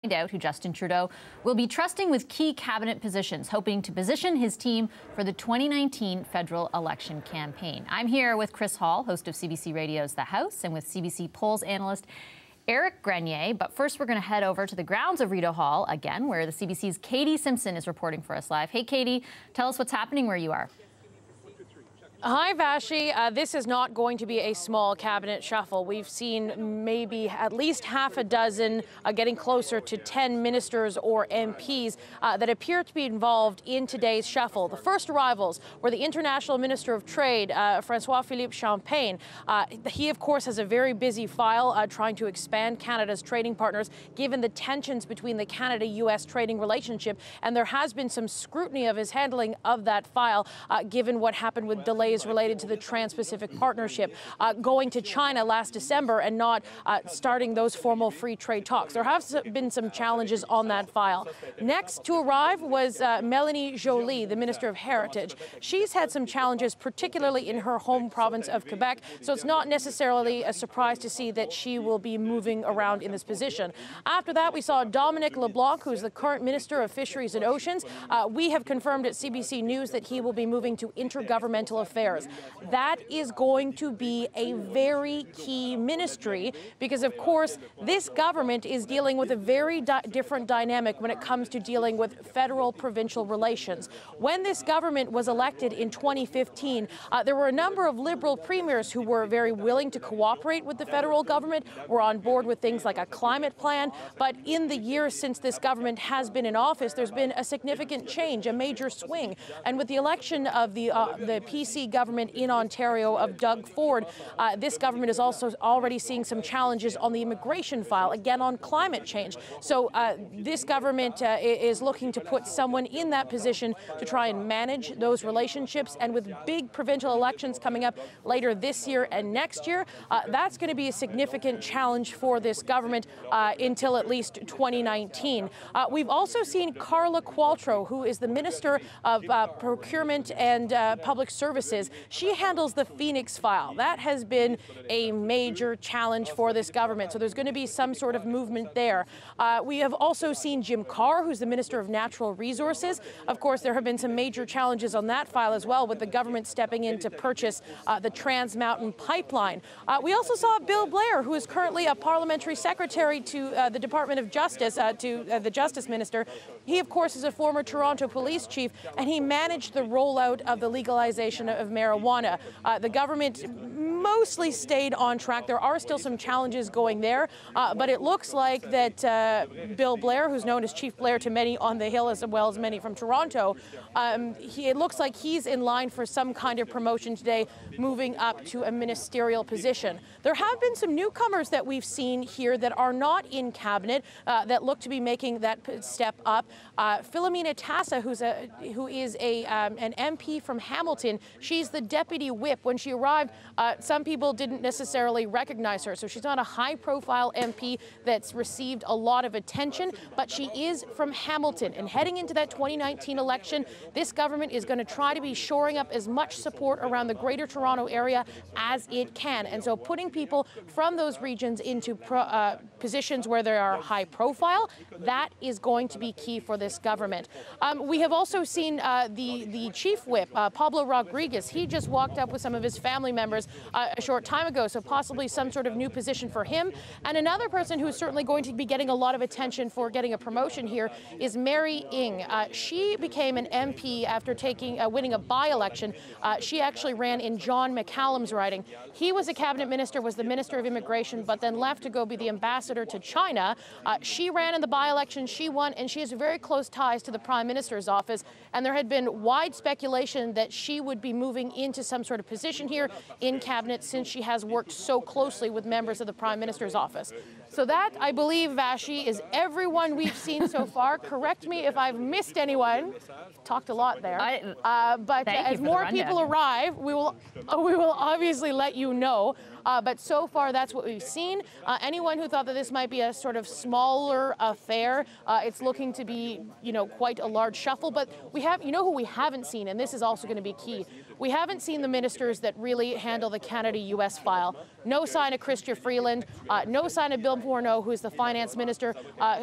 Find out who Justin Trudeau will be trusting with key cabinet positions, hoping to position his team for the 2019 federal election campaign. I'm here with Chris Hall, host of CBC Radio's The House, and with CBC polls analyst Eric Grenier. But first, we're going to head over to the grounds of Rideau Hall again, where the CBC's Katie Simpson is reporting for us live. Hey, Katie, tell us what's happening where you are. Hi, Vashi. This is not going to be a small cabinet shuffle. We've seen maybe at least half a dozen, getting closer to 10 ministers or MPs that appear to be involved in today's shuffle. The first arrivals were the International Minister of Trade, François-Philippe Champagne. He, of course, has a very busy file trying to expand Canada's trading partners, given the tensions between the Canada-U.S. trading relationship. And there has been some scrutiny of his handling of that file, given what happened with delays related to the Trans-Pacific Partnership, going to China last December and not starting those formal free trade talks. There have been some challenges on that file. Next to arrive was Mélanie Joly, the Minister of Heritage. She's had some challenges, particularly in her home province of Quebec, so it's not necessarily a surprise to see that she will be moving around in this position. After that, we saw Dominic LeBlanc, who's the current Minister of Fisheries and Oceans. We have confirmed at CBC News that he will be moving to intergovernmental affairs. That is going to be a very key ministry because, of course, this government is dealing with a very different dynamic when it comes to dealing with federal-provincial relations. When this government was elected in 2015, there were a number of Liberal premiers who were very willing to cooperate with the federal government, were on board with things like a climate plan. But in the years since this government has been in office, there's been a significant change, a major swing. And with the election of the PC government in Ontario of Doug Ford, this government is also already seeing some challenges on the immigration file, again on climate change. So this government is looking to put someone in that position to try and manage those relationships. And with big provincial elections coming up later this year and next year, that's going to be a significant challenge for this government until at least 2019. We've also seen Carla Qualtrough, who is the Minister of Procurement and Public Services. She handles the Phoenix file. That has been a major challenge for this government. So there's going to be some sort of movement there. We have also seen Jim Carr, who's the Minister of Natural Resources. Of course, there have been some major challenges on that file as well, with the government stepping in to purchase the Trans Mountain Pipeline. We also saw Bill Blair, who is currently a parliamentary secretary to the Department of Justice, to the Justice Minister. He, of course, is a former Toronto police chief, and he managed the rollout of the legalization of marijuana. The government mostly stayed on track. There are still some challenges going there, but it looks like that Bill Blair, who's known as Chief Blair to many on the Hill as well as many from Toronto, it looks like he's in line for some kind of promotion today, moving up to a ministerial position. There have been some newcomers that we've seen here that are not in cabinet that look to be making that step up. Philomena Tassa, who is an MP from Hamilton, she's the deputy whip. When she arrived, some people didn't necessarily recognize her, so she's not a high-profile MP that's received a lot of attention, but she is from Hamilton. And heading into that 2019 election, this government is going to try to be shoring up as much support around the Greater Toronto area as it can. And so putting people from those regions into positions where they are high profile, that is going to be key for this government. We have also seen the chief whip, Pablo Rodriguez. He just walked up with some of his family members a short time ago, so possibly some sort of new position for him. And another person who's certainly going to be getting a lot of attention for getting a promotion here is Mary Ng. She became an MP after winning a by-election. She actually ran in John McCallum's riding. He was a cabinet minister, was the Minister of Immigration, but then left to go be the ambassador to China. She ran in the by-election, she won, and she has very close ties to the Prime Minister's office. And there had been wide speculation that she would be moving into some sort of position here in cabinet since she has worked so closely with members of the Prime Minister's office. So that, I believe, Vashi, is everyone we've seen so far. Correct me if I've missed anyone. Talked a lot there. But as more people arrive, we will obviously let you know. But so far, that's what we've seen. Anyone who thought that this might be a sort of smaller affair, it's looking to be, quite a large shuffle. But we have, who we haven't seen, and this is also going to be key. We haven't seen the ministers that really handle the Canada-U.S. file. No sign of Chrystia Freeland, no sign of Bill Tom Fourneau, who is the finance minister,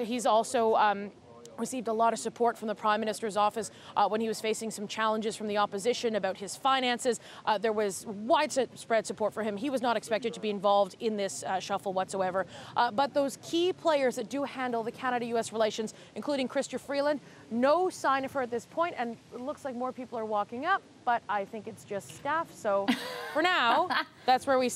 he's also received a lot of support from the Prime Minister's office when he was facing some challenges from the opposition about his finances. There was widespread support for him. He was not expected to be involved in this shuffle whatsoever. But those key players that do handle the Canada-U.S. relations, including Chrystia Freeland, no sign of her at this point, and it looks like more people are walking up, but I think it's just staff. So for now, that's where we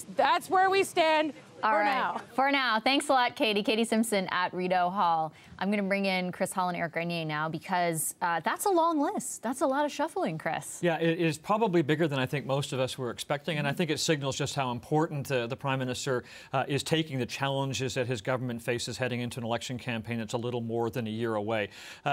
stand. For now. Thanks a lot, Katie. Katie Simpson at Rideau Hall. I'm going to bring in Chris Hall and Eric Garnier now because that's a long list. That's a lot of shuffling, Chris. Yeah, it is probably bigger than I think most of us were expecting, and I think it signals just how important the Prime Minister is taking the challenges that his government faces heading into an election campaign that's a little more than a year away.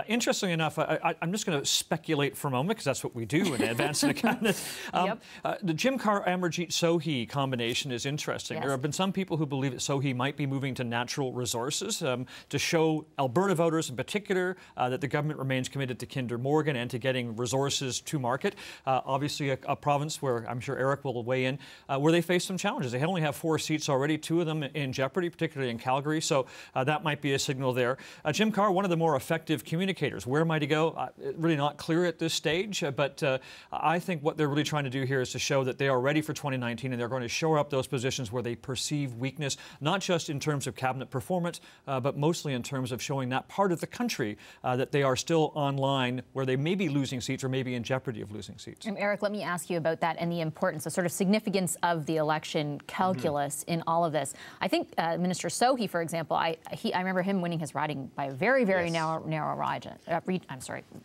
Interestingly enough, I'm just going to speculate for a moment because that's what we do in advancing a cabinet. The Jim Carr-Amarjeet Sohi combination is interesting. Yes. There have been some people who believe that Sohi might be moving to natural resources to show Alberta voters in particular that the government remains committed to Kinder Morgan and to getting resources to market. Obviously a province where I'm sure Eric will weigh in, where they face some challenges. They only have 4 seats already, 2 of them in jeopardy, particularly in Calgary, so that might be a signal there. Jim Carr, one of the more effective communicators. Where might he go? Really not clear at this stage, but I think what they're really trying to do here is to show that they are ready for 2019 and they're going to shore up those positions where they perceive weakness, not just in terms of cabinet performance, but mostly in terms of showing that part of the country that they are still online where they may be losing seats or maybe in jeopardy of losing seats. And Eric, let me ask you about that and the importance, the sort of significance of the election calculus in all of this. I think Minister Sohi, for example, I remember him winning his riding by a very, very narrow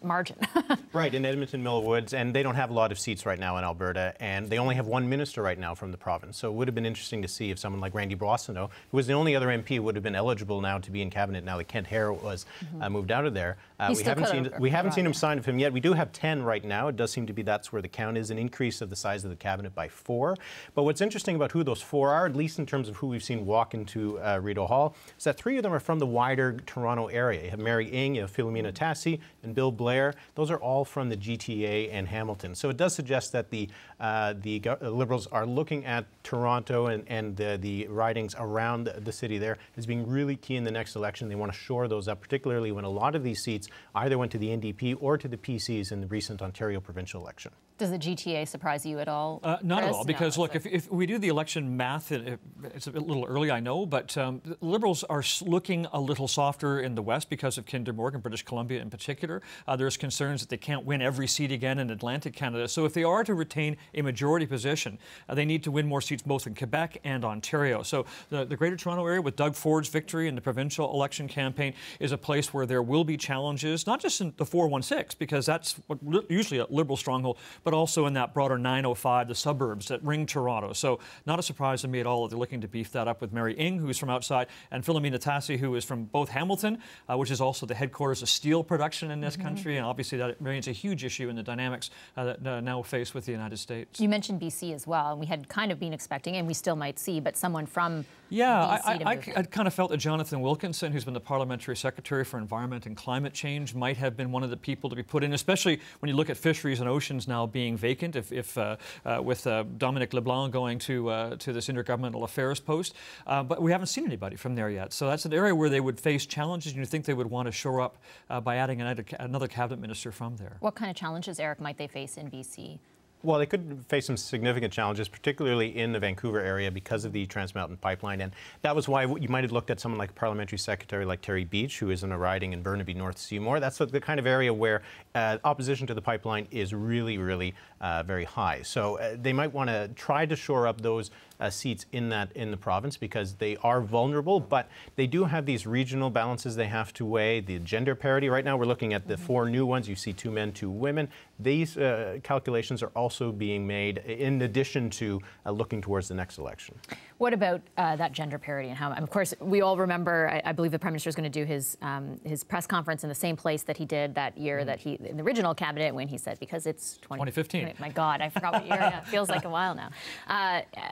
margin. Right, in Edmonton Mill Woods, and they don't have a lot of seats right now in Alberta, and they only have 1 minister right now from the province. So it would have been interesting to see if someone like Randy Brosseneau, who was the only other MP, would have been eligible now to be in cabinet now that Kent Hare was moved out of there. We haven't seen him sign of him yet. We do have 10 right now. It does seem to be that's where the count is, an increase of the size of the cabinet by 4. But what's interesting about who those 4 are, at least in terms of who we've seen walk into Rideau Hall, is that 3 of them are from the wider Toronto area. You have Mary Ng, you have Philomena Tassi, and Bill Blair. Those are all from the GTA and Hamilton. So it does suggest that the Liberals are looking at Toronto and the ridings around the city there as being really key in the next election. They want to shore those up, particularly when a lot of these seats either went to the NDP or to the PCs in the recent Ontario provincial election. Does the GTA surprise you at all? Not at all, because look, if we do the election math, it's a little early, I know, but the Liberals are looking a little softer in the West because of Kinder Morgan, British Columbia in particular. There's concerns that they can't win every seat again in Atlantic Canada. So if they are to retain a majority position, they need to win more seats both in Quebec and Ontario. So the Greater Toronto area, with Doug Ford's victory in the provincial election campaign, is a place where there will be challenges, not just in the 416, because that's usually a Liberal stronghold, but also in that broader 905, the suburbs that ring Toronto. So not a surprise to me at all that they're looking to beef that up with Mary Ng, who's from outside, and Philomena Tassi, who is from both Hamilton, which is also the headquarters of steel production in this country, and obviously that remains a huge issue in the dynamics that now face with the United States. You mentioned BC as well, and we had kind of been expecting, and we still might see, but someone from Yeah, BC I kind of felt that Jonathan Wilkinson, who's been the Parliamentary Secretary for Environment and Climate Change, might have been one of the people to be put in, especially when you look at fisheries and oceans now being vacant, with Dominic LeBlanc going to this intergovernmental affairs post. But we haven't seen anybody from there yet. So that's an area where they would face challenges, and you think they would want to shore up by adding another cabinet minister from there. What kind of challenges, Eric, might they face in BC? Well, they could face some significant challenges, particularly in the Vancouver area because of the Trans Mountain Pipeline. And that was why you might have looked at someone like a parliamentary secretary like Terry Beach, who is in a riding in Burnaby, North Seymour. That's the kind of area where opposition to the pipeline is really, really very high. So they might want to try to shore up those seats in the province because they are vulnerable, but they do have these regional balances they have to weigh. The gender parity, right now we're looking at the 4 new ones. You see 2 men, 2 women. These calculations are also being made in addition to looking towards the next election. What about that gender parity and how? Of course, we all remember. I believe the Prime Minister is going to do his press conference in the same place that he did that year that he in the original cabinet when he said because it's 2015. My God, I forgot what year. Yeah, it feels like a while now.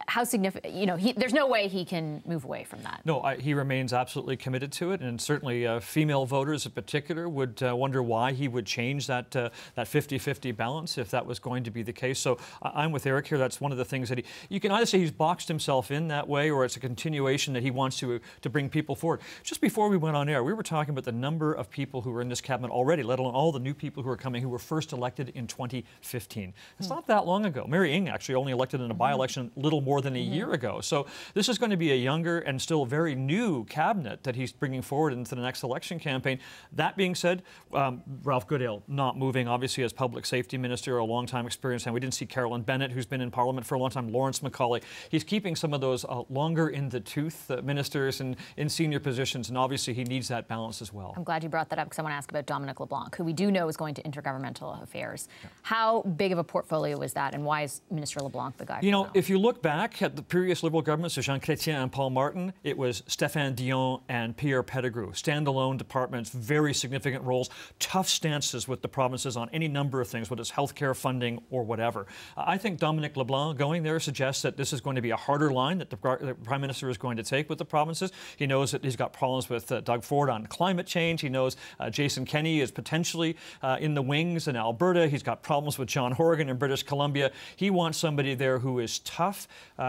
How significant? You know, there's no way he can move away from that. No, he remains absolutely committed to it, and certainly female voters in particular would wonder why he would change that 50-50 balance if that was going to be the case. case. So I'm with Eric here. That's one of the things that you can either say he's boxed himself in that way, or it's a continuation that he wants to bring people forward. Just before we went on air, we were talking about the number of people who were in this cabinet already, let alone all the new people who are coming, who were first elected in 2015. It's not that long ago. Mary Ng actually only elected in a by-election little more than a year ago. So this is going to be a younger and still very new cabinet that he's bringing forward into the next election campaign. That being said, Ralph Goodale not moving, obviously, as public safety minister, a long-time experience, and we didn't see Carolyn Bennett, who's been in Parliament for a long time, Lawrence McCauley. He's keeping some of those longer in the tooth ministers in senior positions, and obviously he needs that balance as well. I'm glad you brought that up because I want to ask about Dominic LeBlanc, who we do know is going to intergovernmental affairs. Yeah. How big of a portfolio is that, and why is Minister LeBlanc the guy? You know, if you look back at the previous Liberal governments of Jean Chrétien and Paul Martin, it was Stéphane Dion and Pierre Pettigrew. Standalone departments, very significant roles, tough stances with the provinces on any number of things, whether it's healthcare funding or whatever. I think Dominic LeBlanc going there suggests that this is going to be a harder line that the Prime Minister is going to take with the provinces. He knows that he's got problems with Doug Ford on climate change. He knows Jason Kenney is potentially in the wings in Alberta. He's got problems with John Horgan in British Columbia. He wants somebody there who is tough.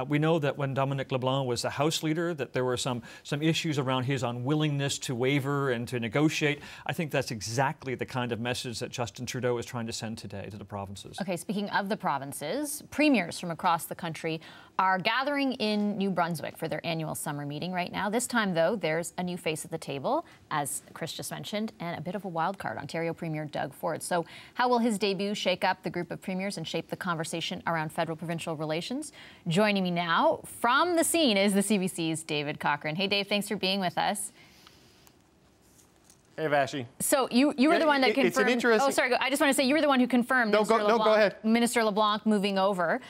We know that when Dominic LeBlanc was the House leader, that there were some issues around his unwillingness to waver and to negotiate. I think that's exactly the kind of message that Justin Trudeau is trying to send today to the provinces. Okay, speaking of the provinces, premiers from across the country are gathering in New Brunswick for their annual summer meeting right now. This time, though, there's a new face at the table, as Chris just mentioned, and a bit of a wild card, Ontario Premier Doug Ford. So how will his debut shake up the group of premiers and shape the conversation around federal-provincial relations? Joining me now from the scene is the CBC's David Cochrane. Hey, Dave, thanks for being with us. Hey, Vashi. So you were the one that confirmed. It's an interesting. Oh, sorry. I just want to say you were the one who confirmed. No, go ahead. Minister LeBlanc moving over.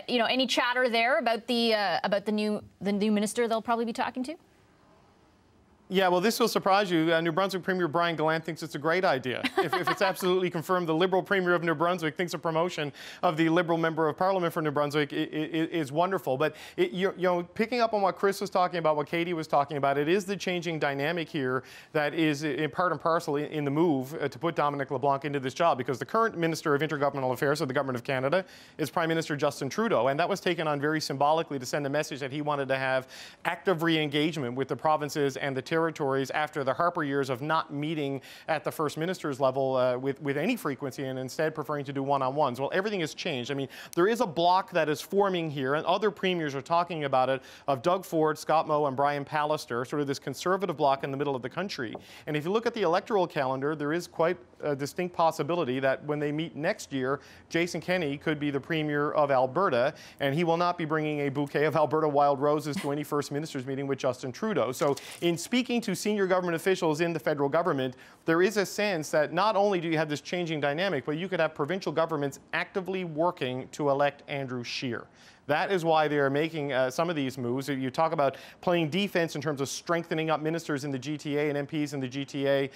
You know, any chatter there about the new minister they'll probably be talking to? Yeah, well, this will surprise you. New Brunswick Premier Brian Gallant thinks it's a great idea. if it's absolutely confirmed, the Liberal Premier of New Brunswick thinks a promotion of the Liberal Member of Parliament for New Brunswick is wonderful. But, you know, picking up on what Chris was talking about, what Katie was talking about, it is the changing dynamic here that is in part and parcel in the move to put Dominic LeBlanc into this job, because the current Minister of Intergovernmental Affairs of the Government of Canada is Prime Minister Justin Trudeau, and that was taken on very symbolically to send a message that he wanted to have active re-engagement with the provinces and the territories after the Harper years of not meeting at the First Minister's level with any frequency, and instead preferring to do one-on-ones. Well, everything has changed. I mean, there is a bloc that is forming here, and other premiers are talking about it, of Doug Ford, Scott Moe, and Brian Pallister, sort of this conservative bloc in the middle of the country. And if you look at the electoral calendar, there is quite a distinct possibility that when they meet next year, Jason Kenney could be the Premier of Alberta, and he will not be bringing a bouquet of Alberta wild roses to any First Minister's meeting with Justin Trudeau. So in speaking to senior government officials in the federal government, there is a sense that not only do you have this changing dynamic, but you could have provincial governments actively working to elect Andrew Scheer. That is why they are making some of these moves. You talk about playing defense in terms of strengthening up ministers in the GTA and MPs in the GTA.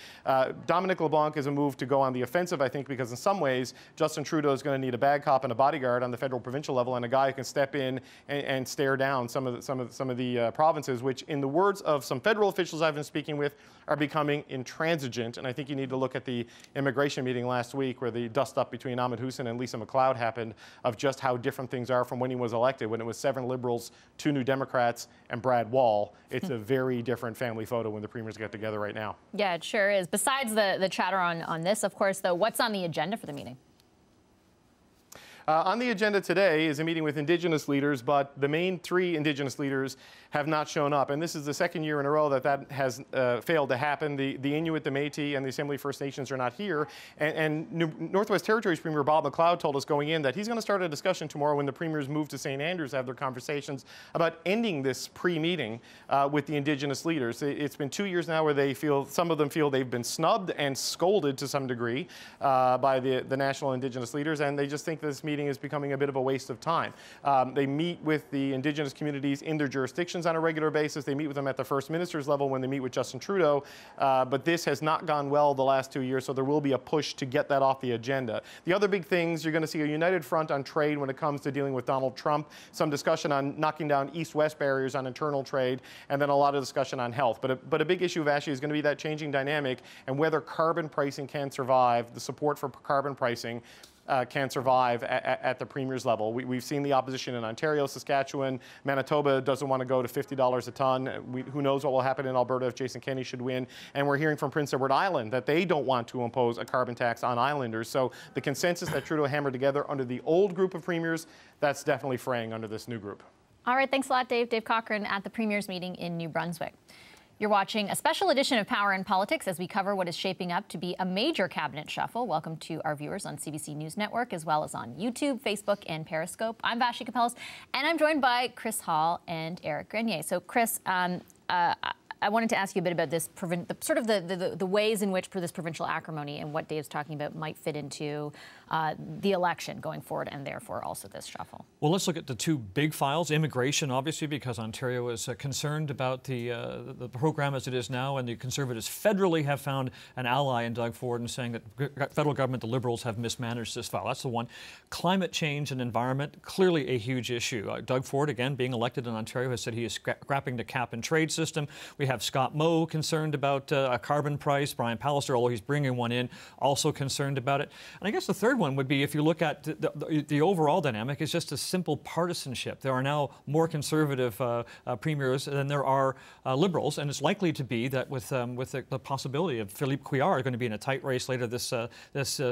Dominic LeBlanc is a move to go on the offensive, I think, because in some ways, Justin Trudeau is going to need a bad cop and a bodyguard on the federal provincial level, and a guy who can step in and stare down some of the provinces, which, in the words of some federal officials I've been speaking with, are becoming intransigent. And I think you need to look at the immigration meeting last week, where the dust-up between Ahmed Hussein and Lisa MacLeod happened, of just how different things are from when he was elected, when it was 7 Liberals, 2 New Democrats, and Brad Wall. It's a very different family photo when the premiers get together right now. Yeah, it sure is. Besides the chatter on this, of course, though, what's on the agenda for the meeting? On the agenda today is a meeting with Indigenous leaders, but the main 3 Indigenous leaders have not shown up. And this is the second year in a row that has failed to happen. The Inuit, the Métis, and the Assembly First Nations are not here. And Northwest Territories Premier Bob McLeod told us going in that he's going to start a discussion tomorrow when the premiers move to St. Andrews to have their conversations about ending this pre-meeting with the Indigenous leaders. It's been 2 years now where some of them feel they've been snubbed and scolded to some degree by the national Indigenous leaders, and they just think this meeting is becoming a bit of a waste of time. They meet with the Indigenous communities in their jurisdictions on a regular basis. They meet with them at the First Minister's level when they meet with Justin Trudeau, but this has not gone well the last 2 years, so there will be a push to get that off the agenda. The other big things, you're going to see a united front on trade when it comes to dealing with Donald Trump, some discussion on knocking down east-west barriers on internal trade, and then a lot of discussion on health. But a big issue, Vashi, is going to be that changing dynamic and whether carbon pricing can survive, the support for carbon pricing, can survive at the Premier's level. We've seen the opposition in Ontario, Saskatchewan, Manitoba doesn't want to go to $50 a ton. Who knows what will happen in Alberta if Jason Kenney should win. And we're hearing from Prince Edward Island that they don't want to impose a carbon tax on islanders. So the consensus that Trudeau hammered together under the old group of premiers, that's definitely fraying under this new group. All right, thanks a lot, Dave. Dave Cochran at the Premier's meeting in New Brunswick. You're watching a special edition of Power and Politics as we cover what is shaping up to be a major cabinet shuffle. Welcome to our viewers on CBC News Network, as well as on YouTube, Facebook, and Periscope. I'm Vashi Capellas, and I'm joined by Chris Hall and Eric Grenier. So, Chris, I wanted to ask you a bit about this, the ways in which this provincial acrimony and what Dave's talking about might fit into the election going forward, and therefore also this shuffle. Well, let's look at the two big files. Immigration, obviously, because Ontario is concerned about the program as it is now, and the Conservatives federally have found an ally in Doug Ford in saying that the federal government, the Liberals, have mismanaged this file. That's the one. Climate change and environment, clearly a huge issue. Doug Ford, again, being elected in Ontario, has said he is scrapping the cap-and-trade system. We have Scott Moe concerned about a carbon price. Brian Pallister, although he's bringing one in, also concerned about it. And I guess the third one would be, if you look at the overall dynamic, is just a simple partisanship. There are now more Conservative premiers than there are Liberals, and it's likely to be that with the possibility of Philippe Couillard going to be in a tight race later this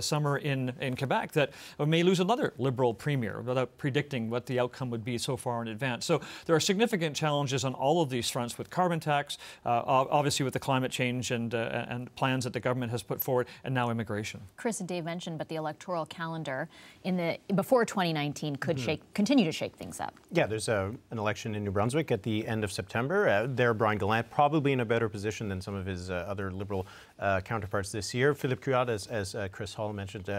summer in Quebec, that we may lose another Liberal premier without predicting what the outcome would be so far in advance. So there are significant challenges on all of these fronts, with carbon tax, obviously with the climate change and plans that the government has put forward, and now immigration. Chris and Dave mentioned, but the electoral calendar before 2019 could continue to shake things up. Yeah, there's an election in New Brunswick at the end of September. There, Brian Gallant probably in a better position than some of his other Liberal counterparts this year. Philippe Couillard, as Chris Hall mentioned,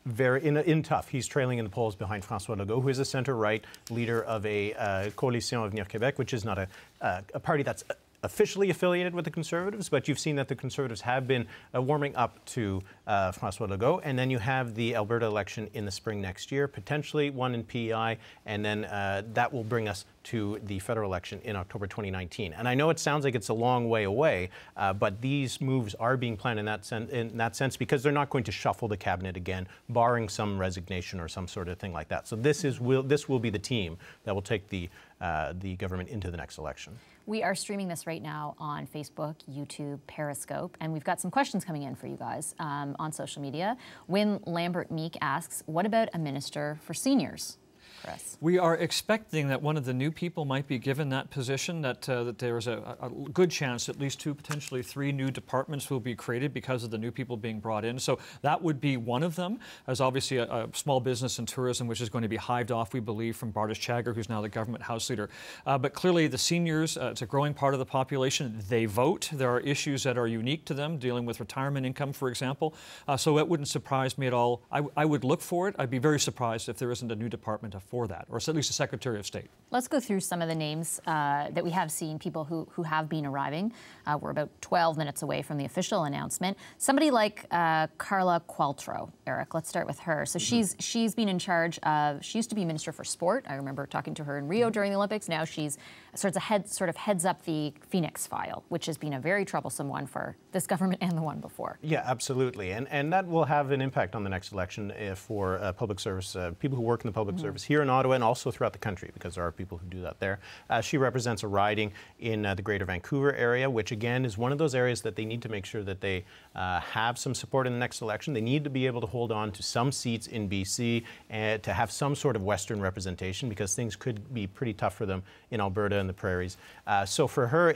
very tough. He's trailing in the polls behind François Legault, who is a centre-right leader of a Coalition Avenir Québec, which is not a party that's officially affiliated with the Conservatives, but you've seen that the Conservatives have been warming up to François Legault. And then you have the Alberta election in the spring next year, potentially one in PEI, and then that will bring us to the federal election in October 2019. And I know it sounds like it's a long way away, but these moves are being planned in that sense because they're not going to shuffle the cabinet again, barring some resignation or some sort of thing like that. So this will be the team that will take the government into the next election. We are streaming this right now on Facebook, YouTube, Periscope, and we've got some questions coming in for you guys on social media. Wynne Lambert-Meek asks, what about a minister for seniors? Chris. We are expecting that one of the new people might be given that position, that there's a good chance at least 2, potentially 3 new departments will be created because of the new people being brought in. So that would be one of them. There's obviously a small business and tourism, which is going to be hived off, we believe, from Bardish Chagger, who's now the government House Leader. But clearly the seniors, it's a growing part of the population. They vote. There are issues that are unique to them, dealing with retirement income, for example. So it wouldn't surprise me at all. I would look for it. I'd be very surprised if there isn't a new department for that, or at least a Secretary of State. Let's go through some of the names that we have seen, people who have been arriving. We're about 12 minutes away from the official announcement. Somebody like Carla Qualtrough, Eric, let's start with her. So she's been in charge of, she used to be Minister for Sport. I remember talking to her in Rio during the Olympics. Now she's sort of heads up the Phoenix file, which has been a very troublesome one for this government and the one before. Yeah, absolutely. And that will have an impact on the next election for public service, people who work in the public service here in Ottawa and also throughout the country, because there are people who do that there. She represents a riding in the Greater Vancouver area, which again is one of those areas that they need to make sure that they have some support in the next election. They need to be able to hold on to some seats in BC and to have some sort of Western representation, because things could be pretty tough for them in Alberta and the prairies. So for her,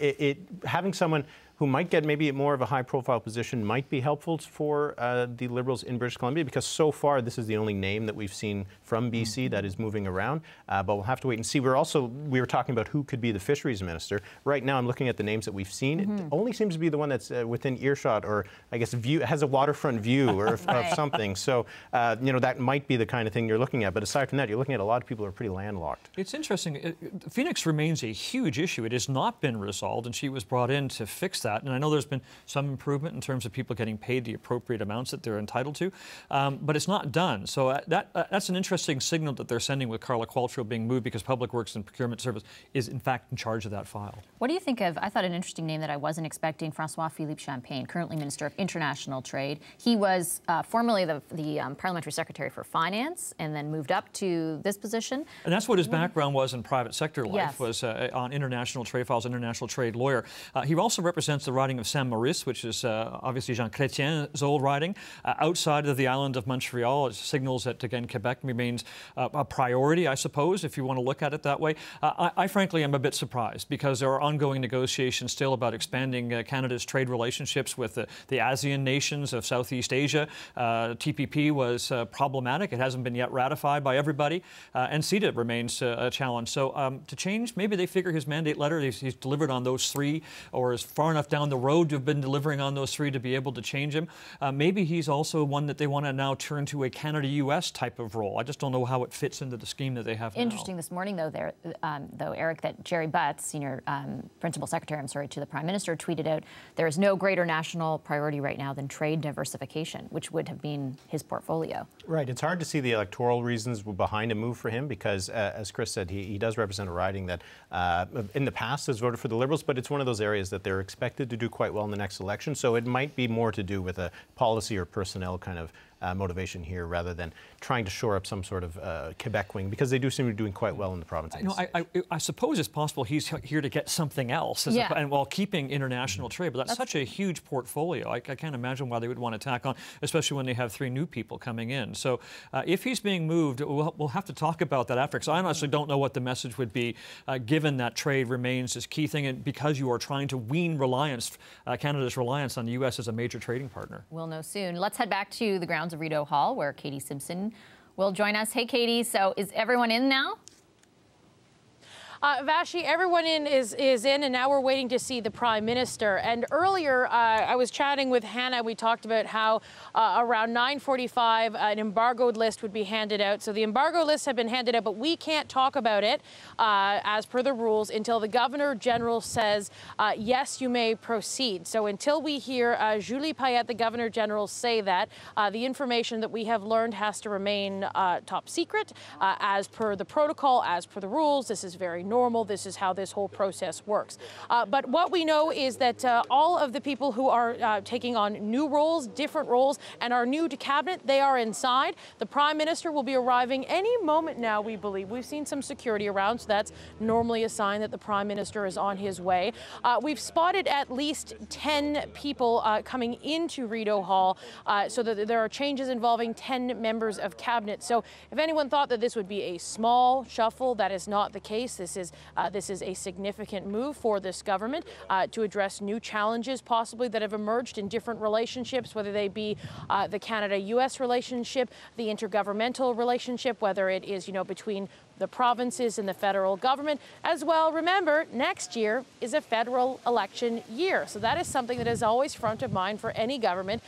having someone who might get maybe more of a high-profile position might be helpful for the Liberals in British Columbia, because so far this is the only name that we've seen from BC that is moving around. But we'll have to wait and see. We were talking about who could be the fisheries minister. Right now I'm looking at the names that we've seen. It only seems to be the one that's within earshot, or I guess has a waterfront view or of something. So that might be the kind of thing you're looking at. But aside from that, you're looking at a lot of people who are pretty landlocked. It's interesting. Phoenix remains a huge issue. It has not been resolved, and she was brought in to fix that. that. And I know there's been some improvement in terms of people getting paid the appropriate amounts that they're entitled to, but it's not done. So that's an interesting signal that they're sending with Carla Qualtrough being moved, because Public Works and Procurement Service is in fact in charge of that file. What do you think of, I thought an interesting name that I wasn't expecting, François-Philippe Champagne, currently Minister of International Trade. He was formerly the Parliamentary Secretary for Finance and then moved up to this position. And that's what his background was in private sector life, yes. was on international trade files, international trade lawyer. He also represents the riding of Saint-Maurice, which is obviously Jean Chrétien's old riding. Outside of the island of Montreal, it signals that, again, Quebec remains a priority, I suppose, if you want to look at it that way. I frankly am a bit surprised, because there are ongoing negotiations still about expanding Canada's trade relationships with the ASEAN nations of Southeast Asia. TPP was problematic. It hasn't been yet ratified by everybody. And CETA remains a challenge. So to change, maybe they figure his mandate letter, he's delivered on those three, or is far enough down the road to have been delivering on those three to be able to change him. Maybe he's also one that they want to now turn to a Canada-US type of role. I just don't know how it fits into the scheme that they have now. Interesting this morning, though, Eric, that Jerry Butts, Senior Principal Secretary, to the Prime Minister, tweeted out, there is no greater national priority right now than trade diversification, which would have been his portfolio. Right. It's hard to see the electoral reasons behind a move for him, because, as Chris said, he does represent a riding that in the past has voted for the Liberals, but it's one of those areas that they're expected to do quite well in the next election. So it might be more to do with a policy or personnel kind of motivation here, rather than trying to shore up some sort of Quebec wing, because they do seem to be doing quite well in the province. I suppose it's possible he's here to get something else, and while keeping international trade, but that's such a huge portfolio. I can't imagine why they would want to tack on, especially when they have three new people coming in. So if he's being moved, we'll have to talk about that after, because I honestly don't know what the message would be, given that trade remains this key thing, and because you are trying to wean Canada's reliance on the U.S. as a major trading partner. We'll know soon. Let's head back to the grounds of Rideau Hall, where Katie Simpson will join us. Hey, Katie. So is everyone in now? Vashi, everyone is in, and now we're waiting to see the Prime Minister. And earlier, I was chatting with Hannah. We talked about how around 9:45, an embargoed list would be handed out. So the embargo lists have been handed out, but we can't talk about it as per the rules until the Governor General says, yes, you may proceed. So until we hear Julie Payette, the Governor General, say that, the information that we have learned has to remain top secret as per the protocol, as per the rules. This is very normal. This is how this whole process works. But what we know is that all of the people who are taking on new roles, different roles, and are new to cabinet, they are inside. The Prime Minister will be arriving any moment now, we believe. We've seen some security around, so that's normally a sign that the Prime Minister is on his way. We've spotted at least 10 people coming into Rideau Hall, so that there are changes involving 10 members of cabinet. So if anyone thought that this would be a small shuffle, that is not the case. This is a significant move for this government to address new challenges possibly that have emerged in different relationships, whether they be the Canada-US relationship, the intergovernmental relationship, whether it is, between the provinces and the federal government as well. Remember, next year is a federal election year. So that is something that is always front of mind for any government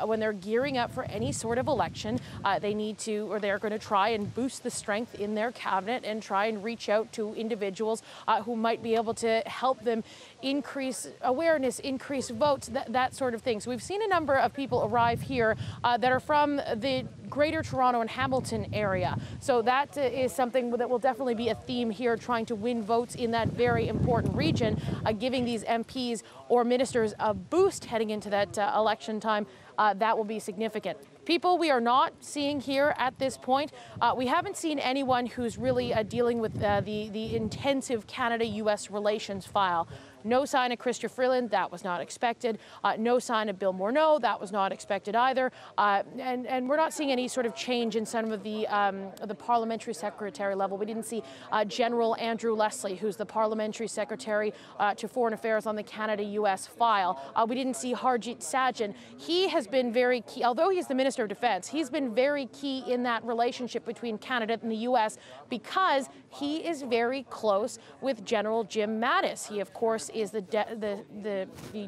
when they're gearing up for any sort of election. They need to, or they're going to try and boost the strength in their cabinet and try and reach out to individuals who might be able to help them increase awareness, increase votes, that sort of thing. So we've seen a number of people arrive here that are from the Greater Toronto and Hamilton area. So that is something that will definitely be a theme here, trying to win votes in that very important region, giving these MPs or ministers a boost heading into that election time. That will be significant. People we are not seeing here at this point. We haven't seen anyone who's really dealing with the intensive Canada-US relations file. No sign of Chrystia Freeland, that was not expected. No sign of Bill Morneau, that was not expected either. And we're not seeing any sort of change in some of the parliamentary secretary level. We didn't see General Andrew Leslie, who's the parliamentary secretary to Foreign Affairs on the Canada-US file. We didn't see Harjit Sajjan. He has been very key, although he's the Minister of Defense, he's been very key in that relationship between Canada and the US because he is very close with General Jim Mattis. He, of course, is the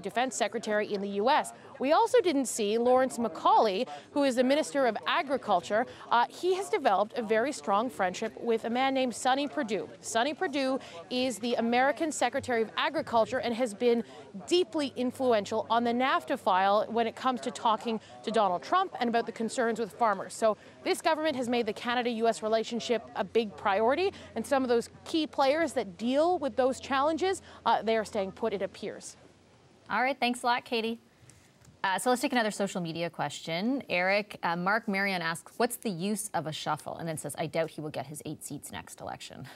Defense Secretary in the U.S. We also didn't see Lawrence MacAulay, who is the Minister of Agriculture. He has developed a very strong friendship with a man named Sonny Perdue. Sonny Perdue is the American Secretary of Agriculture and has been deeply influential on the NAFTA file when it comes to talking to Donald Trump and about the concerns with farmers. So this government has made the Canada-U.S. relationship a big priority, and some of those key players that deal with those challenges, they are staying put, it appears. All right, thanks a lot, Katie. So let's take another social media question. Eric, Mark Marion asks, what's the use of a shuffle? And then says, I doubt he will get his 8 seats next election.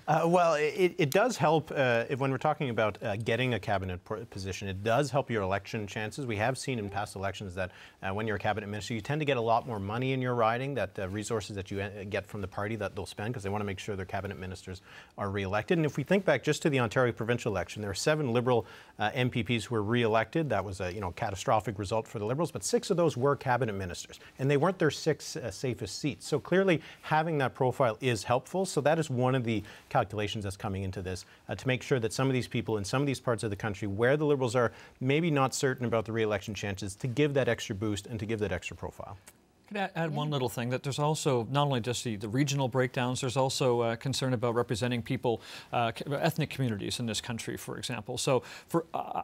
Well, it does help when we're talking about getting a cabinet position. It does help your election chances. We have seen in past elections that when you're a cabinet minister, you tend to get a lot more money in your riding, that resources that you get from the party that they'll spend because they want to make sure their cabinet ministers are re-elected. And if we think back just to the Ontario provincial election, there are 7 Liberal MPPs who were re-elected. That was a catastrophic result for the Liberals, but 6 of those were cabinet ministers, and they weren't their 6 safest seats. So clearly, having that profile is helpful. So that is one of the calculations that's coming into this to make sure that some of these people in some of these parts of the country where the Liberals are maybe not certain about the re-election chances, to give that extra boost and to give that extra profile. Could I add one little thing, that there's also not only just the regional breakdowns, there's also concern about representing people, ethnic communities in this country, for example. So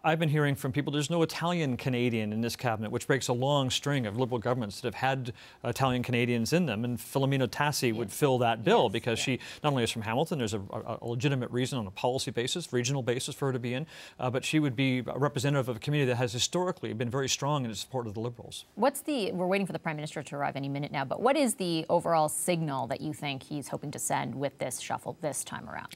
I've been hearing from people, there's no Italian Canadian in this cabinet, which breaks a long string of Liberal governments that have had Italian Canadians in them. And Filomena Tassi would fill that bill because she not only is from Hamilton, there's a legitimate reason on a policy basis, regional basis for her to be in, but she would be a representative of a community that has historically been very strong in its support of the Liberals. We're waiting for the Prime Minister to arrive any minute now, but what is the overall signal that you think he's hoping to send with this shuffle this time around?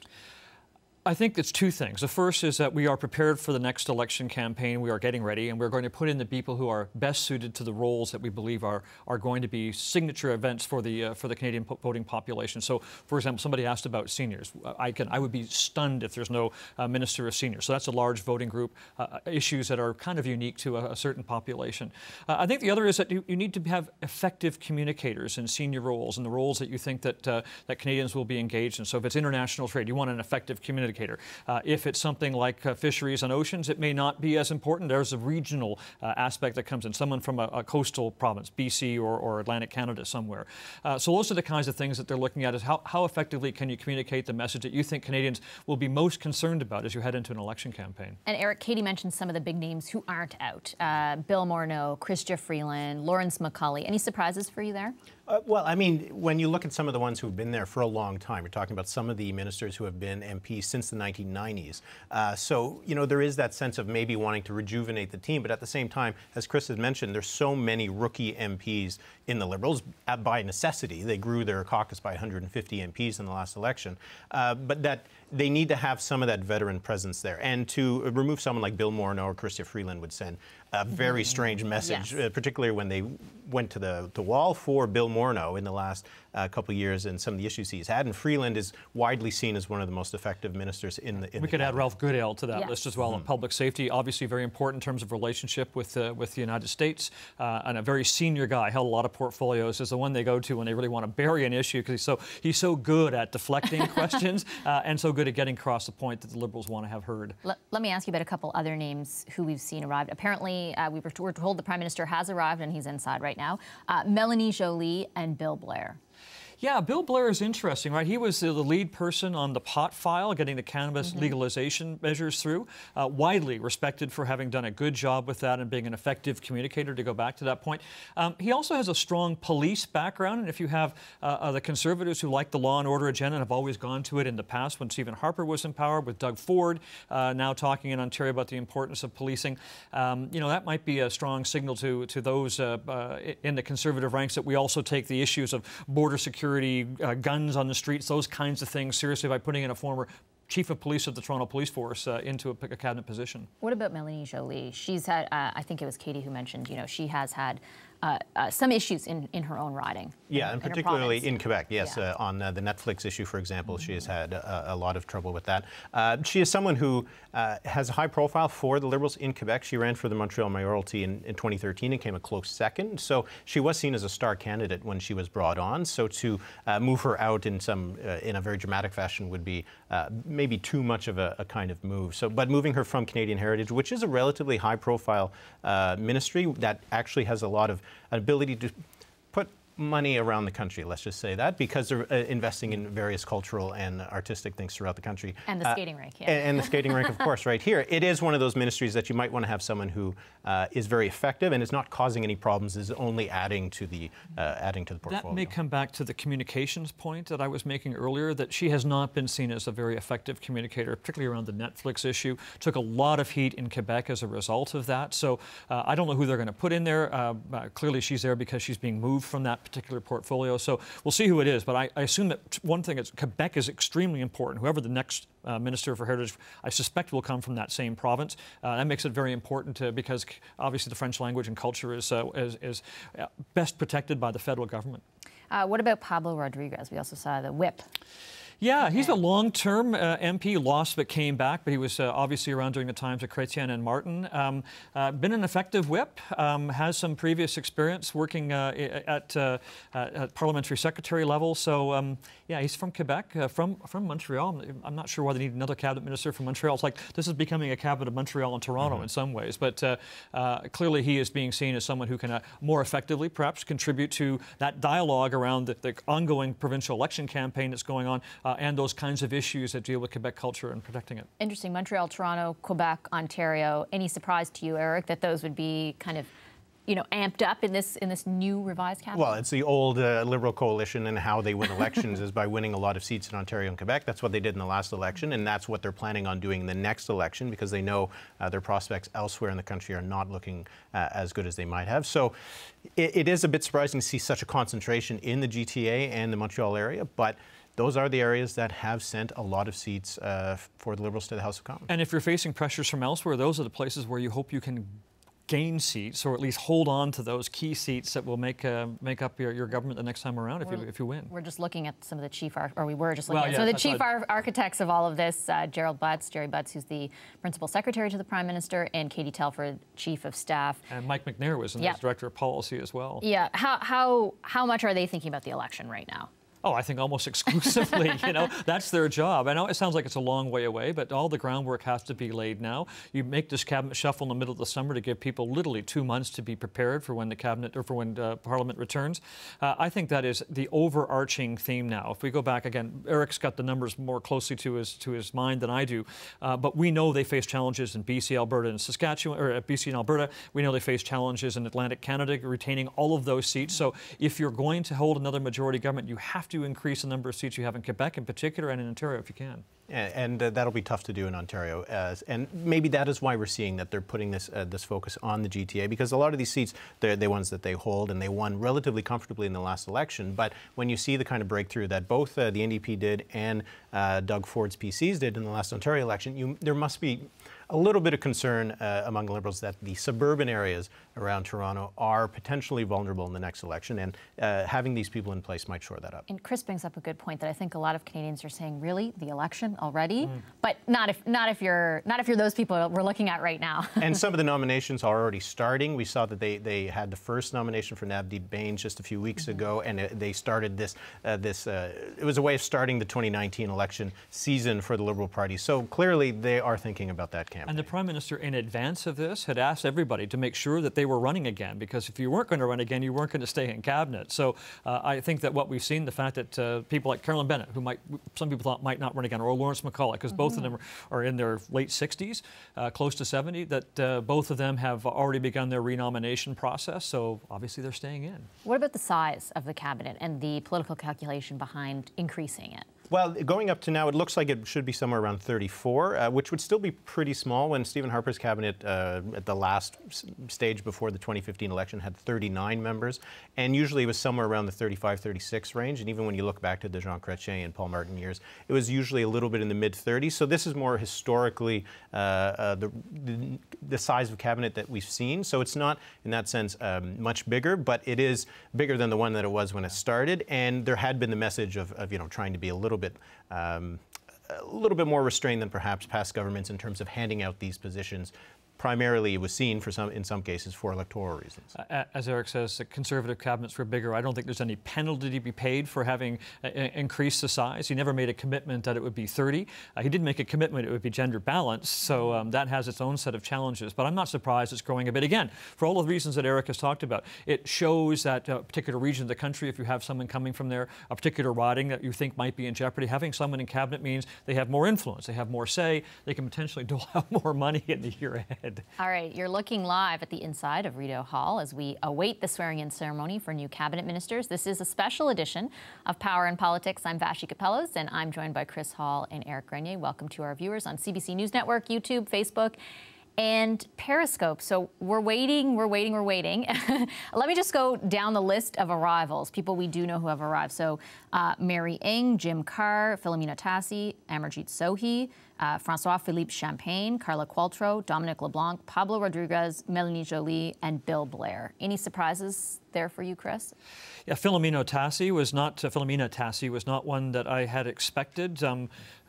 I think it's 2 things. The first is that we are prepared for the next election campaign. We are getting ready, and we're going to put in the people who are best suited to the roles that we believe are going to be signature events for the Canadian voting population. So, for example, somebody asked about seniors. I would be stunned if there's no Minister of Seniors. So that's a large voting group, issues that are kind of unique to a certain population. I think the other is that you need to have effective communicators in senior roles and the roles that you think that Canadians will be engaged in. So if it's international trade, you want an effective communicator. If it's something like fisheries and oceans, it may not be as important. There's a regional aspect that comes in, someone from a coastal province, BC or Atlantic Canada somewhere. So those are the kinds of things that they're looking at, is how effectively can you communicate the message that you think Canadians will be most concerned about as you head into an election campaign. And Eric, Katie mentioned some of the big names who aren't out. Bill Morneau, Chrystia Freeland, Lawrence MacAulay. Any surprises for you there? Well, I mean, when you look at some of the ones who've been there for a long time, you're talking about some of the ministers who have been MPs since the 1990s. So, there is that sense of maybe wanting to rejuvenate the team. But at the same time, as Chris has mentioned, there's so many rookie MPs in the Liberals by necessity. They grew their caucus by 150 MPs in the last election. But that they need to have some of that veteran presence there. And to remove someone like Bill Morneau or Chrystia Freeland would send a very strange message, particularly when they went to the wall for Bill Morneau in the last couple of years and some of the issues he's had. And Freeland is widely seen as one of the most effective ministers in the We could add Ralph Goodale to that list as well. On public safety, obviously very important in terms of relationship with the United States, and a very senior guy, held a lot of portfolios, is the one they go to when they really want to bury an issue, because he's so good at deflecting questions and so good at getting across the point that the Liberals want to have heard. Let me ask you about a couple other names who we've seen arrived. Apparently, we're told the Prime Minister has arrived and he's inside right now. Melanie Joly and Bill Blair. Yeah, Bill Blair is interesting, right? He was the lead person on the pot file, getting the cannabis legalization measures through. Widely respected for having done a good job with that and being an effective communicator, to go back to that point. He also has a strong police background, and if you have the Conservatives who like the law and order agenda and have always gone to it in the past when Stephen Harper was in power, with Doug Ford now talking in Ontario about the importance of policing, that might be a strong signal to those in the Conservative ranks that we also take the issues of border security, guns on the streets, those kinds of things seriously by putting in a former Chief of Police of the Toronto Police Force into a cabinet position. What about Melanie Joly? She's had, I think it was Katie who mentioned, she has had some issues in her own riding. Yeah, and particularly in Quebec, yes. Yeah. On the Netflix issue, for example, she has had a lot of trouble with that. She is someone who has a high profile for the Liberals in Quebec. She ran for the Montreal mayoralty in 2013 and came a close second. So she was seen as a star candidate when she was brought on. So to move her out in a very dramatic fashion would be maybe too much of a kind of move. So, but moving her from Canadian Heritage, which is a relatively high profile ministry that actually has a lot of ability to put money around the country, let's just say that, because they're investing in various cultural and artistic things throughout the country. And the skating rink, yeah. And the skating rink, of course, right here. It is one of those ministries that you might want to have someone who is very effective and is not causing any problems, is only adding to the portfolio. That may come back to the communications point that I was making earlier, that she has not been seen as a very effective communicator, particularly around the Netflix issue. Took a lot of heat in Quebec as a result of that. So I don't know who they're going to put in there. Clearly she's there because she's being moved from that particular portfolio. So we'll see who it is. But I assume that one thing is Quebec is extremely important. Whoever the next Minister for Heritage, I suspect, will come from that same province. That makes it very important because obviously the French language and culture is best protected by the federal government. What about Pablo Rodriguez? We also saw the whip. Yeah, he's a long-term MP, lost but came back, but he was obviously around during the times of Chrétien and Martin. Been an effective whip, has some previous experience working at parliamentary secretary level. So, yeah, he's from Quebec, from Montreal. I'm not sure why they need another cabinet minister from Montreal. It's like this is becoming a cabinet of Montreal and Toronto in some ways. But clearly he is being seen as someone who can more effectively perhaps contribute to that dialogue around the ongoing provincial election campaign that's going on. And those kinds of issues that deal with Quebec culture and protecting it. Interesting. Montreal, Toronto, Quebec, Ontario. Any surprise to you, Eric, that those would be kind of, you know, amped up in this new revised cabinet? Well, it's the old Liberal coalition, and how they win elections is by winning a lot of seats in Ontario and Quebec. That's what they did in the last election, and that's what they're planning on doing in the next election, because they know their prospects elsewhere in the country are not looking as good as they might have. So it is a bit surprising to see such a concentration in the GTA and the Montreal area, but those are the areas that have sent a lot of seats for the Liberals to the House of Commons. And if you're facing pressures from elsewhere, those are the places where you hope you can gain seats, or at least hold on to those key seats that will make up your government the next time around if you win. We're just looking at some of the chief, we were just looking at some of the chief architects of all of this. Jerry Butts, who's the principal secretary to the Prime Minister, and Katie Telford, chief of staff. And Mike McNair was in as director of policy as well. Yeah. How much are they thinking about the election right now? Oh, I think almost exclusively, you know, that's their job. I know it sounds like it's a long way away, but all the groundwork has to be laid now. You make this cabinet shuffle in the middle of the summer to give people literally 2 months to be prepared for when the cabinet, or for when Parliament returns. I think that is the overarching theme now. If we go back again, Eric's got the numbers more closely to his mind than I do, but we know they face challenges in BC, Alberta, and Saskatchewan, or BC and Alberta. We know they face challenges in Atlantic Canada, retaining all of those seats. So if you're going to hold another majority government, you have to increase the number of seats you have in Quebec in particular, and in Ontario if you can. And that'll be tough to do in Ontario. And maybe that is why we're seeing that they're putting this focus on the GTA, because a lot of these seats, they're the ones that they hold, and they won relatively comfortably in the last election. But when you see the kind of breakthrough that both the NDP did and Doug Ford's PCs did in the last Ontario election, there must be a little bit of concern among Liberals that the suburban areas around Toronto are potentially vulnerable in the next election, and having these people in place might shore that up. And Chris brings up a good point that I think a lot of Canadians are saying, really, the election already? But not if you're those people we're looking at right now. And some of the nominations are already starting. We saw that they had the first nomination for Navdeep Bains just a few weeks ago, and they started this. It was a way of starting the 2019 election season for the Liberal Party. So clearly they are thinking about that campaign. And the Prime Minister, in advance of this, had asked everybody to make sure that they were running again, because if you weren't going to run again, you weren't going to stay in cabinet. So I think that what we've seen, the fact that people like Carolyn Bennett, who some people thought might not run again, or Lawrence McCulloch, because both of them are in their late 60s, close to 70, that both of them have already begun their renomination process. So obviously they're staying in. What about the size of the cabinet and the political calculation behind increasing it? Well, going up to now, it looks like it should be somewhere around 34, which would still be pretty small when Stephen Harper's cabinet at the last stage before the 2015 election had 39 members. And usually it was somewhere around the 35, 36 range. And even when you look back to the Jean Chrétien and Paul Martin years, it was usually a little bit in the mid-30s. So this is more historically the size of cabinet that we've seen. So it's not, in that sense, much bigger, but it is bigger than the one that it was when it started. And there had been the message of trying to be a little bit more restrained than perhaps past governments in terms of handing out these positions. Primarily, it was seen in some cases for electoral reasons. As Eric says, the Conservative cabinets were bigger. I don't think there's any penalty to be paid for having increased the size. He never made a commitment that it would be 30. He did make a commitment it would be gender balanced, so that has its own set of challenges. But I'm not surprised it's growing a bit. Again, for all of the reasons that Eric has talked about, it shows that a particular region of the country, if you have someone coming from there, a particular riding that you think might be in jeopardy, having someone in cabinet means they have more influence, they have more say, they can potentially dole out more money in the year ahead. All right, you're looking live at the inside of Rideau Hall as we await the swearing-in ceremony for new cabinet ministers. This is a special edition of Power and Politics. I'm Vashi Capellos, and I'm joined by Chris Hall and Eric Grenier. Welcome to our viewers on CBC News Network, YouTube, Facebook, and Periscope. So we're waiting. Let me just go down the list of arrivals, people we do know who have arrived. So Mary Ng, Jim Carr, Philomena Tassi, Amarjeet Sohi, Francois-Philippe Champagne, Carla Qualtrough, Dominic LeBlanc, Pablo Rodriguez, Melanie Joly, and Bill Blair. Any surprises there for you, Chris? Yeah, Philomena Tassi was not one that I had expected.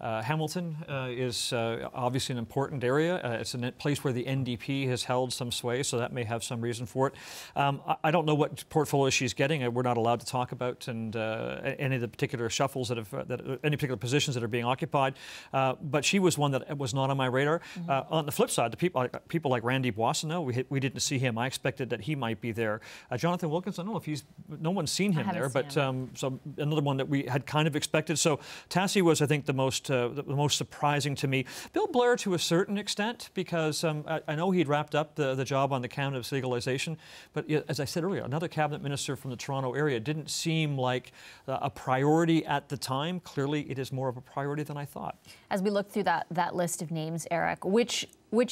Hamilton is obviously an important area. It's a place where the NDP has held some sway, so that may have some reason for it. I don't know what portfolio she's getting. We're not allowed to talk about and any of the particular shuffles any particular positions that are being occupied. But she was one that was not on my radar. On the flip side, the people like Randy Boissonneau, we didn't see him. I expected that he might be there. Jonathan Wilkins, I don't know if no one's seen him there, but so another one that we had kind of expected. So Tassi was, I think, the most surprising to me. Bill Blair to a certain extent, because I know he'd wrapped up the job on the cannabis legalization, but as I said earlier, another cabinet minister from the Toronto area didn't seem like a priority at the time. Clearly, it is more of a priority than I thought. As we look through that list of names, Eric, which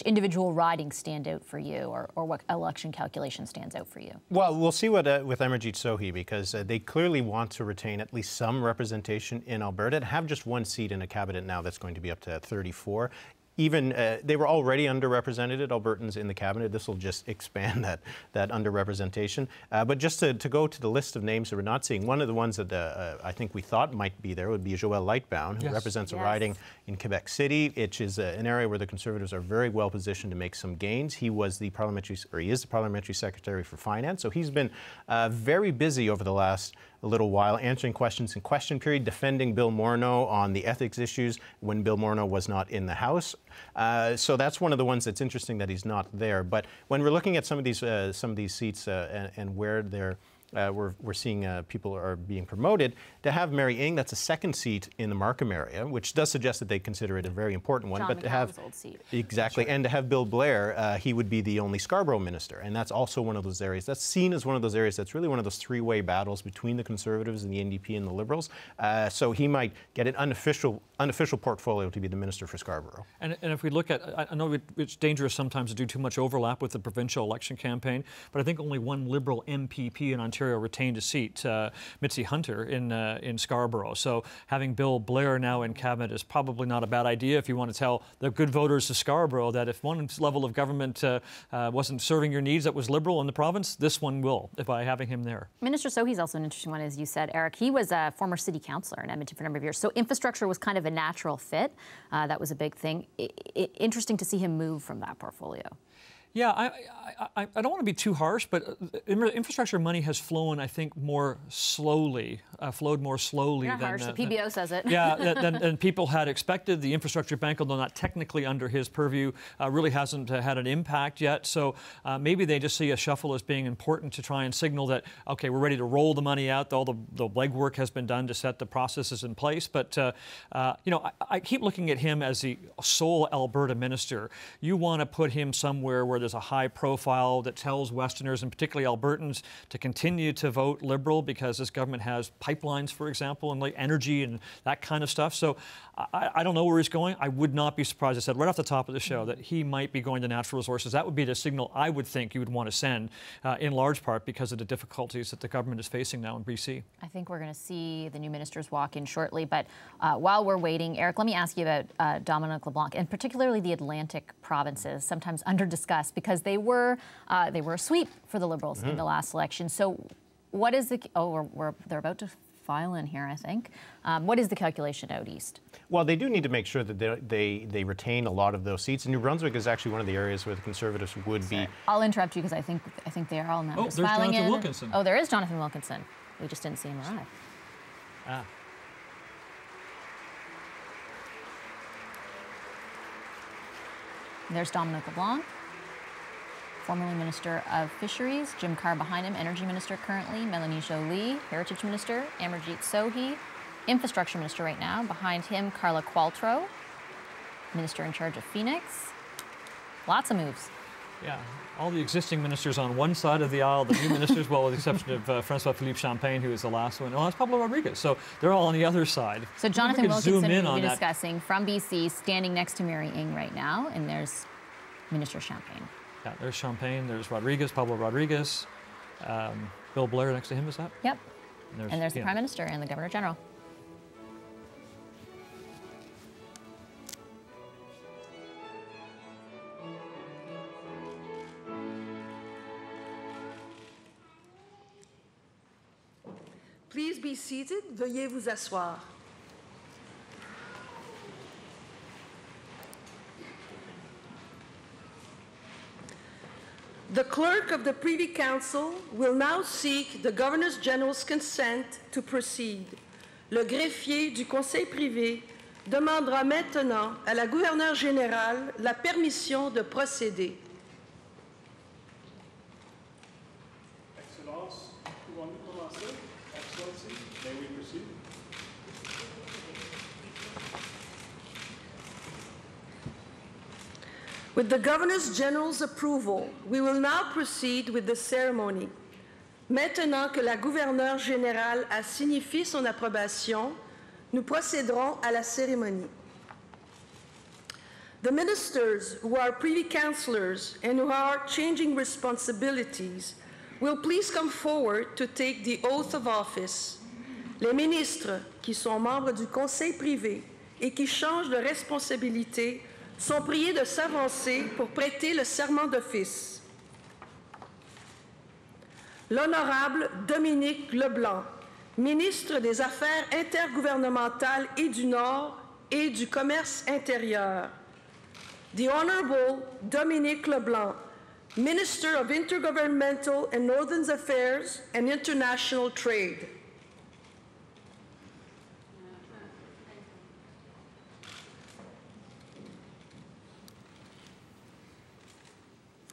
individual ridings stand out for you, or what election calculation stands out for you? Well, we'll see what with Amarjeet Sohi, because they clearly want to retain at least some representation in Alberta and have just one seat in a cabinet now that's going to be up to 34. Even they were already underrepresented, Albertans in the cabinet. This will just expand that underrepresentation. But just to go to the list of names that we're not seeing, one of the ones that I think we thought might be there would be Joël Lightbound, who represents a riding in Quebec City, which is an area where the Conservatives are very well positioned to make some gains. He is the parliamentary secretary for finance, so he's been very busy over the last little while, answering questions in question period, defending Bill Morneau on the ethics issues when Bill Morneau was not in the House. So that's one of the ones that's interesting that he's not there. But when we're looking at some of these seats and where we're seeing people are being promoted, to have Mary Ng, that's a second seat in the Markham area, which does suggest that they consider it a very important one. John but to have old seat. Exactly, Right. And to have Bill Blair, he would be the only Scarborough minister, and that's also one of those areas that's seen as one of those areas that's really one of those three-way battles between the Conservatives and the NDP and the Liberals. So he might get an unofficial portfolio to be the minister for Scarborough. And if we look at, I know it's dangerous sometimes to do too much overlap with the provincial election campaign, but I think only one Liberal MPP in Ontario retained a seat, Mitzi Hunter in Scarborough. So having Bill Blair now in cabinet is probably not a bad idea if you want to tell the good voters of Scarborough that if one level of government wasn't serving your needs that was Liberal in the province, this one will, by having him there. Minister Sohi's also an interesting one, as you said, Eric. He was a former city councillor in Edmonton for a number of years, so infrastructure was kind of a natural fit. That was a big thing. Interesting to see him move from that portfolio. Yeah, I don't want to be too harsh, but infrastructure money has flowed, I think, more slowly than harsh. The PBO says it. Yeah, than people had expected. The infrastructure bank, although not technically under his purview, really hasn't had an impact yet. So maybe they just see a shuffle as being important to try and signal that, okay, we're ready to roll the money out. All the legwork has been done to set the processes in place. But I keep looking at him as the sole Alberta minister. You want to put him somewhere where there's a high profile that tells Westerners, and particularly Albertans, to continue to vote Liberal because this government has pipelines, for example, and like energy and that kind of stuff. So I don't know where he's going. I would not be surprised, I said right off the top of the show, that he might be going to natural resources. That would be the signal I would think you would want to send, in large part because of the difficulties that the government is facing now in BC. I think we're going to see the new ministers walk in shortly, but while we're waiting, Eric, let me ask you about Dominic LeBlanc, and particularly the Atlantic provinces, sometimes under-discussed because they were a sweep for the Liberals in the last election. So what is the, they're about to file in here, I think. What is the calculation out east? Well, they do need to make sure that they retain a lot of those seats. And New Brunswick is actually one of the areas where the Conservatives would be. I'll interrupt you because I think they are all now there's filing Jonathan in. Wilkinson. Oh, there is Jonathan Wilkinson. We just didn't see him arrive. Ah. There's Dominic LeBlanc, formerly Minister of Fisheries. Jim Carr behind him, Energy Minister currently. Mélanie Joly, Heritage Minister. Amarjeet Sohi, Infrastructure Minister right now. Behind him, Carla Qualtrough, Minister in charge of Phoenix. Lots of moves. Yeah, all the existing ministers on one side of the aisle, the new ministers, well, with the exception of François-Philippe Champagne, who is the last one. Oh, that's Pablo Rodriguez. So they're all on the other side. So Jonathan Wilkinson, we'll be discussing from BC, standing next to Mary Ng right now, and there's Minister Champagne. Yeah, there's Champagne, there's Rodriguez, Pablo Rodriguez, Bill Blair next to him, is that? Yep. And there's the Prime Minister and the Governor General. Please be seated. Veuillez vous asseoir. The clerk of the Privy Council will now seek the Governor General's consent to proceed. Le greffier du Conseil privé demandera maintenant à la gouverneure générale la permission de procéder. Excellence, pouvons-nous commencer? Excellency, may we proceed? With the Governor General's approval, we will now proceed with the ceremony. Maintenant que la gouverneure générale a signifié son approbation, nous procéderons à la cérémonie. The ministers who are privy councillors and who are changing responsibilities will please come forward to take the oath of office. Les ministres qui sont membres du Conseil privé et qui changent de responsabilité sont priés de s'avancer pour prêter le serment d'office. L'honorable Dominique Leblanc, ministre des Affaires intergouvernementales et du Nord et du Commerce intérieur. The Honorable Dominique Leblanc, Minister of Intergovernmental and Northern Affairs and International Trade.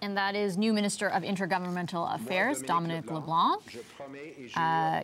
And that is new Minister of Intergovernmental Affairs, Dominic LeBlanc,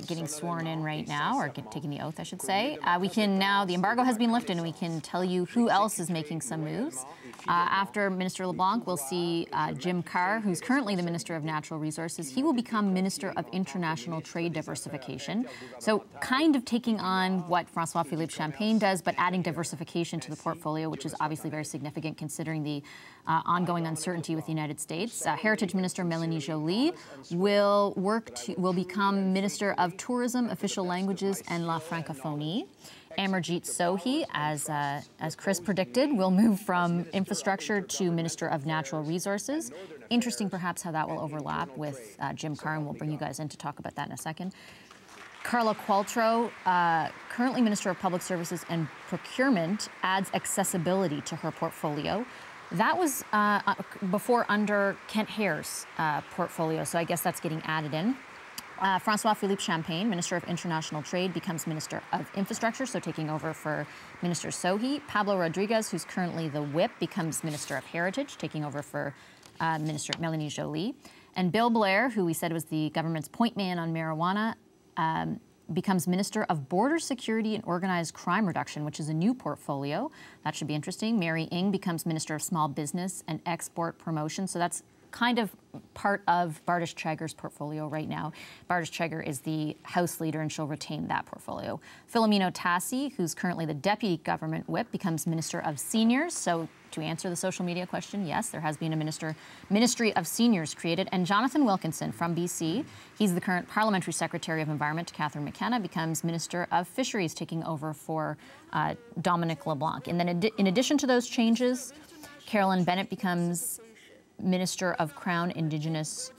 getting sworn in right now, or taking the oath, I should say. We can now, the embargo has been lifted, and we can tell you who else is making some moves. After Minister LeBlanc, we'll see Jim Carr, who's currently the Minister of Natural Resources. He will become Minister of International Trade Diversification. So kind of taking on what François-Philippe Champagne does, but adding diversification to the portfolio, which is obviously very significant considering the ongoing uncertainty with the United States. Heritage Minister Mélanie Joly will become Minister of Tourism, Official Languages, and La Francophonie. Amarjeet Sohi, as Chris predicted, will move from infrastructure to Minister of Natural Resources. Interesting, perhaps, how that will overlap with Jim Carr, and we'll bring you guys in to talk about that in a second. Carla Qualtrough, currently Minister of Public Services and Procurement, adds accessibility to her portfolio. That was before under Kent Hare's portfolio, so I guess that's getting added in. François-Philippe Champagne, Minister of International Trade, becomes Minister of Infrastructure, so taking over for Minister Sohi. Pablo Rodriguez, who's currently the whip, becomes Minister of Heritage, taking over for Minister Mélanie Joly. And Bill Blair, who we said was the government's point man on marijuana, becomes Minister of Border Security and Organized Crime Reduction, which is a new portfolio. That should be interesting. Mary Ng becomes Minister of Small Business and Export Promotion. So that's kind of part of Bardish Chagger's portfolio right now. Bardish Chagger is the House Leader, and she'll retain that portfolio. Philomeno Tassi, who's currently the Deputy Government Whip, becomes Minister of Seniors. So to answer the social media question, yes, there has been a Ministry of Seniors created. And Jonathan Wilkinson from BC, he's the current Parliamentary Secretary of Environment to Catherine McKenna, becomes Minister of Fisheries, taking over for Dominic LeBlanc. And then in addition to those changes, Carolyn Bennett becomes Minister of Crown Indigenous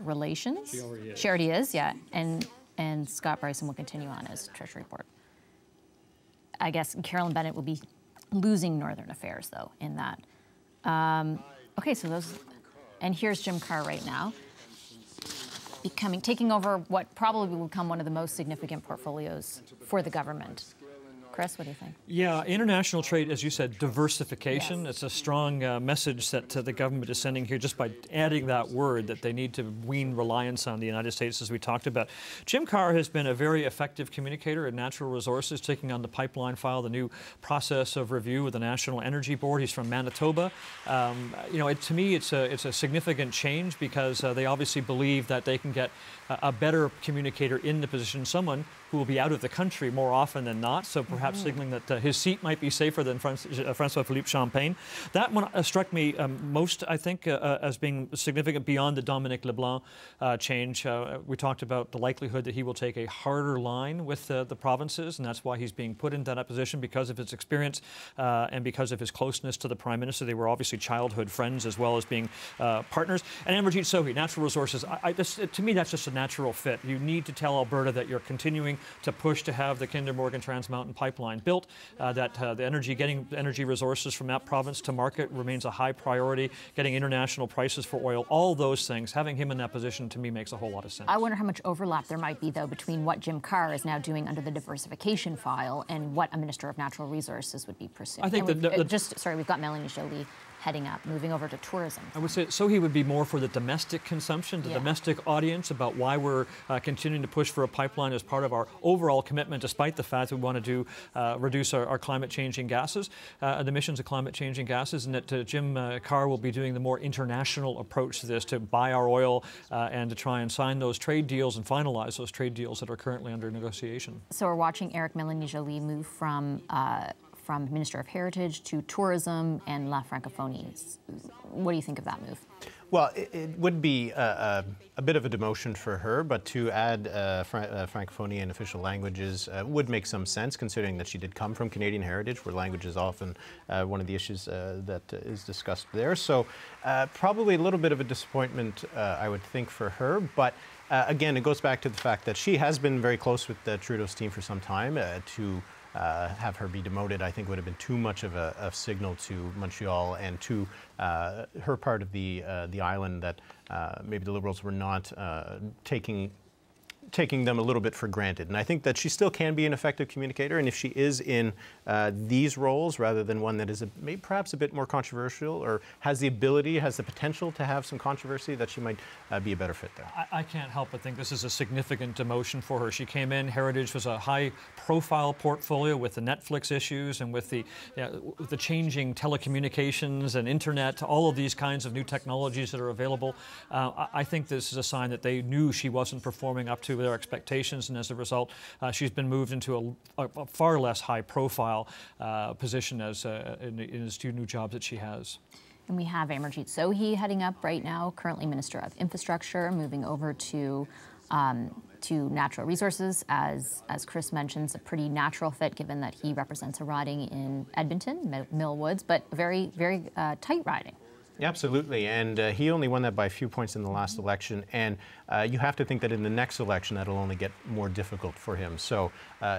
Relations. She already is, yeah. And Scott Bryson will continue on as Treasury Board. I guess Carolyn Bennett will be losing Northern Affairs, though, in that. Okay, so those, and here's Jim Carr right now, taking over what probably will become one of the most significant portfolios for the government. Chris, what do you think? Yeah, international trade, as you said, diversification. Yes. It's a strong message that the government is sending here just by adding that word, that they need to wean reliance on the United States, as we talked about. Jim Carr has been a very effective communicator in natural resources, taking on the pipeline file, the new process of review with the National Energy Board. He's from Manitoba. You know, to me, it's a significant change because they obviously believe that they can get a better communicator in the position, someone who will be out of the country more often than not, so perhaps signaling that his seat might be safer than François-Philippe Champagne. That one struck me most, I think, as being significant beyond the Dominic LeBlanc change. We talked about the likelihood that he will take a harder line with the provinces, and that's why he's being put into that position, because of his experience and because of his closeness to the Prime Minister. They were obviously childhood friends as well as being partners. And Amarjeet Sohi, natural resources, to me that's just a natural fit. You need to tell Alberta that you're continuing to push to have the Kinder Morgan Trans Mountain pipeline built, that getting energy resources from that province to market remains a high priority, getting international prices for oil, all those things. Having him in that position, to me, makes a whole lot of sense. I wonder how much overlap there might be, though, between what Jim Carr is now doing under the diversification file and what a Minister of Natural Resources would be pursuing. I think we've got Melanie Joly heading up, moving over to tourism. I would say Sohi would be more for the domestic consumption, the domestic audience, about why we're continuing to push for a pipeline as part of our overall commitment, despite the fact that we want to reduce our climate-changing gases, the emissions of climate-changing gases, and that Jim Carr will be doing the more international approach to this, to buy our oil and to try and sign those trade deals and finalize those trade deals that are currently under negotiation. So we're watching Mélanie Joly move from Minister of Heritage to Tourism and La Francophonie. What do you think of that move? Well, it would be a bit of a demotion for her, but to add Francophonie and official languages would make some sense, considering that she did come from Canadian heritage, where language is often one of the issues that is discussed there. So probably a little bit of a disappointment, I would think, for her. But again, it goes back to the fact that she has been very close with Trudeau's team for some time. To have her be demoted, I think, would have been too much of a signal to Montreal and to her part of the island that maybe the Liberals were not taking them a little bit for granted. And I think that she still can be an effective communicator, and if she is in these roles rather than one that is maybe perhaps a bit more controversial or has the potential to have some controversy, that she might be a better fit there. I can't help but think this is a significant demotion for her. She came in, Heritage was a high-profile portfolio with the Netflix issues and with the changing telecommunications and internet, all of these kinds of new technologies that are available. I think this is a sign that they knew she wasn't performing up to their expectations, and as a result, she's been moved into a far less high-profile position in his two new jobs that she has. And we have Amarjeet Sohi heading up right now, currently Minister of Infrastructure, moving over to natural resources. As Chris mentions, a pretty natural fit, given that he represents a riding in Edmonton, Mill Woods, but very, very tight riding. Absolutely, and he only won that by a few points in the last election, and you have to think that in the next election that'll only get more difficult for him. So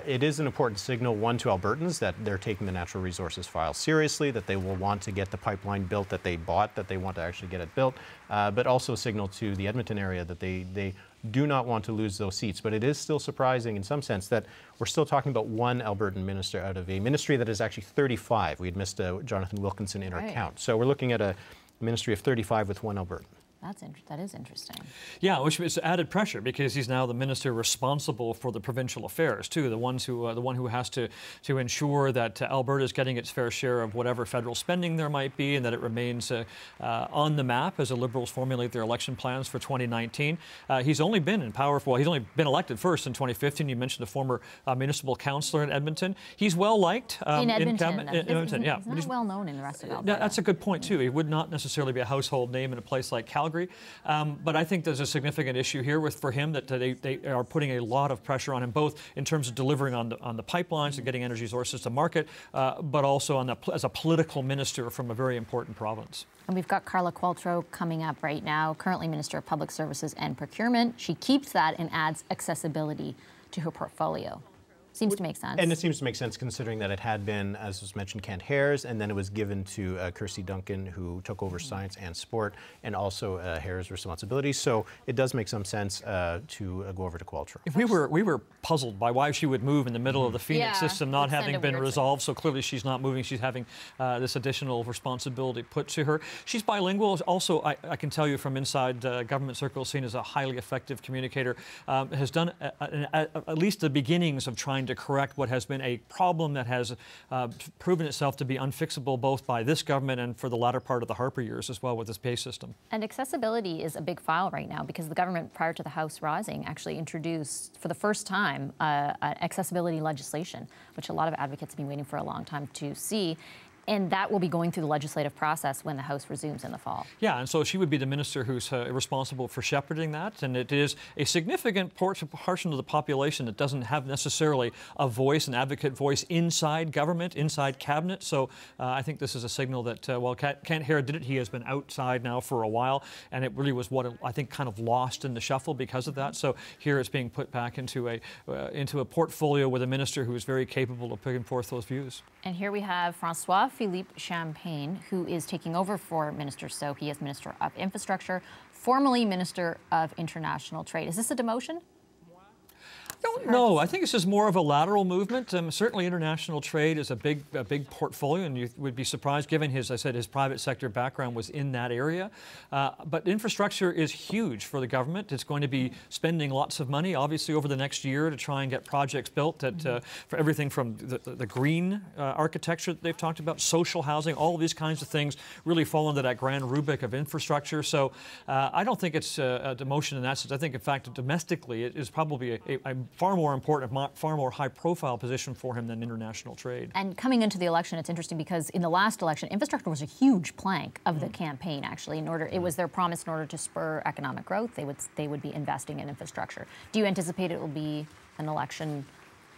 it is an important signal, one, to Albertans, that they're taking the natural resources file seriously, that they will want to get the pipeline built that they bought, that they want to actually get it built, but also a signal to the Edmonton area that they do not want to lose those seats. But it is still surprising in some sense that we're still talking about one Albertan minister out of a ministry that is actually 35. We had missed Jonathan Wilkinson in our count. So we're looking at a ministry of 35 with one Albertan. That is interesting. Yeah, which is added pressure because he's now the minister responsible for the provincial affairs too. The one who has to ensure that Alberta is getting its fair share of whatever federal spending there might be, and that it remains on the map as the Liberals formulate their election plans for 2019. He's only been in power for, well, he's only been elected first in 2015. You mentioned the former municipal councillor in Edmonton. He's well liked in Edmonton. in Edmonton. Yeah, he's not well known in the rest of Alberta. That's a good point too. He would not necessarily be a household name in a place like Calgary. But I think there's a significant issue here for him that they are putting a lot of pressure on him, both in terms of delivering on the pipelines and getting energy sources to market, but also as a political minister from a very important province. And we've got Carla Qualtrough coming up right now, currently Minister of Public Services and Procurement. She keeps that and adds accessibility to her portfolio. Seems to make sense. And it seems to make sense considering that it had been, as was mentioned, Kent Hare's, and then it was given to Kirsty Duncan, who took over science and sport, and also Hare's responsibilities. So it does make some sense to go over to Qualtrough. If we were puzzled by why she would move in the middle of the Phoenix system not having been resolved, so clearly she's not moving. She's having this additional responsibility put to her. She's bilingual. Also, I can tell you from inside government circles, seen as a highly effective communicator, has done at least the beginnings of trying to correct what has been a problem that has proven itself to be unfixable both by this government and for the latter part of the Harper years as well with this pay system. And accessibility is a big file right now because the government, prior to the House rising, actually introduced for the first time accessibility legislation, which a lot of advocates have been waiting for a long time to see. And that will be going through the legislative process when the House resumes in the fall. Yeah, and so she would be the minister who's responsible for shepherding that. And it is a significant portion of the population that doesn't have necessarily a voice, an advocate voice inside government, inside cabinet. So I think this is a signal that while Kent Hare did it, he has been outside now for a while. And it really was what I think kind of lost in the shuffle because of that. So here it's being put back into a portfolio with a minister who is very capable of putting forth those views. And here we have François-Philippe Champagne, who is taking over for Minister So. He is Minister of Infrastructure, formerly Minister of International Trade. Is this a demotion? No, I think this is more of a lateral movement. Certainly international trade is a big portfolio, and you would be surprised given his private sector background was in that area. But infrastructure is huge for the government. It's going to be spending lots of money, obviously, over the next year to try and get projects built that, for everything from the green architecture that they've talked about, social housing, all of these kinds of things really fall into that grand rubric of infrastructure. So I don't think it's a demotion in that sense. I think, in fact, domestically, it is probably a far more important, far more high-profile position for him than international trade. And coming into the election, it's interesting because in the last election, infrastructure was a huge plank of the campaign. Actually, it was their promise in order to spur economic growth. They would be investing in infrastructure. Do you anticipate it will be an election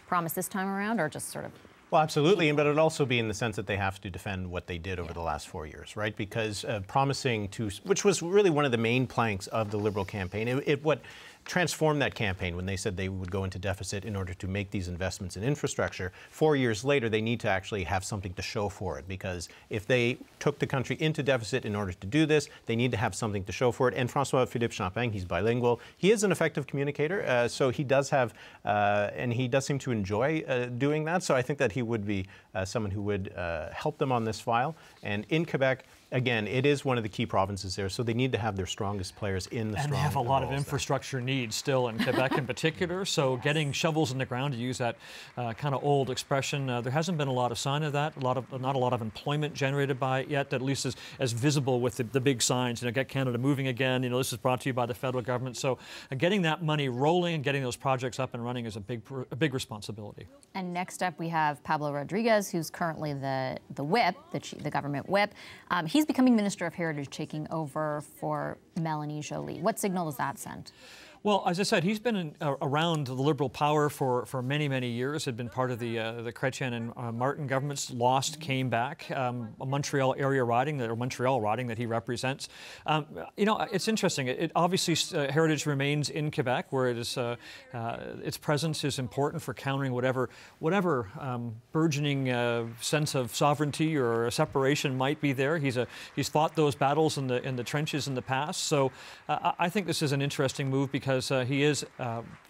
promise this time around, or just sort of? Well, absolutely, but it would also be in the sense that they have to defend what they did over the last 4 years, right? Because promising to, which was really one of the main planks of the Liberal campaign, what transformed that campaign when they said they would go into deficit in order to make these investments in infrastructure. 4 years later, they need to actually have something to show for it, because if they took the country into deficit in order to do this, they need to have something to show for it. And François-Philippe Champagne, he's bilingual. He is an effective communicator, so he does have, and he does seem to enjoy doing that. So I think that he would be someone who would help them on this file. And in Quebec, again, it is one of the key provinces there, so they need to have their strongest players in the strong. And they have a lot of infrastructure needs still in Quebec in particular, so getting shovels in the ground, to use that kind of old expression, there hasn't been a lot of sign of that, not a lot of employment generated by it yet, at least as visible with the big signs, Get Canada Moving Again, this is brought to you by the federal government, so getting that money rolling and getting those projects up and running is a big responsibility. And next up we have Pablo Rodriguez, who's currently the whip, the government whip. He's becoming Minister of Heritage, taking over for Melanie Joly. What signal does that send? Well, as I said, he's been around the Liberal power for many, many years. Had been part of the Chrétien and Martin governments. Lost, came back. A Montreal area riding, or Montreal riding that he represents. It's interesting. Obviously, Heritage remains in Quebec, where it is its presence is important for countering whatever burgeoning sense of sovereignty or separation might be there. He's fought those battles in the trenches in the past. So I think this is an interesting move because because he is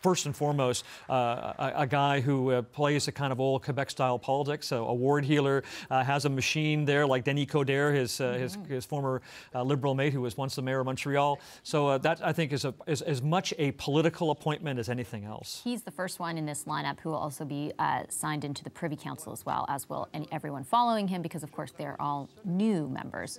first and foremost a guy who plays a kind of old Quebec-style politics, a ward healer, has a machine there like Denis Coderre, his former Liberal mate who was once the mayor of Montreal. So that, I think, is as much a political appointment as anything else. He's the first one in this lineup who will also be signed into the Privy Council as well, as will everyone following him, because, of course, they're all new members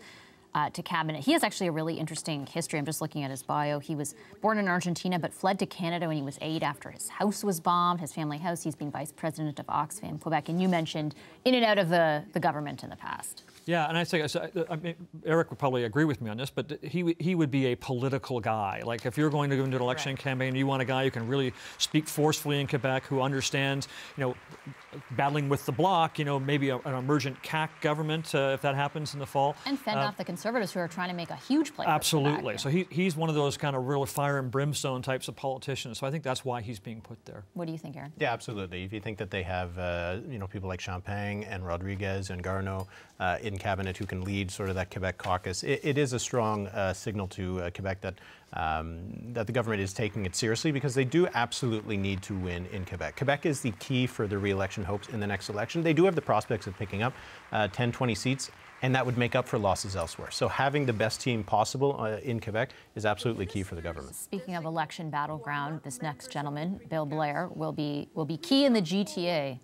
to cabinet. He has actually a really interesting history. I'm just looking at his bio. He was born in Argentina but fled to Canada when he was 8 after his house was bombed, his family house. He's been vice president of Oxfam, Quebec, and you mentioned in and out of the government in the past. Yeah, and I mean, Eric would probably agree with me on this, but he would be a political guy. Like, if you're going to go into an election campaign, you want a guy who can really speak forcefully in Quebec, who understands, battling with the Bloc, maybe an emergent CAQ government if that happens in the fall. And fend off the Conservatives who are trying to make a huge play. Absolutely. So he's one of those kind of real fire and brimstone types of politicians. So I think that's why he's being put there. What do you think, Aaron? Yeah, absolutely. If you think that they have, people like Champagne and Rodriguez and Garneau in cabinet who can lead sort of that Quebec caucus, it is a strong signal to Quebec that the government is taking it seriously, because they do absolutely need to win in Quebec. Quebec is the key for the re-election hopes in the next election. They do have the prospects of picking up 10, 20 seats, and that would make up for losses elsewhere. So having the best team possible in Quebec is absolutely key for the government. Speaking of election battleground, this next gentleman, Bill Blair, will be key in the GTA.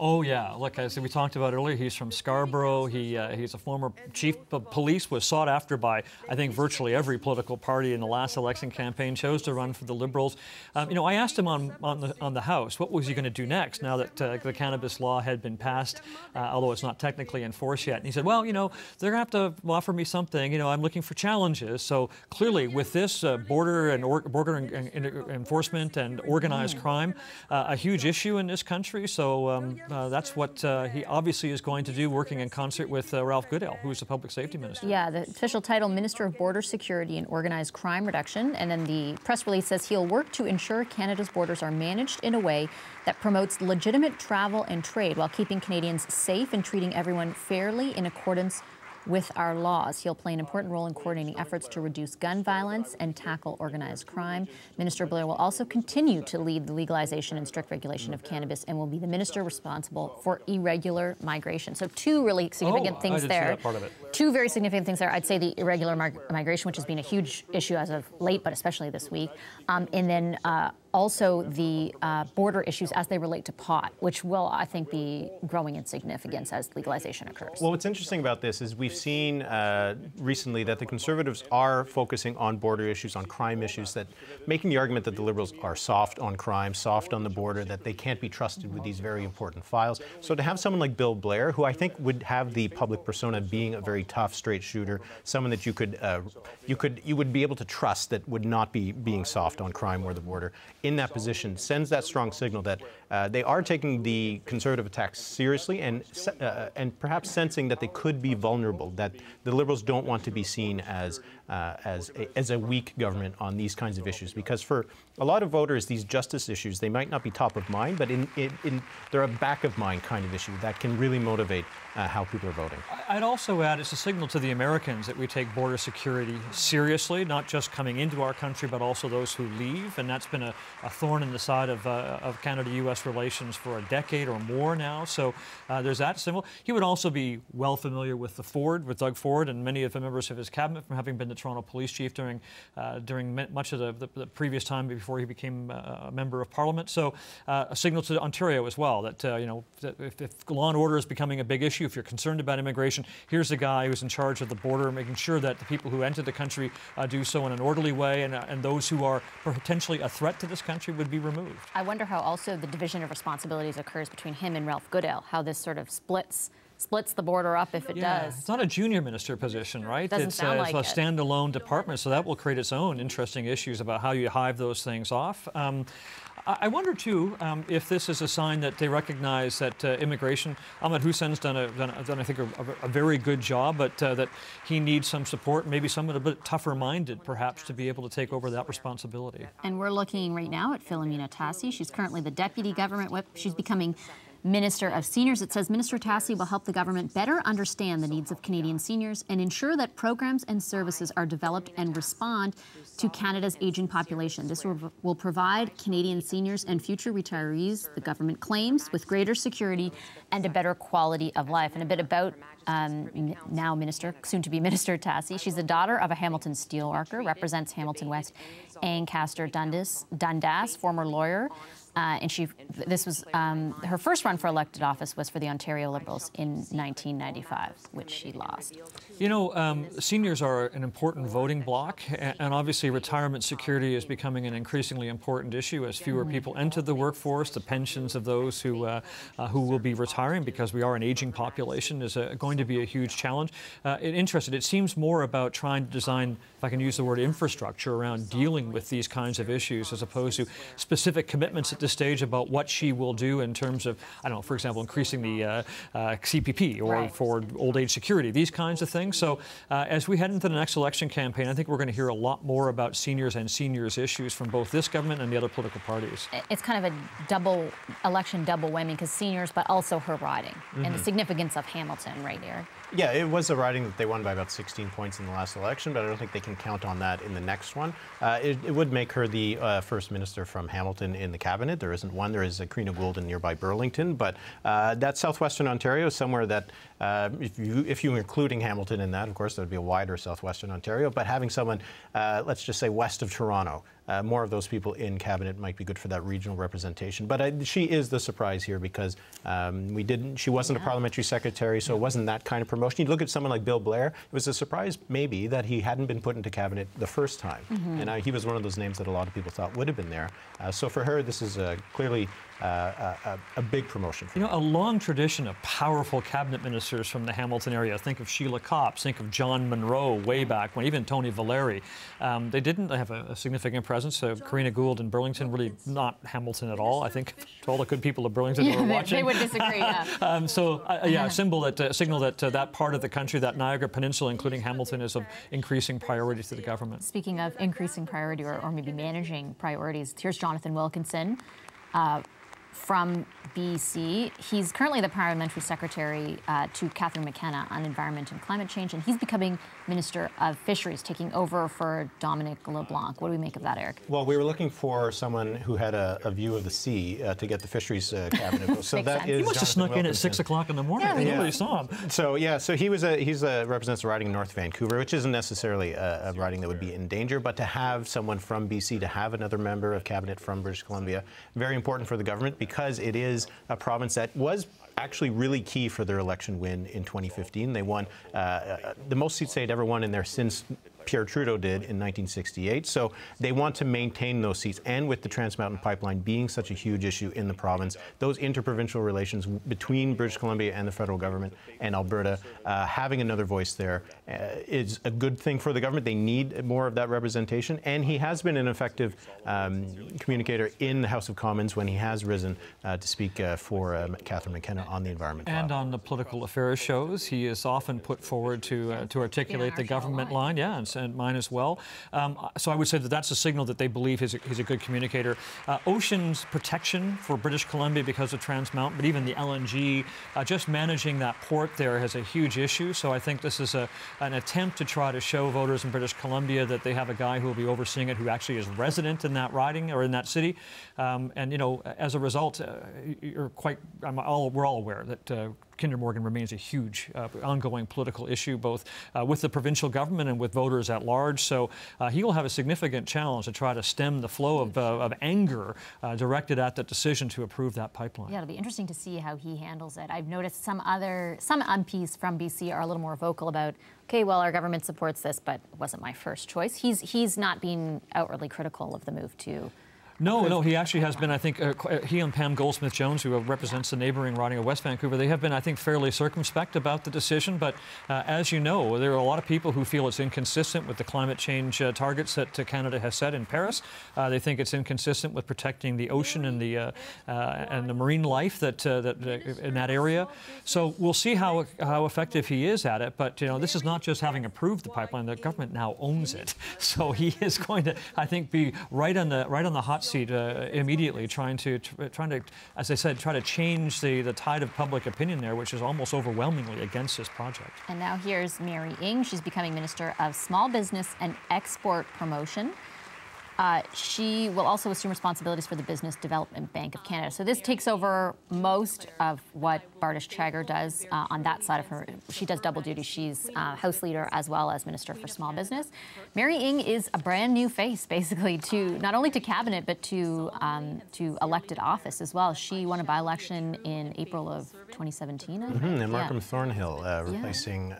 Oh, yeah. Look, as we talked about earlier, he's from Scarborough. He's a former chief of police, was sought after by, I think, virtually every political party in the last election campaign, chose to run for the Liberals. I asked him on the House, what was he going to do next now that the cannabis law had been passed, although it's not technically enforced yet. And he said, well, they're going to have to offer me something. I'm looking for challenges. So clearly, with this border enforcement and organized crime, a huge issue in this country. So that's what he obviously is going to do, working in concert with Ralph Goodale, who is the public safety minister. Yeah, the official title, Minister of Border Security and Organized Crime Reduction. And then the press release says he'll work to ensure Canada's borders are managed in a way that promotes legitimate travel and trade while keeping Canadians safe and treating everyone fairly in accordance with our laws. He'll play an important role in coordinating efforts to reduce gun violence and tackle organized crime. Minister Blair will also continue to lead the legalization and strict regulation of cannabis and will be the minister responsible for irregular migration. So two really significant things there. See that part of it. Two very significant things there. I'd say the irregular migration, which has been a huge issue as of late, but especially this week. And then also the border issues as they relate to pot, which will, I think, be growing in significance as legalization occurs. Well, what's interesting about this is we've seen recently that the Conservatives are focusing on border issues, on crime issues, that making the argument that the Liberals are soft on crime, soft on the border, that they can't be trusted with these very important files. So to have someone like Bill Blair, who I think would have the public persona being a very tough, straight shooter, someone that you would be able to trust, that would not be being soft on crime or the border, in that position sends that strong signal that they are taking the Conservative attacks seriously and perhaps sensing that they could be vulnerable, that the Liberals don't want to be seen as a weak government on these kinds of issues. Because for a lot of voters, these justice issues, they might not be top of mind, but they're a back of mind kind of issue that can really motivate how people are voting. I'd also add it's a signal to the Americans that we take border security seriously, not just coming into our country, but also those who leave. And that's been a thorn in the side of Canada-U.S. relations for a decade or more now. So there's that symbol. He would also be well familiar with with Doug Ford, and many of the members of his cabinet from having been the Toronto police chief during much of the previous time before he became a member of Parliament. So a signal to Ontario as well that if law and order is becoming a big issue, if you're concerned about immigration, here's a guy who's in charge of the border, making sure that the people who enter the country do so in an orderly way, and those who are potentially a threat to this country would be removed. I wonder how also the division of responsibilities occurs between him and Ralph Goodale, how this sort of splits the border up if it does. It's not a junior minister position, right? Doesn't sound like it's a standalone department, so that will create its own interesting issues about how you hive those things off. I wonder, too, if this is a sign that they recognize that immigration, Ahmed Hussein's done I think, a very good job, but that he needs some support, maybe someone a bit tougher-minded, perhaps, to be able to take over that responsibility. And we're looking right now at Philomena Tassi. She's currently the Deputy Government Whip. She's becoming Minister of Seniors. It says Minister Tassi will help the government better understand the needs of Canadian seniors and ensure that programs and services are developed and respond to Canada's aging population. This will provide Canadian seniors and future retirees, the government claims, with greater security and a better quality of life. And a bit about now Minister, soon-to-be Minister Tassi. She's the daughter of a Hamilton steelworker, represents Hamilton West, Ancaster Dundas, former lawyer. And this was her first run for elected office was for the Ontario Liberals in 1995, which she lost. You know, seniors are an important voting bloc, and obviously retirement security is becoming an increasingly important issue as fewer people enter the workforce. The pensions of those who will be retiring, because we are an aging population, is going to be a huge challenge. It seems more about trying to design, if I can use the word, infrastructure around dealing with these kinds of issues, as opposed to specific commitments at this stage about what she will do in terms of, I don't know, for example, increasing the CPP or for old age security, these kinds of things. So as we head into the next election campaign, I think we're going to hear a lot more about seniors and seniors issues from both this government and the other political parties. It's kind of a election double whammy, because seniors, but also her riding and the significance of Hamilton, right, Eric? Yeah, it was a riding that they won by about 16 points in the last election, but I don't think they can count on that in the next one. It would make her the first minister from Hamilton in the cabinet. There isn't one. There is a Karina Gould in nearby Burlington, but that's southwestern Ontario, somewhere that, if you're including Hamilton in that, of course, that would be a wider southwestern Ontario, but having someone, let's just say, west of Toronto, more of those people in cabinet might be good for that regional representation. But she is the surprise here, because she wasn't a parliamentary secretary, so it wasn't that kind of promotion. You look at someone like Bill Blair, it was a surprise maybe that he hadn't been put into cabinet the first time. And he was one of those names that a lot of people thought would have been there. So for her, this is clearly a big promotion. You know, a long tradition of powerful cabinet ministers from the Hamilton area. Think of Sheila Copps, think of John Munro way back when, even Tony Valeri. They didn't have a significant presence. Karina Gould in Burlington, really not Hamilton at all. I think to all the good people of Burlington who are watching. They would disagree, yeah. A signal that that part of the country, that Niagara Peninsula, including Hamilton, is of increasing priority to the government. Speaking of increasing priority, or maybe managing priorities, here's Jonathan Wilkinson from BC. He's currently the parliamentary secretary to Catherine McKenna on environment and climate change, and he's becoming Minister of Fisheries, taking over for Dominic LeBlanc. What do we make of that, Eric? Well, we were looking for someone who had a view of the sea to get the fisheries cabinet. So that is. He must have snuck in at 6 o'clock in the morning. Nobody saw him. So he represents a riding in North Vancouver, which isn't necessarily a riding that would be in danger, but to have someone from BC, to have another member of cabinet from British Columbia, very important for the government, because it is a province that was actually really key for their election win in 2015. They won the most seats they'd ever won in there since Pierre Trudeau did in 1968. So they want to maintain those seats. And with the Trans Mountain Pipeline being such a huge issue in the province, those interprovincial relations between British Columbia and the federal government and Alberta, having another voice there is a good thing for the government. They need more of that representation. And he has been an effective communicator in the House of Commons when he has risen to speak for Catherine McKenna on the environment. And on the political affairs shows, he is often put forward to articulate the government line. Yeah, and mine as well. So I would say that that's a signal that they believe he's a good communicator. Oceans protection for British Columbia because of Trans Mountain, but even the LNG, just managing that port there has a huge issue. So I think this is an attempt to try to show voters in British Columbia that they have a guy who will be overseeing it who actually is resident in that riding or in that city. And, you know, as a result, we're all aware that Kinder Morgan remains a huge ongoing political issue, both with the provincial government and with voters at large. So he will have a significant challenge to try to stem the flow of anger directed at the decision to approve that pipeline. Yeah, it'll be interesting to see how he handles it. I've noticed some MPs from BC are a little more vocal about, okay, well, our government supports this, but it wasn't my first choice. He's not being outwardly critical of the move to. No, he actually has been, I think, he and Pam Goldsmith-Jones, who represents the neighboring riding of West Vancouver, they have been, I think, fairly circumspect about the decision. But as you know, there are a lot of people who feel it's inconsistent with the climate change targets that Canada has set in Paris. They think it's inconsistent with protecting the ocean and the marine life that in that area. So we'll see how effective he is at it. But, you know, this is not just having approved the pipeline. The government now owns it. So he is going to, I think, be right on the hot seat immediately, trying to, as I said, try to change the tide of public opinion there, which is almost overwhelmingly against this project. And now here's Mary Ng. She's becoming Minister of Small Business and Export Promotion. She will also assume responsibilities for the Business Development Bank of Canada. So this takes over most of what Bardish Chagger does on that side of her. She does double duty. She's House Leader as well as Minister for Small Business. Mary Ng is a brand new face, basically, to not only to Cabinet, but to elected office as well. She won a by-election in April of 2017. And Markham Thornhill replacing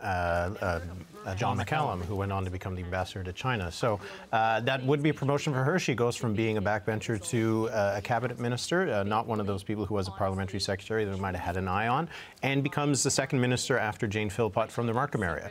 John McCallum, who went on to become the ambassador to China. So that would be a promotion for her. She goes from being a backbencher to a cabinet minister, not one of those people who was a parliamentary secretary that we might have had an eye on, and becomes the second minister after Jane Philpott from the Markham area.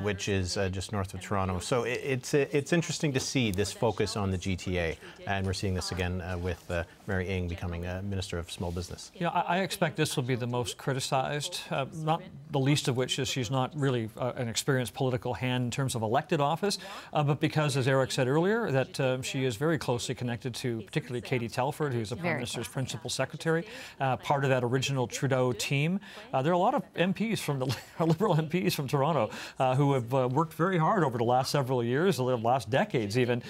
Which is just north of Toronto. So it's interesting to see this focus on the GTA, and we're seeing this again with Mary Ng becoming a Minister of Small Business. Yeah, I expect this will be the most criticized, not the least of which is she's not really an experienced political hand in terms of elected office, but because, as Eric said earlier, that she is very closely connected to particularly Katie Telford, who's the Prime Minister's principal secretary, part of that original Trudeau team. There are a lot of MPs from the Liberal MPs from Toronto who have worked very hard over the last several years, the last decades even,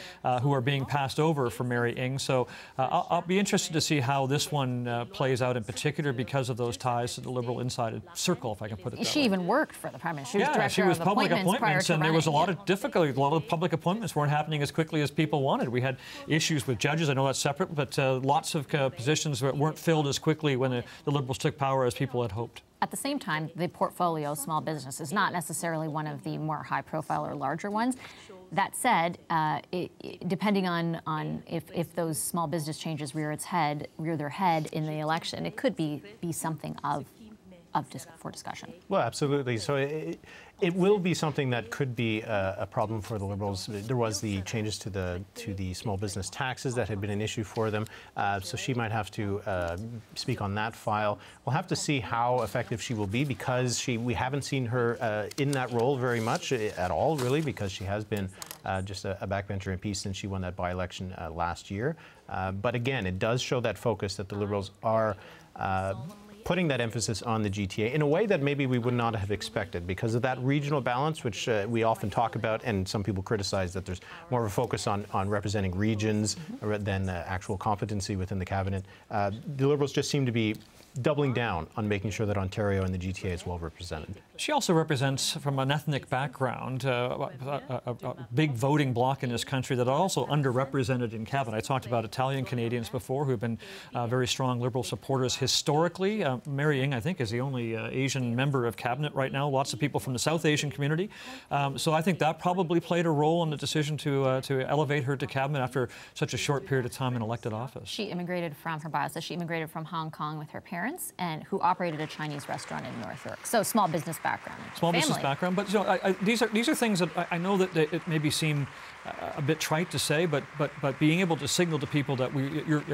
who are being passed over for Mary Ng. So I'll be interested to see how this one plays out in particular because of those ties to the Liberal inside circle, if I can put it that way. She even worked for the Prime Minister. She was director she was of public appointments, and there was a lot of difficulty. A lot of public appointments weren't happening as quickly as people wanted. We had issues with judges. I know that's separate, but lots of positions weren't filled as quickly when the Liberals took power as people had hoped. At the same time, the portfolio of small business is not necessarily one of the more high-profile or larger ones. That said, depending on if those small business changes rear their head in the election, it could be something for discussion. Well, absolutely. So it will be something that could be a problem for the Liberals. There was the changes to the small business taxes that had been an issue for them. So she might have to speak on that file. We'll have to see how effective she will be, because we haven't seen her in that role very much at all, really, because she has been just a backbencher MP since she won that by-election last year. But again, it does show that focus that the Liberals are putting that emphasis on the GTA in a way that maybe we would not have expected, because of that regional balance, which we often talk about, and some people criticize that there's more of a focus on representing regions than actual competency within the cabinet. The Liberals just seem to be doubling down on making sure that Ontario and the GTA is well represented. She also represents, from an ethnic background, a big voting bloc in this country that are also underrepresented in cabinet. I talked about Italian Canadians before, who have been very strong Liberal supporters historically. Mary Ng, I think, is the only Asian member of cabinet right now. Lots of people from the South Asian community. So I think that probably played a role in the decision to elevate her to cabinet after such a short period of time in elected office. She immigrated from, her bio says she immigrated from Hong Kong with her parents, and who operated a Chinese restaurant in North York. So small business background. Small business background, but you know, these are things that I know that it maybe seem a bit trite to say, but being able to signal to people that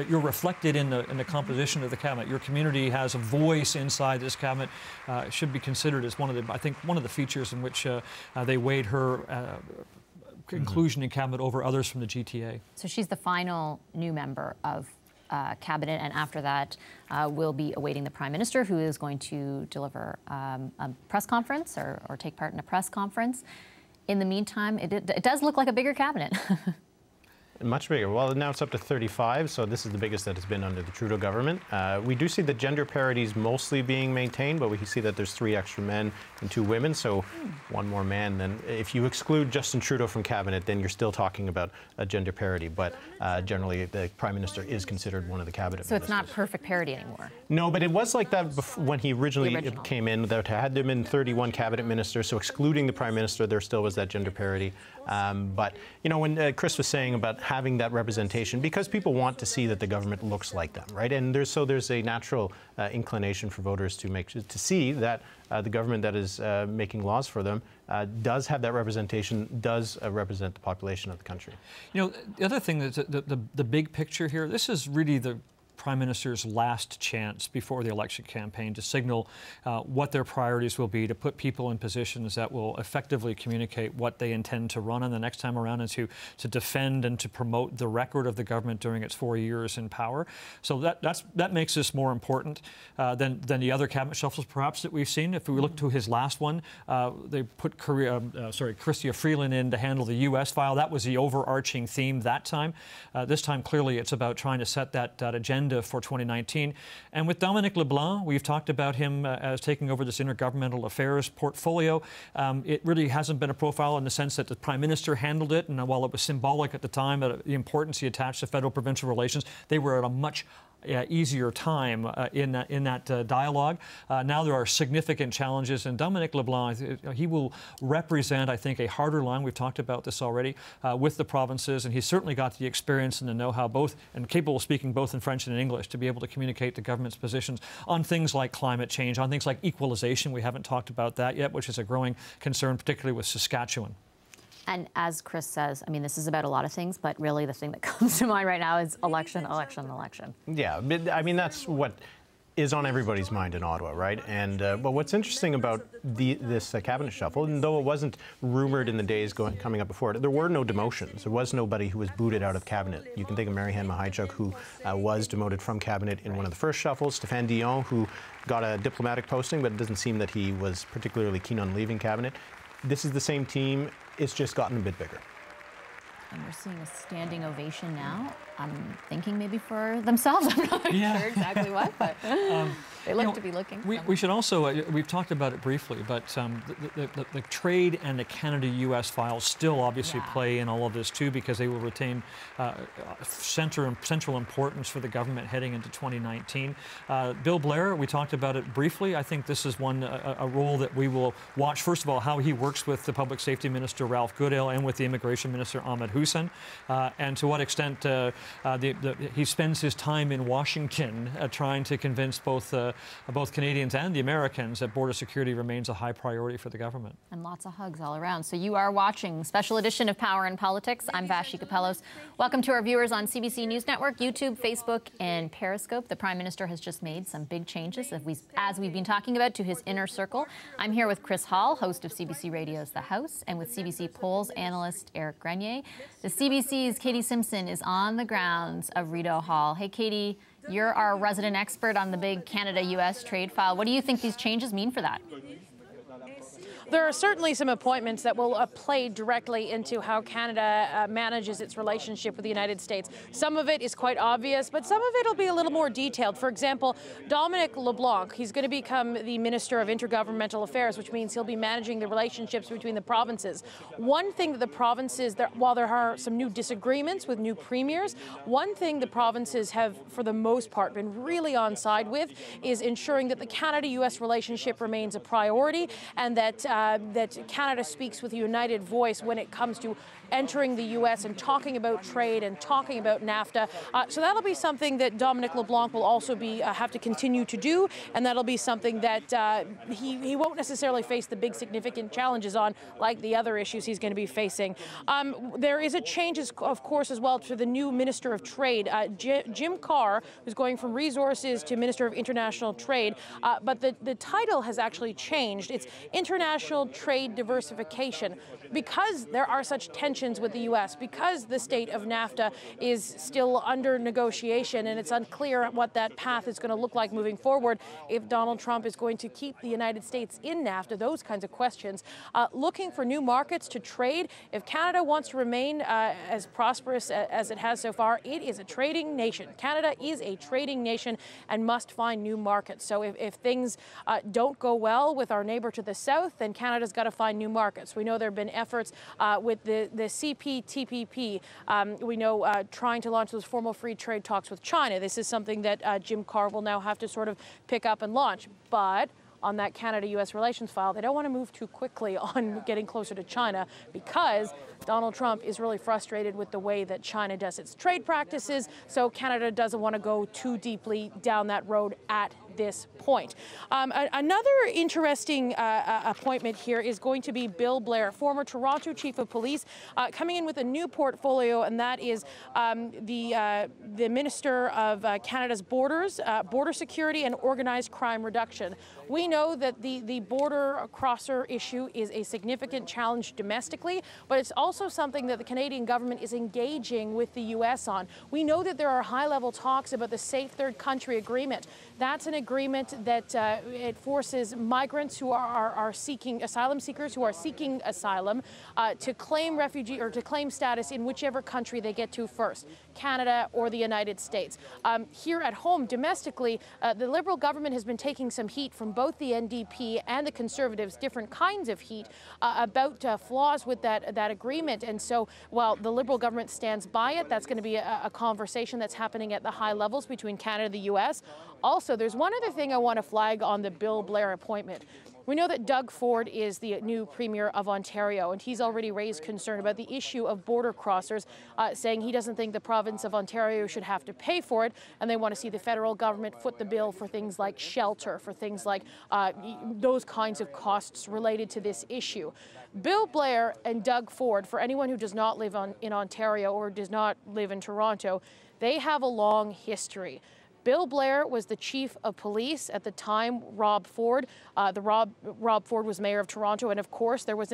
you're reflected in the composition of the cabinet. Your community has a voice inside this cabinet should be considered as one of the features in which they weighed her inclusion in cabinet over others from the GTA. So she's the final new member of cabinet, and after that we'll be awaiting the Prime Minister, who is going to deliver a press conference or take part in a press conference. In the meantime, it does look like a bigger cabinet. Much bigger. Well, now it's up to 35, so this is the biggest that it's been under the Trudeau government. We do see the gender parities mostly being maintained, but we can see that there's 3 extra men and 2 women, so 1 more man. Then if you exclude Justin Trudeau from cabinet, then you're still talking about a gender parity, but generally the Prime Minister is considered one of the cabinet ministers. So it's not perfect parity anymore? No, but it was like that when he originally came in. There had there been 31 cabinet ministers, so excluding the Prime Minister, there still was that gender parity. But, you know, when Chris was saying about having that representation, because people want to see that the government looks like them, right? And there's a natural inclination for voters to see that the government that is making laws for them does have that representation, does represent the population of the country. You know, the other thing that's the big picture here, this is really Prime Minister's last chance before the election campaign to signal what their priorities will be, to put people in positions that will effectively communicate what they intend to run on the next time around, and to defend and to promote the record of the government during its 4 years in power. So that makes this more important than the other cabinet shuffles perhaps that we've seen. If we look to his last one, they put Chrystia Freeland in to handle the U.S. file. That was the overarching theme that time. This time, clearly, it's about trying to set that agenda for 2019. And with Dominic LeBlanc, we've talked about him as taking over this intergovernmental affairs portfolio. It really hasn't been a profile in the sense that the Prime Minister handled it, and while it was symbolic at the time, the importance he attached to federal-provincial relations, they were at a much easier time in that dialogue. Now there are significant challenges, and Dominic LeBlanc, he will represent, I think, a harder line. We've talked about this already with the provinces, and he's certainly got the experience and the know-how, both and capable of speaking both in French and in English, to be able to communicate the government's positions on things like climate change, on things like equalization. We haven't talked about that yet, which is a growing concern, particularly with Saskatchewan. And as Chris says, I mean, this is about a lot of things, but really the thing that comes to mind right now is election, election, election. Yeah, I mean, that's what is on everybody's mind in Ottawa, right? And but what's interesting about this cabinet shuffle, and though it wasn't rumored in the days coming up before it, there were no demotions. There was nobody who was booted out of cabinet. You can think of Marianne Mahaichuk, who was demoted from cabinet in one of the first shuffles. Stéphane Dion, who got a diplomatic posting, but it doesn't seem that he was particularly keen on leaving cabinet. This is the same team. It's just gotten a bit bigger. And we're seeing a standing ovation now. I'm thinking maybe for themselves. I'm not sure exactly what, but they look to be looking. We should also, we've talked about it briefly, but the trade and the Canada-U.S. files still obviously play in all of this too, because they will retain central importance for the government heading into 2019. Bill Blair, we talked about it briefly. I think this is a role that we will watch, first of all, how he works with the Public Safety Minister, Ralph Goodale, and with the Immigration Minister, Ahmed Hussein, and to what extent he spends his time in Washington trying to convince both Canadians and the Americans that border security remains a high priority for the government. And lots of hugs all around. So you are watching special edition of Power and Politics. I'm Vashi Kapellos. Welcome to our viewers on CBC News Network, YouTube, Facebook, and Periscope. The Prime Minister has just made some big changes, as we've been talking about, to his inner circle. I'm here with Chris Hall, host of CBC Radio's The House, and with CBC Polls analyst Eric Grenier. The CBC's Katie Simpson is on the grounds of Rideau Hall. Hey, Katie, you're our resident expert on the big Canada-U.S. trade file. What do you think these changes mean for that? There are certainly some appointments that will play directly into how Canada manages its relationship with the United States. Some of it is quite obvious, but some of it will be a little more detailed. For example, Dominic LeBlanc, he's going to become the Minister of Intergovernmental Affairs, which means he'll be managing the relationships between the provinces. One thing that the provinces, while there are some new disagreements with new premiers, one thing the provinces have, for the most part, been really on side with is ensuring that the Canada-U.S. relationship remains a priority, and that Canada speaks with a united voice when it comes to entering the U.S. and talking about trade and talking about NAFTA. So that'll be something that Dominic LeBlanc will also have to continue to do, and that'll be something that he won't necessarily face the big significant challenges on, like the other issues he's going to be facing. There is a change, of course, as well to the new Minister of Trade, Jim Carr, who's going from Resources to Minister of International Trade, but the title has actually changed. It's International Trade Diversification. Because there are such tensions with the U.S., because the state of NAFTA is still under negotiation and it's unclear what that path is going to look like moving forward, if Donald Trump is going to keep the United States in NAFTA, those kinds of questions. Looking for new markets to trade. If Canada wants to remain as prosperous as it has so far, it is a trading nation. Canada is a trading nation and must find new markets. So if things don't go well with our neighbor to the south, then Canada's got to find new markets. We know there have been efforts with the CPTPP. We know trying to launch those formal free trade talks with China. This is something that Jim Carr will now have to sort of pick up and launch. But on that Canada-U.S. relations file, they don't want to move too quickly on getting closer to China, because Donald Trump is really frustrated with the way that China does its trade practices, so Canada doesn't want to go too deeply down that road at this point. Another interesting appointment here is going to be Bill Blair, former Toronto Chief of Police, coming in with a new portfolio, and that is the Minister of Canada's Borders, Border Security and Organized Crime Reduction. We know that the border crosser issue is a significant challenge domestically, but it's also something that the Canadian government is engaging with the U.S. on. We know that there are high-level talks about the Safe Third Country Agreement. That's an agreement that it forces migrants who are seeking asylum seekers who are seeking asylum to claim refugee or to claim status in whichever country they get to first, Canada or the United States. Here at home, domestically, the Liberal government has been taking some heat from both the NDP and the Conservatives, different kinds of heat, about flaws with that agreement. And so while the Liberal government stands by it, that's going to be a conversation that's happening at the high levels between Canada and the U.S. Also, there's one other thing I want to flag on the Bill Blair appointment. We know that Doug Ford is the new Premier of Ontario, and he's already raised concern about the issue of border crossers, saying he doesn't think the province of Ontario should have to pay for it, and they want to see the federal government foot the bill for things like shelter, for things like those kinds of costs related to this issue. Bill Blair and Doug Ford, for anyone who does not live in Ontario or does not live in Toronto, they have a long history. Bill Blair was the chief of police at the time Rob Ford. Rob Ford was mayor of Toronto, and of course there was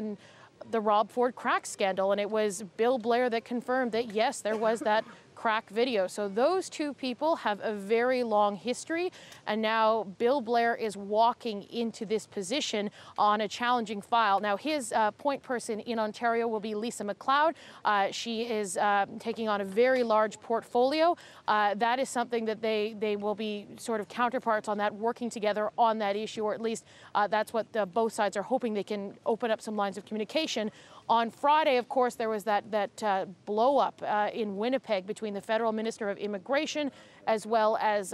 the Rob Ford crack scandal, and it was Bill Blair that confirmed that yes, there was that crack video. So those two people have a very long history, and now Bill Blair is walking into this position on a challenging file. Now his point person in Ontario will be Lisa MacLeod. She is taking on a very large portfolio. That is something that they will be sort of counterparts on that, working together on that issue, or at least that's what both sides are hoping. They can open up some lines of communication. On Friday, of course, there was that blow-up in Winnipeg between the Federal Minister of Immigration as well as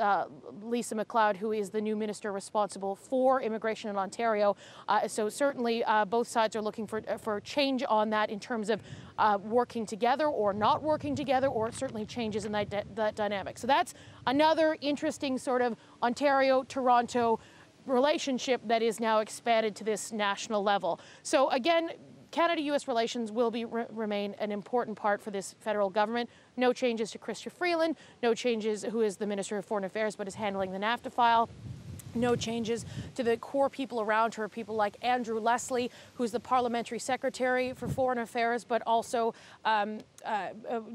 Lisa MacLeod, who is the new minister responsible for immigration in Ontario. So certainly both sides are looking for change on that in terms of working together or not working together, or certainly changes in that dynamic. So that's another interesting sort of Ontario-Toronto relationship that is now expanded to this national level. So again, Canada-U.S. relations will remain an important part for this federal government. No changes to Chrystia Freeland, no changes who is the Minister of Foreign Affairs but is handling the NAFTA file. No changes to the core people around her, people like Andrew Leslie, who's the Parliamentary Secretary for Foreign Affairs, but also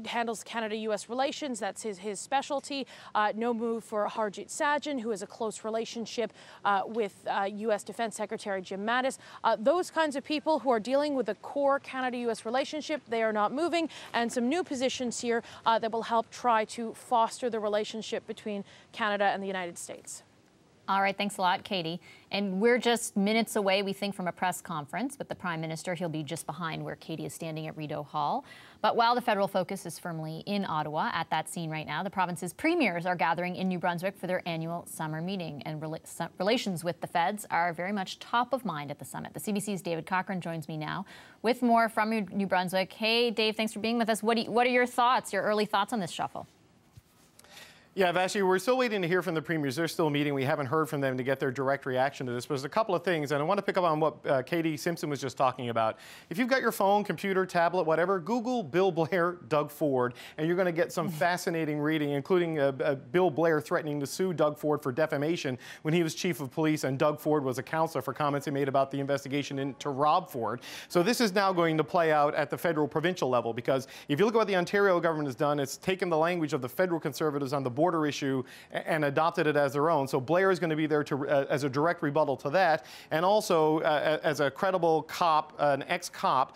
handles Canada-U.S. relations. That's his specialty. No move for Harjit Sajjan, who has a close relationship with U.S. Defense Secretary Jim Mattis. Those kinds of people who are dealing with the core Canada-U.S. relationship, they are not moving, and some new positions here that will help try to foster the relationship between Canada and the United States. All right, thanks a lot, Katie. And we're just minutes away, we think, from a press conference with the Prime Minister. He'll be just behind where Katie is standing at Rideau Hall. But while the federal focus is firmly in Ottawa, at that scene right now, the province's premiers are gathering in New Brunswick for their annual summer meeting. And relations with the feds are very much top of mind at the summit. The CBC's David Cochran joins me now with more from New Brunswick. Hey, Dave, thanks for being with us. What are your thoughts, your early thoughts on this shuffle? Yeah, Vashi, we're still waiting to hear from the premiers. They're still meeting. We haven't heard from them to get their direct reaction to this. But there's a couple of things, and I want to pick up on what Katie Simpson was just talking about. If you've got your phone, computer, tablet, whatever, Google Bill Blair, Doug Ford, and you're going to get some fascinating reading, including Bill Blair threatening to sue Doug Ford for defamation when he was chief of police, and Doug Ford was a counselor for comments he made about the investigation into Rob Ford. So this is now going to play out at the federal-provincial level, because if you look at what the Ontario government has done, it's taken the language of the federal Conservatives on the border issue and adopted it as their own. So Blair is going to be there to, as a direct rebuttal to that, and also as a credible cop, an ex-cop,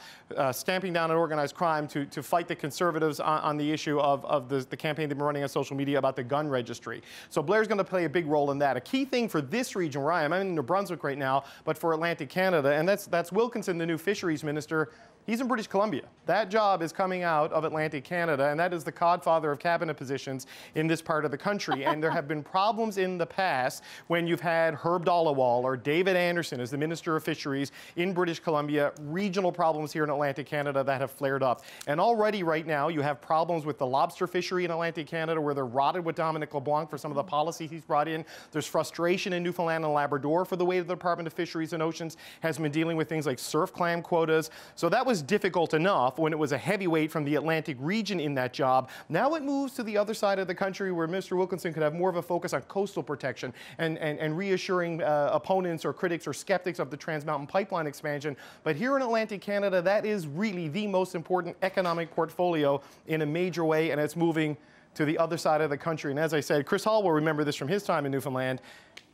stamping down an organized crime to fight the Conservatives on the issue of the campaign they've been running on social media about the gun registry. So Blair's going to play a big role in that. A key thing for this region where I'm in New Brunswick right now, but for Atlantic Canada, and that's Wilkinson, the new fisheries minister. He's in British Columbia. That job is coming out of Atlantic Canada, and that is the godfather of cabinet positions in this part of the country. And there have been problems in the past when you've had Herb Dollawall or David Anderson as the Minister of Fisheries in British Columbia, regional problems here in Atlantic Canada that have flared up. And already right now you have problems with the lobster fishery in Atlantic Canada where they're rotted with Dominic LeBlanc for some of the policies he's brought in. There's frustration in Newfoundland and Labrador for the way the Department of Fisheries and Oceans has been dealing with things like surf clam quotas. So that was difficult enough when it was a heavyweight from the Atlantic region in that job. Now it moves to the other side of the country where Mr. Wilkinson could have more of a focus on coastal protection and reassuring opponents or critics or skeptics of the Trans Mountain Pipeline expansion. But here in Atlantic Canada, that is really the most important economic portfolio in a major way, and it's moving to the other side of the country. And as I said, Chris Hall will remember this from his time in Newfoundland.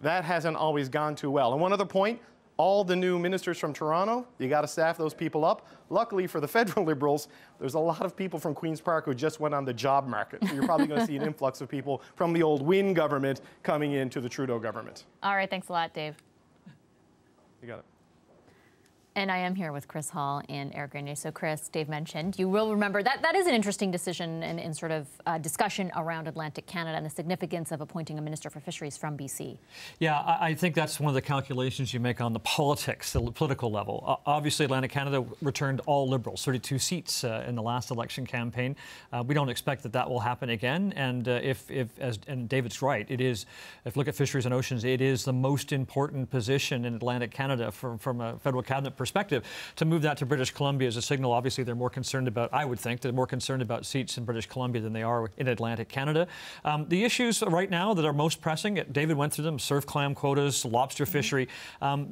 That hasn't always gone too well. And one other point, all the new ministers from Toronto, you got to staff those people up. Luckily for the federal Liberals, there's a lot of people from Queen's Park who just went on the job market. So you're probably going to see an influx of people from the old Wynne government coming into the Trudeau government. All right, thanks a lot, Dave. You got it. And I am here with Chris Hall and Eric Grenier. So Chris, Dave mentioned, you will remember that is an interesting decision in sort of discussion around Atlantic Canada and the significance of appointing a Minister for Fisheries from BC. Yeah, I think that's one of the calculations you make on the politics, the political level. Obviously, Atlantic Canada returned all Liberals, 32 seats in the last election campaign. We don't expect that will happen again. And and David's right, it is, if you look at Fisheries and Oceans, it is the most important position in Atlantic Canada from a federal cabinet perspective. To move that to British Columbia is a signal. Obviously, they're more concerned about, I would think, they're more concerned about seats in British Columbia than they are in Atlantic Canada. The issues right now that are most pressing, David went through them, surf clam quotas, lobster fishery,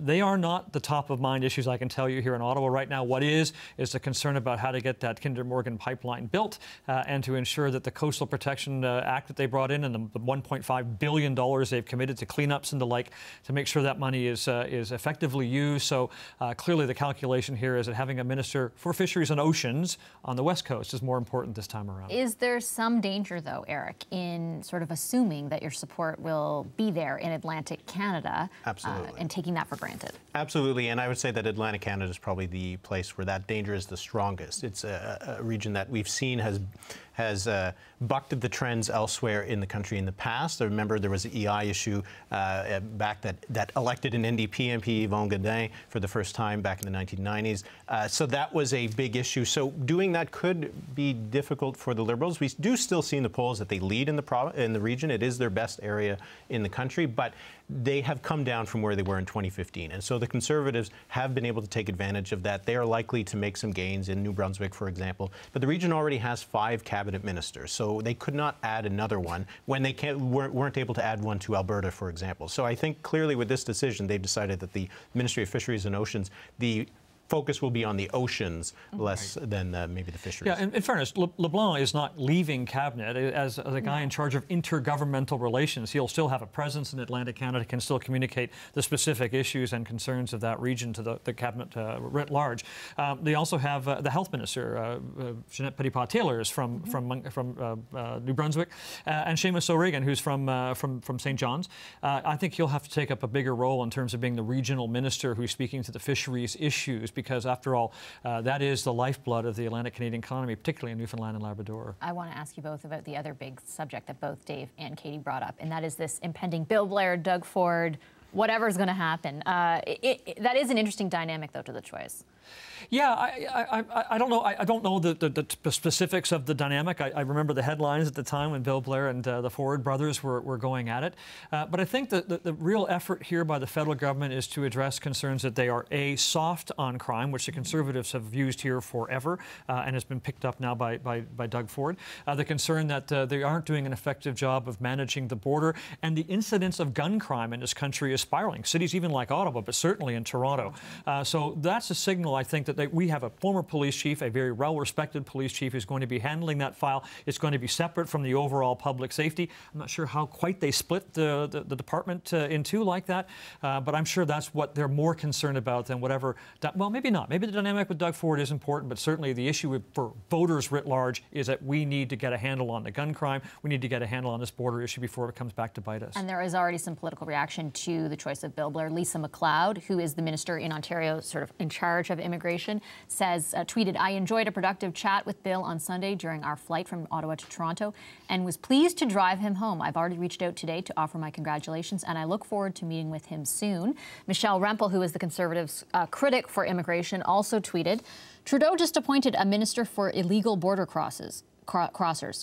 they are not the top of mind issues, I can tell you, here in Ottawa right now. What is the concern about how to get that Kinder Morgan pipeline built and to ensure that the Coastal Protection Act that they brought in and the $1.5 billion they've committed to cleanups and the like, to make sure that money is effectively used. So clearly the calculation here is that having a Minister for Fisheries and Oceans on the West Coast is more important this time around. Is there some danger, though, Eric, in sort of assuming that your support will be there in Atlantic Canada? Absolutely. And taking that for granted? Absolutely, and I would say that Atlantic Canada is probably the place where that danger is the strongest. It's a region that we've seen has bucked the trends elsewhere in the country in the past. I remember there was an EI issue back that elected an NDP MP, Yvonne Godin, for the first time back in the 1990s. So that was a big issue. So doing that could be difficult for the Liberals. We do still see in the polls that they lead in the region. It is their best area in the country, but they have come down from where they were in 2015. And so the Conservatives have been able to take advantage of that. They are likely to make some gains in New Brunswick, for example. But the region already has 5 cabinet ministers, so they could not add another one when they weren't able to add one to Alberta, for example. So I think clearly with this decision, they've decided that the Ministry of Fisheries and Oceans, the focus will be on the oceans less than maybe the fisheries. Yeah, in fairness, LeBlanc is not leaving cabinet as the guy in charge of intergovernmental relations. He'll still have a presence in Atlantic Canada, can still communicate the specific issues and concerns of that region to the cabinet writ large. They also have the health minister, Jeanette Petitpas-Taylor, is from New Brunswick, and Seamus O'Regan, who's from St. John's. I think he'll have to take up a bigger role in terms of being the regional minister who's speaking to the fisheries issues, because after all, that is the lifeblood of the Atlantic Canadian economy, particularly in Newfoundland and Labrador. I want to ask you both about the other big subject that both Dave and Katie brought up, and that is this impending Bill Blair, Doug Ford, whatever's going to happen. That is an interesting dynamic, though, to the choice. Yeah, I don't know. I don't know the specifics of the dynamic. I remember the headlines at the time when Bill Blair and the Ford brothers were going at it. But I think that the real effort here by the federal government is to address concerns that they are soft on crime, which the Conservatives have used here forever and has been picked up now by Doug Ford. The concern that they aren't doing an effective job of managing the border, and the incidence of gun crime in this country is spiraling. Cities even like Ottawa, but certainly in Toronto. So that's a signal, I think, that we have a former police chief, a very well-respected police chief, who's going to be handling that file. It's going to be separate from the overall public safety. I'm not sure how quite they split the department in two like that, but I'm sure that's what they're more concerned about than whatever. Well, maybe not. Maybe the dynamic with Doug Ford is important, but certainly the issue for voters writ large is that we need to get a handle on the gun crime. We need to get a handle on this border issue before it comes back to bite us. And there is already some political reaction to the choice of Bill Blair. Lisa MacLeod, who is the minister in Ontario, sort of in charge of Immigration, says, tweeted, I enjoyed a productive chat with Bill on Sunday during our flight from Ottawa to Toronto and was pleased to drive him home. I've already reached out today to offer my congratulations, and I look forward to meeting with him soon. Michelle Rempel, who is the Conservatives' critic for immigration, also tweeted, Trudeau just appointed a minister for illegal border crossers.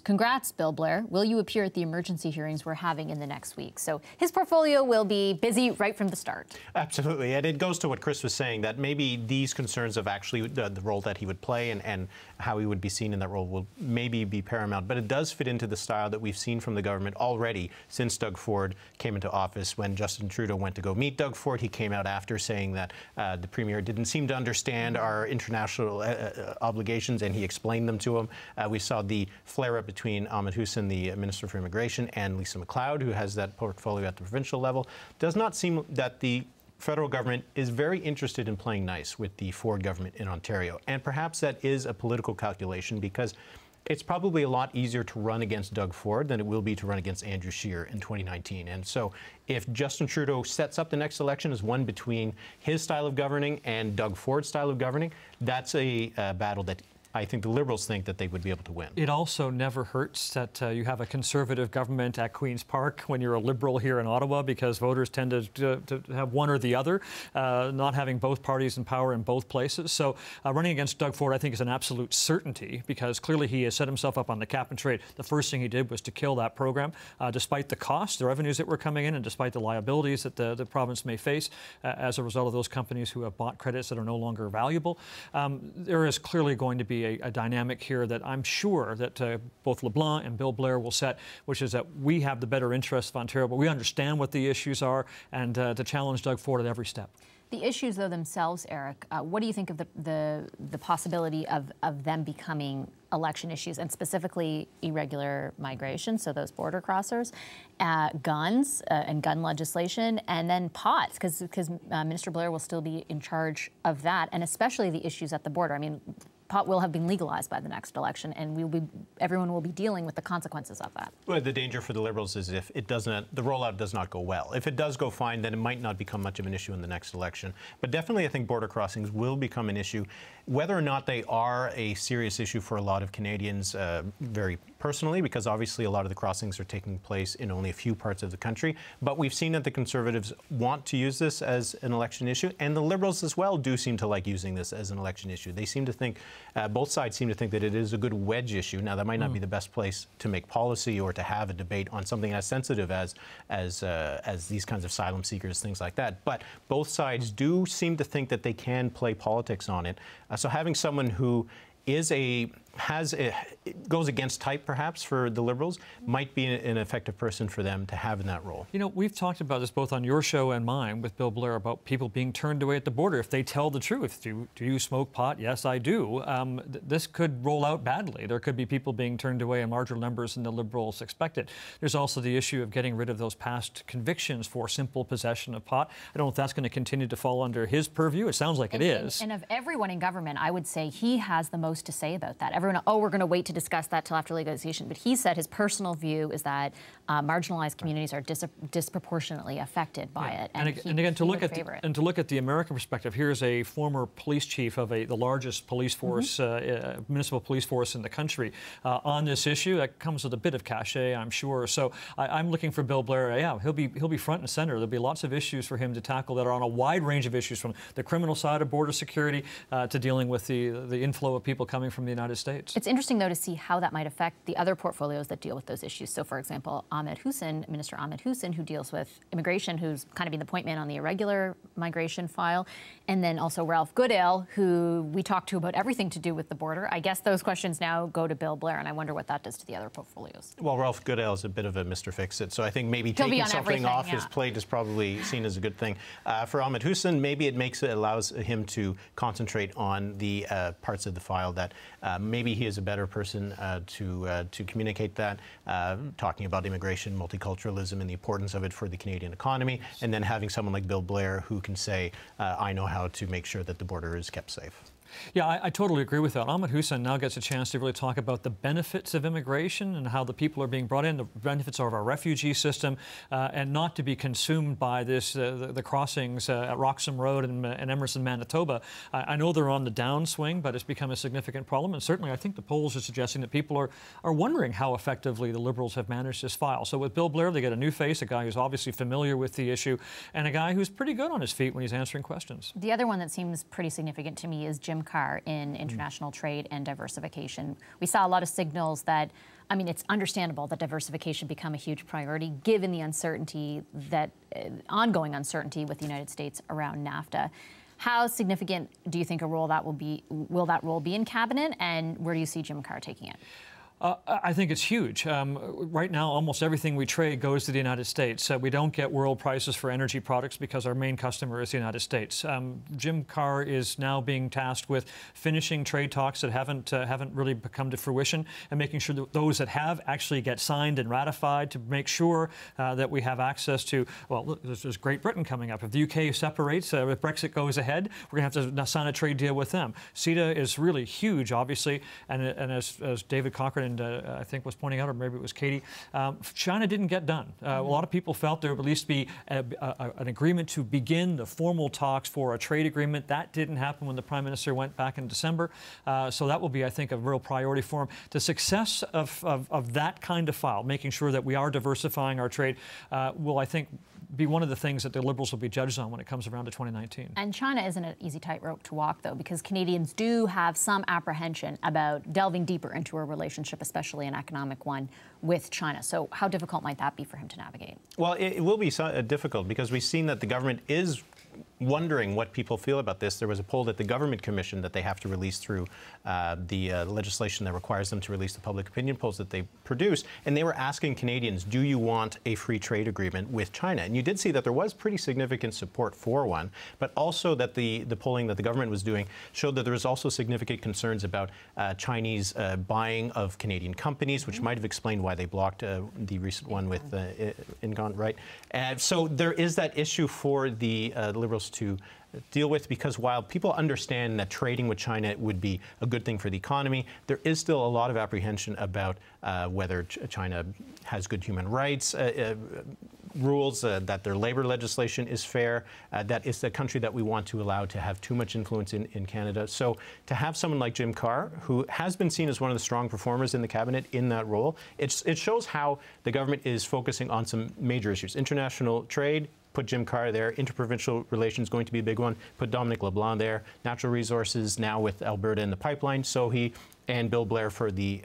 Congrats, Bill Blair. Will you appear at the emergency hearings we're having in the next week? So his portfolio will be busy right from the start. Absolutely. And it goes to what Chris was saying, that maybe these concerns of actually the role that he would play and how he would be seen in that role will maybe be paramount. But it does fit into the style that we've seen from the government already since Doug Ford came into office. When Justin Trudeau went to go meet Doug Ford, he came out after saying that the Premier didn't seem to understand our international obligations, and he explained them to him. We saw the flare-up between Ahmed Hussein, the Minister for Immigration, and Lisa MacLeod, who has that portfolio at the provincial level. Does not seem that the federal government is very interested in playing nice with the Ford government in Ontario. And perhaps that is a political calculation, because it's probably a lot easier to run against Doug Ford than it will be to run against Andrew Scheer in 2019. And so if Justin Trudeau sets up the next election as one between his style of governing and Doug Ford's style of governing, that's a battle that I think the Liberals think that they would be able to win. It also never hurts that you have a Conservative government at Queen's Park when you're a Liberal here in Ottawa, because voters tend to have one or the other, not having both parties in power in both places. So running against Doug Ford, I think, is an absolute certainty, because clearly he has set himself up on the cap and trade. The first thing he did was to kill that program, despite the costs, the revenues that were coming in, and despite the liabilities that the province may face as a result of those companies who have bought credits that are no longer valuable. There is clearly going to be a dynamic here that I'm sure that both LeBlanc and Bill Blair will set, which is that we have the better interests of Ontario, but we understand what the issues are, and to challenge Doug Ford at every step. The issues, though, themselves, Eric, what do you think of the possibility of them becoming election issues, and specifically irregular migration, so those border crossers, guns and gun legislation, and then pots, because Minister Blair will still be in charge of that, and especially the issues at the border. I mean, pot will have been legalized by the next election, and everyone will be dealing with the consequences of that. Well, the danger for the Liberals is if it doesn't, the rollout does not go well. If it does go fine, then it might not become much of an issue in the next election. But definitely, I think border crossings will become an issue. Whether or not they are a serious issue for a lot of Canadians, very personally, because obviously a lot of the crossings are taking place in only a few parts of the country. But we've seen that the Conservatives want to use this as an election issue, and the Liberals as well do seem to like using this as an election issue. They seem to think, both sides seem to think that it is a good wedge issue. Now, that might not be the best place to make policy or to have a debate on something as sensitive as these kinds of asylum seekers, things like that. But both sides do seem to think that they can play politics on it. So having someone who is goes against type, perhaps, for the Liberals, might be an effective person for them to have in that role. You know, we've talked about this both on your show and mine with Bill Blair about people being turned away at the border if they tell the truth. Do you smoke pot? Yes, I do. This could roll out badly. There could be people being turned away in larger numbers than the Liberals expected. There's also the issue of getting rid of those past convictions for simple possession of pot. I don't know if that's going to continue to fall under his purview. It sounds like it is. And of everyone in government, I would say he has the most to say about that. Everyone, oh, we're going to wait to discuss that till after legalization. But he said his personal view is that marginalized communities are disproportionately affected by it. And again, to look at the American perspective, here's a former police chief of the largest police force, municipal police force in the country, on this issue. That comes with a bit of cachet, I'm sure. So I'm looking for Bill Blair. Yeah, he'll be front and center. There'll be lots of issues for him to tackle that are on a wide range of issues, from the criminal side of border security to dealing with the inflow of people coming from the United States. It's interesting, though, to see how that might affect the other portfolios that deal with those issues. So, for example, Minister Ahmed Hussein, who deals with immigration, who's kind of been the point man on the irregular migration file, and then also Ralph Goodale, who we talked to about everything to do with the border. I guess those questions now go to Bill Blair, and I wonder what that does to the other portfolios. Well, Ralph Goodale is a bit of a Mr. Fix-It, so I think maybe taking something off his plate is probably seen as a good thing. For Ahmed Hussein, maybe it allows him to concentrate on the parts of the file that maybe he is a better person to communicate that, talking about immigration, multiculturalism, and the importance of it for the Canadian economy, and then having someone like Bill Blair who can say, I know how to make sure that the border is kept safe. Yeah, I totally agree with that. Ahmed Hussein now gets a chance to really talk about the benefits of immigration and how the people are being brought in, the benefits of our refugee system, and not to be consumed by this, the crossings at Roxham Road and Emerson, Manitoba. I know they're on the downswing, but it's become a significant problem. And certainly I think the polls are suggesting that people are wondering how effectively the Liberals have managed this file. So with Bill Blair, they get a new face, a guy who's obviously familiar with the issue, and a guy who's pretty good on his feet when he's answering questions. The other one that seems pretty significant to me is Jim Carr in international trade and diversification. We saw a lot of signals that, I mean, it's understandable that diversification become a huge priority given the uncertainty that, ongoing uncertainty with the United States around NAFTA. How significant do you think will that role be in cabinet, and where do you see Jim Carr taking it? I think it's huge. Right now, almost everything we trade goes to the United States. We don't get world prices for energy products because our main customer is the United States. Jim Carr is now being tasked with finishing trade talks that haven't really come to fruition and making sure that those that have actually get signed and ratified to make sure that we have access to, well, there's Great Britain coming up. If the UK separates, if Brexit goes ahead, we're going to have to sign a trade deal with them. CETA is really huge, obviously, and as David Cochran and I think was pointing out, or maybe it was Katie, China didn't get done. A lot of people felt there would at least be an agreement to begin the formal talks for a trade agreement. That didn't happen when the Prime Minister went back in December. So that will be, I think, a real priority for him. The success of that kind of file, making sure that we are diversifying our trade, will, I think, be one of the things that the Liberals will be judged on when it comes around to 2019. And China isn't an easy tightrope to walk, though, because Canadians do have some apprehension about delving deeper into a relationship, especially an economic one, with China. So how difficult might that be for him to navigate? Well, it will be difficult because we've seen that the government is wondering what people feel about this. There was a poll that the government commissioned that they have to release through the legislation that requires them to release the public opinion polls that they produce, and they were asking Canadians, do you want a free trade agreement with China? And you did see that there was pretty significant support for one, but also that the polling that the government was doing showed that there was also significant concerns about Chinese buying of Canadian companies, which might have explained why they blocked the recent one with Ingon, right? So there is that issue for the Liberals to deal with, because while people understand that trading with China would be a good thing for the economy, there is still a lot of apprehension about whether China has good human rights rules, that their labor legislation is fair, that it's the country that we want to allow to have too much influence in Canada. So to have someone like Jim Carr, who has been seen as one of the strong performers in the cabinet in that role, it shows how the government is focusing on some major issues. International trade, put Jim Carr there. Interprovincial relations going to be a big one. Put Dominic LeBlanc there. Natural resources now with Alberta and the pipeline. Sohi and Bill Blair for the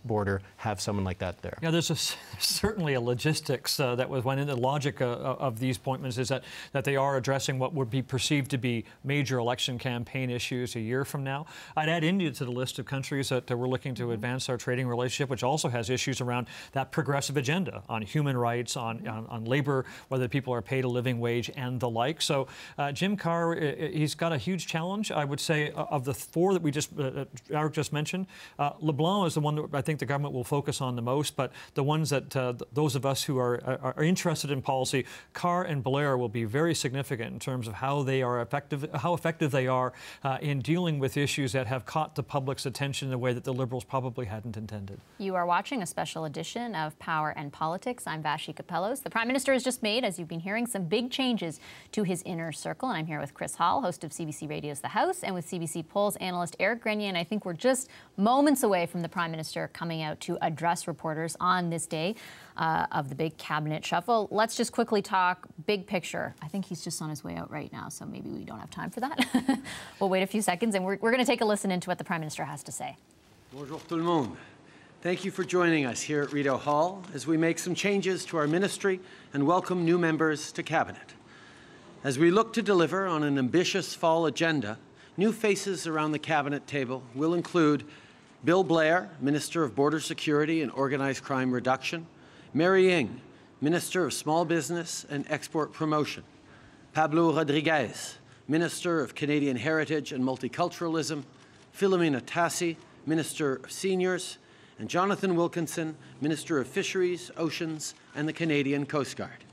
border have someone like that there. Yeah, there's certainly a logistics that went into the logic of these appointments, is that they are addressing what would be perceived to be major election campaign issues a year from now. I'd add India to the list of countries that we're looking to advance our trading relationship, which also has issues around that progressive agenda on human rights, on labor, whether people are paid a living wage and the like. So Jim Carr, he's got a huge challenge. I would say of the four that we Eric just mentioned, LeBlanc is the one that I think the government will focus on the most, but the ones that those of us who are interested in policy, Carr and Blair will be very significant in terms of how effective they are in dealing with issues that have caught the public's attention in a way that the Liberals probably hadn't intended. You are watching a special edition of Power and Politics. I'm Vashi Kapelos. The Prime Minister has just made, as you've been hearing, some big changes to his inner circle, and I'm here with Chris Hall, host of CBC Radio's The House, and with CBC polls analyst Eric Grenier, and I think we're just moments away from the Prime Minister coming out to address reporters on this day of the big cabinet shuffle. Let's just quickly talk big picture. I think he's just on his way out right now, so maybe we don't have time for that. We'll wait a few seconds, and we're going to take a listen into what the Prime Minister has to say. Bonjour tout le monde. Thank you for joining us here at Rideau Hall as we make some changes to our ministry and welcome new members to Cabinet. As we look to deliver on an ambitious fall agenda, new faces around the Cabinet table will include Bill Blair, Minister of Border Security and Organized Crime Reduction; Mary Ng, Minister of Small Business and Export Promotion; Pablo Rodriguez, Minister of Canadian Heritage and Multiculturalism; Philomena Tassi, Minister of Seniors; and Jonathan Wilkinson, Minister of Fisheries, Oceans and the Canadian Coast Guard.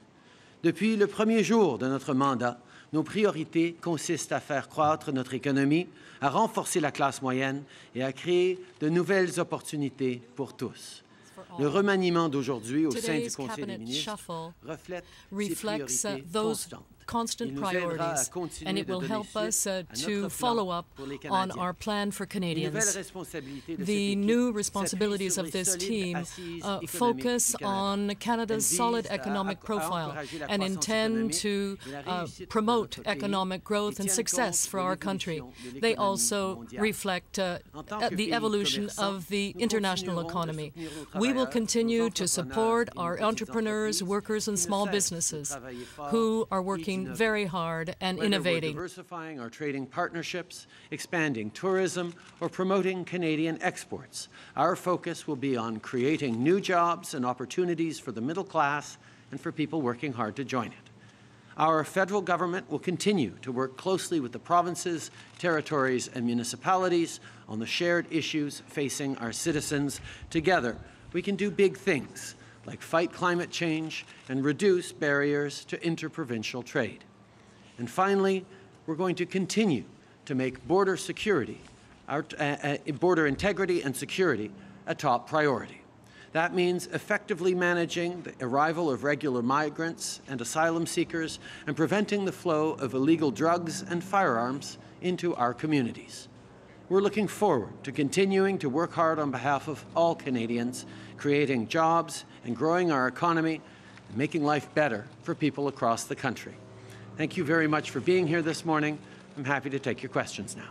Depuis le premier jour de notre mandat, Nos priorités consistent à faire croître notre économie, à renforcer la classe moyenne et à créer de nouvelles opportunités pour tous. Le remaniement d'aujourd'hui au sein du Conseil des ministres reflète ces priorités constantes. constant priorities, and it will help us to follow up on our plan for Canadians. The new responsibilities of this team focus on Canada's solid economic profile and intend to promote economic growth and success for our country. They also reflect the evolution of the international economy. We will continue to support our entrepreneurs, workers, and small businesses who are working very hard and innovating. Whether we're diversifying our trading partnerships, expanding tourism, or promoting Canadian exports, our focus will be on creating new jobs and opportunities for the middle class and for people working hard to join it. Our federal government will continue to work closely with the provinces, territories, and municipalities on the shared issues facing our citizens. Together, we can do big things, like fight climate change and reduce barriers to interprovincial trade. And finally, we're going to continue to make border security, border integrity and security a top priority. That means effectively managing the arrival of regular migrants and asylum seekers and preventing the flow of illegal drugs and firearms into our communities. We're looking forward to continuing to work hard on behalf of all Canadians, creating jobs and growing our economy and making life better for people across the country. Thank you very much for being here this morning. I'm happy to take your questions now.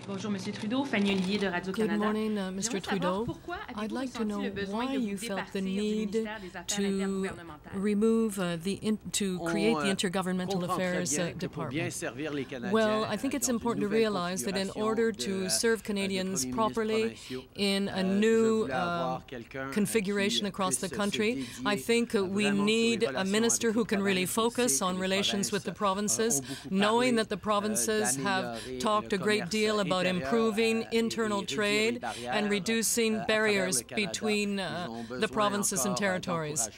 Bonjour, Monsieur Trudeau. Fanny Ollier de Radio-Canada. Good morning, Mr. Trudeau. I'd like to know why you felt the need to remove to create the Intergovernmental Affairs Department. Well, I think it's important to realize that in order to serve Canadians properly in a new configuration across the country, I think we need a minister who can really focus on relations with the provinces, knowing that the provinces have talked a great deal about improving internal trade and reducing barriers between the provinces and territories.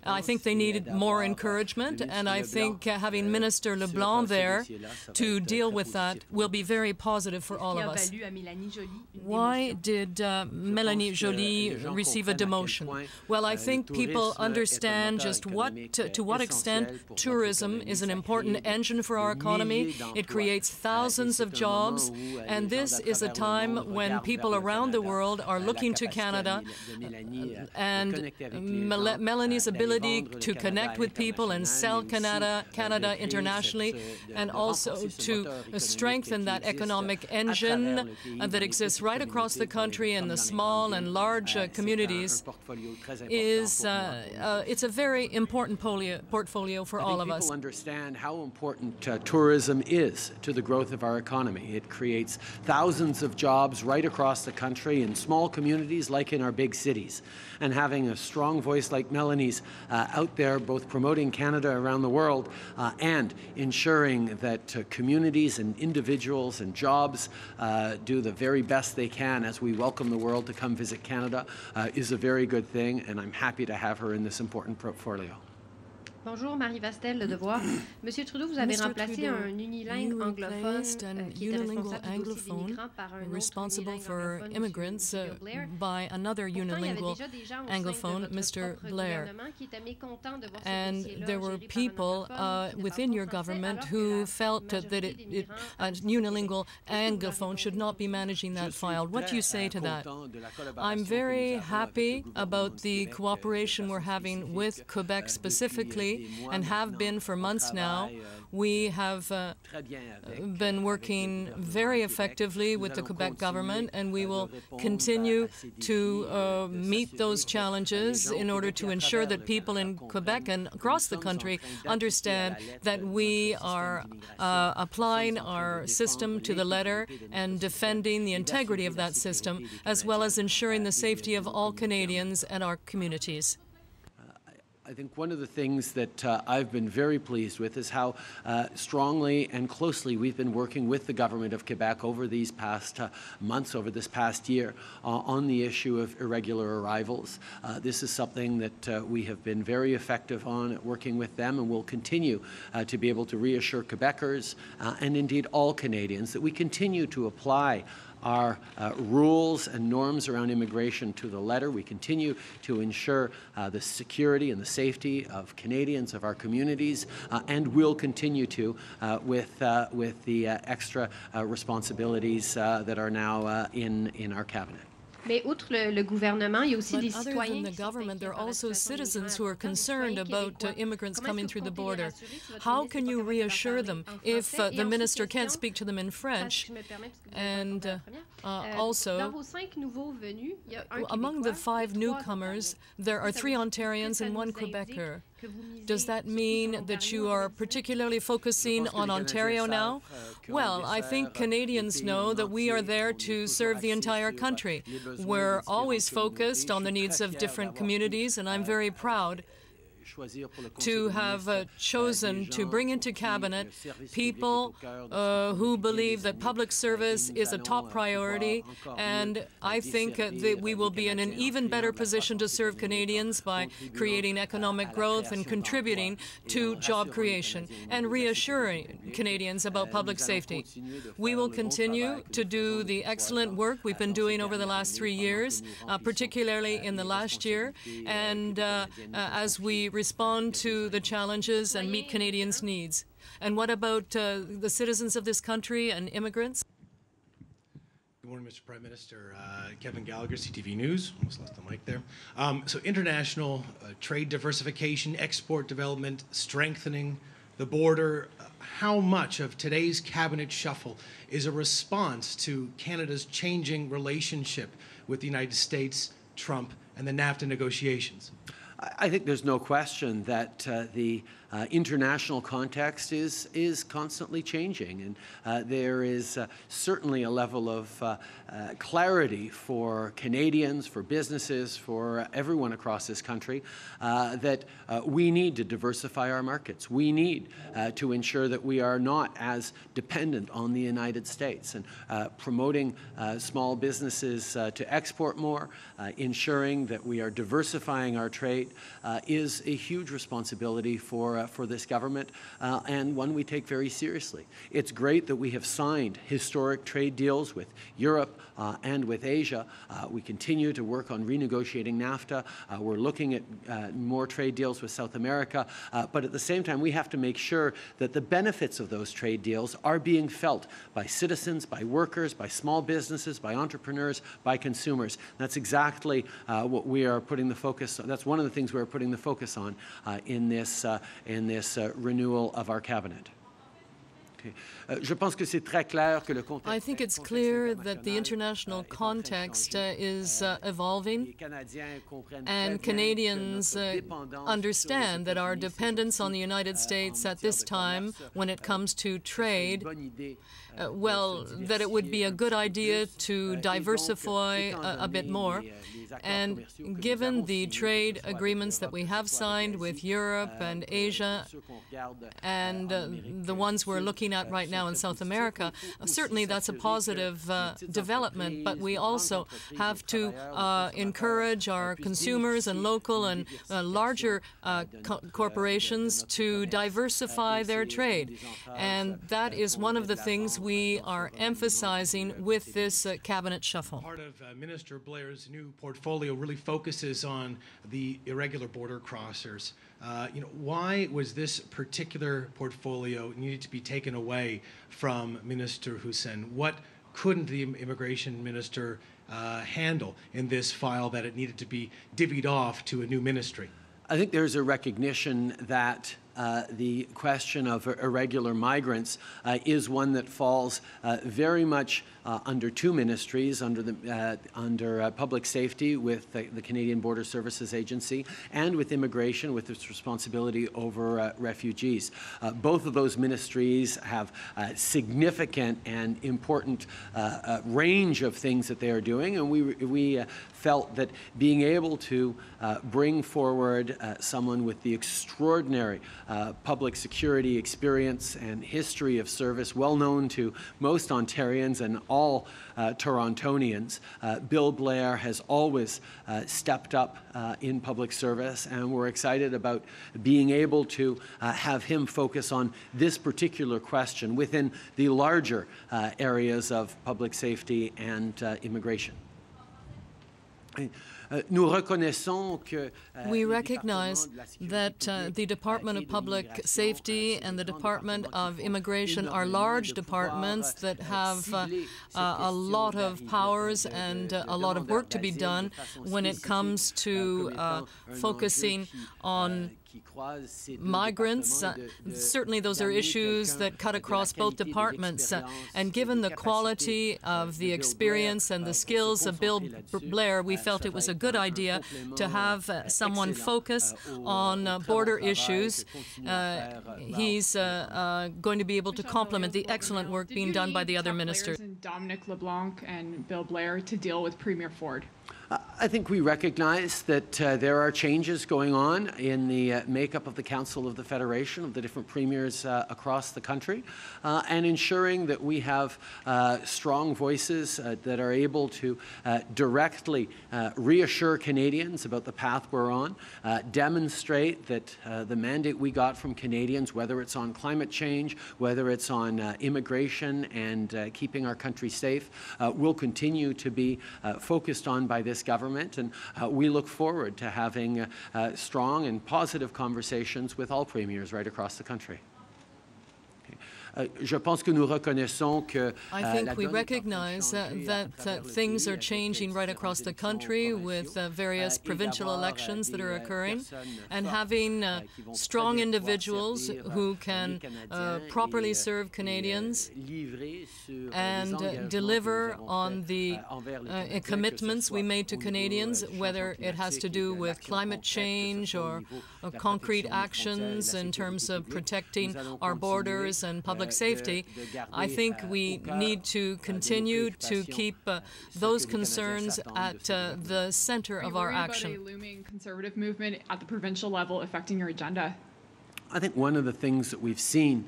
I think they need more encouragement, and I think having Minister Leblanc there to deal with that will be very positive for all of us. Why did Mélanie Joly receive a demotion? Well, I think people understand just to what extent tourism is an important engine for our economy. It creates thousands of jobs, and this is a time when people around the world are looking to Canada, and Melanie's ability to connect with people and sell Canada internationally, and also to strengthen that economic engine that exists right across the country in the small and large communities is it's a very important portfolio for all of us. People understand how important tourism is to the growth of our economy. It creates thousands of jobs right across the country in small communities like in our big cities. And having a strong voice like Melanie's out there both promoting Canada around the world and ensuring that communities and individuals and jobs do the very best they can as we welcome the world to come visit Canada is a very good thing, and I'm happy to have her in this important portfolio. Bonjour, Marie Vastel, Le Devoir. Monsieur Trudeau, vous avez remplacé un unilingue anglophone qui était responsible for immigrants by another unilingual anglophone, Mr. Blair. And there were people within your government who felt that a unilingual anglophone should not be managing that file. What do you say to that? I'm very happy about the cooperation we're having with Quebec specifically, and have been for months now. We have been working very effectively with the Quebec government, and we will continue to meet those challenges in order to ensure that people in Quebec and across the country understand that we are applying our system to the letter and defending the integrity of that system, as well as ensuring the safety of all Canadians and our communities. I think one of the things that I've been very pleased with is how strongly and closely we've been working with the government of Quebec over these past months, over this past year, on the issue of irregular arrivals. This is something that we have been very effective on at working with them, and will continue to be able to reassure Quebecers and indeed all Canadians that we continue to apply our rules and norms around immigration to the letter. We continue to ensure the security and the safety of Canadians, of our communities, and will continue to with the extra responsibilities that are now in our cabinet. Mais outre le gouvernement, il y a aussi des other than the government, there are also citizens who are concerned about immigrants coming through the border. How can you reassure them if the minister can't speak to them in French? And also, among the 5 newcomers, there are 3 Ontarians and 1 Quebecer. Does that mean that you are particularly focusing on Ontario now? Well, I think Canadians know that we are there to serve the entire country. We're always focused on the needs of different communities, and I'm very proud to have chosen to bring into cabinet people who believe that public service is a top priority, and I think that we will be in an even better position to serve Canadians by creating economic growth and contributing to job creation and reassuring Canadians about public safety. We will continue to do the excellent work we've been doing over the last 3 years, particularly in the last year, and as we respond to the challenges and meet Canadians' needs. And what about the citizens of this country and immigrants? Good morning, Mr. Prime Minister. Kevin Gallagher, CTV News. Almost lost the mic there. So international trade diversification, export development, strengthening the border. How much of today's cabinet shuffle is a response to Canada's changing relationship with the United States, Trump, and the NAFTA negotiations? I think there's no question that the international context is constantly changing, and there is certainly a level of clarity for Canadians, for businesses, for everyone across this country that we need to diversify our markets. We need to ensure that we are not as dependent on the United States, and promoting small businesses to export more, ensuring that we are diversifying our trade is a huge responsibility for this government, and one we take very seriously. It's great that we have signed historic trade deals with Europe and with Asia. We continue to work on renegotiating NAFTA. We're looking at more trade deals with South America, but at the same time we have to make sure that the benefits of those trade deals are being felt by citizens, by workers, by small businesses, by entrepreneurs, by consumers. That's exactly what we are putting the focus on. That's one of the things we're putting the focus on in this renewal of our cabinet. I think it's clear that the international context is evolving, and Canadians understand that our dependence on the United States at this time, when it comes to trade, well, that it would be a good idea to diversify a bit more. And given the trade agreements that we have signed with Europe and Asia, and the ones we're looking at right now in South America, certainly that's a positive development, but we also have to encourage our consumers and local and larger corporations to diversify their trade. And that is one of the things we are emphasizing with this cabinet shuffle. Part of Minister Blair's new portfolio really focuses on the irregular border crossers. Why was this particular portfolio needed to be taken away from Minister Hussen? What couldn't the immigration minister handle in this file that it needed to be divvied off to a new ministry? I think there's a recognition that the question of irregular migrants is one that falls very much under 2 ministries, under public safety with the Canadian Border Services Agency, and with immigration with its responsibility over refugees. Both of those ministries have significant and important range of things that they are doing, and we felt that being able to bring forward someone with the extraordinary public security experience and history of service, well known to most Ontarians and all Torontonians, Bill Blair has always stepped up in public service, and we're excited about being able to have him focus on this particular question within the larger areas of public safety and immigration. We recognize that the Department of Public Safety and the Department of Immigration are large departments that have a lot of powers and a lot of work to be done when it comes to focusing on migrants. Certainly those are issues that cut across both departments. And given the quality of the experience and the skills of Bill Blair, we felt it was a good idea to have someone focus on border issues. He's going to be able to complement the excellent work being done by the other ministers. Dominic LeBlanc and Bill Blair to deal with Premier Ford. I think we recognize that there are changes going on in the makeup of the Council of the Federation, of the different premiers across the country, and ensuring that we have strong voices that are able to directly reassure Canadians about the path we're on, demonstrate that the mandate we got from Canadians, whether it's on climate change, whether it's on immigration and keeping our country safe, will continue to be focused on by this government, and we look forward to having strong and positive conversations with all premiers right across the country. I think we recognize that things are changing right across the country with various provincial elections that are occurring, and having strong individuals who can properly serve Canadians and deliver on the commitments we made to Canadians, whether it has to do with climate change or concrete actions in terms of protecting our borders and public safety. I think we need to continue to keep those concerns at the center of our action. About a looming Conservative movement at the provincial level affecting your agenda? I think one of the things that we've seen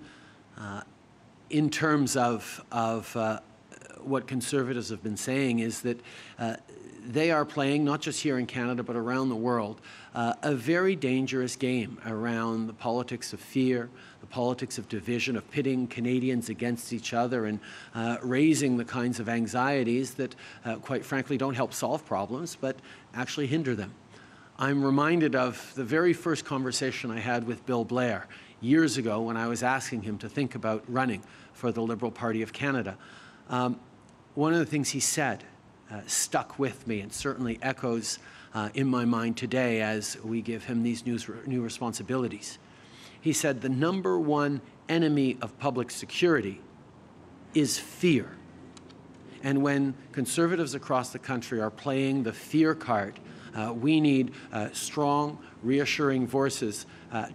in terms of what Conservatives have been saying is that they are playing, not just here in Canada, but around the world, a very dangerous game around the politics of fear, the politics of division, of pitting Canadians against each other, and raising the kinds of anxieties that, quite frankly, don't help solve problems, but actually hinder them. I'm reminded of the very first conversation I had with Bill Blair years ago when I was asking him to think about running for the Liberal Party of Canada. One of the things he said stuck with me and certainly echoes in my mind today as we give him these new responsibilities. He said, the #1 enemy of public security is fear. And when Conservatives across the country are playing the fear card, we need strong, reassuring voices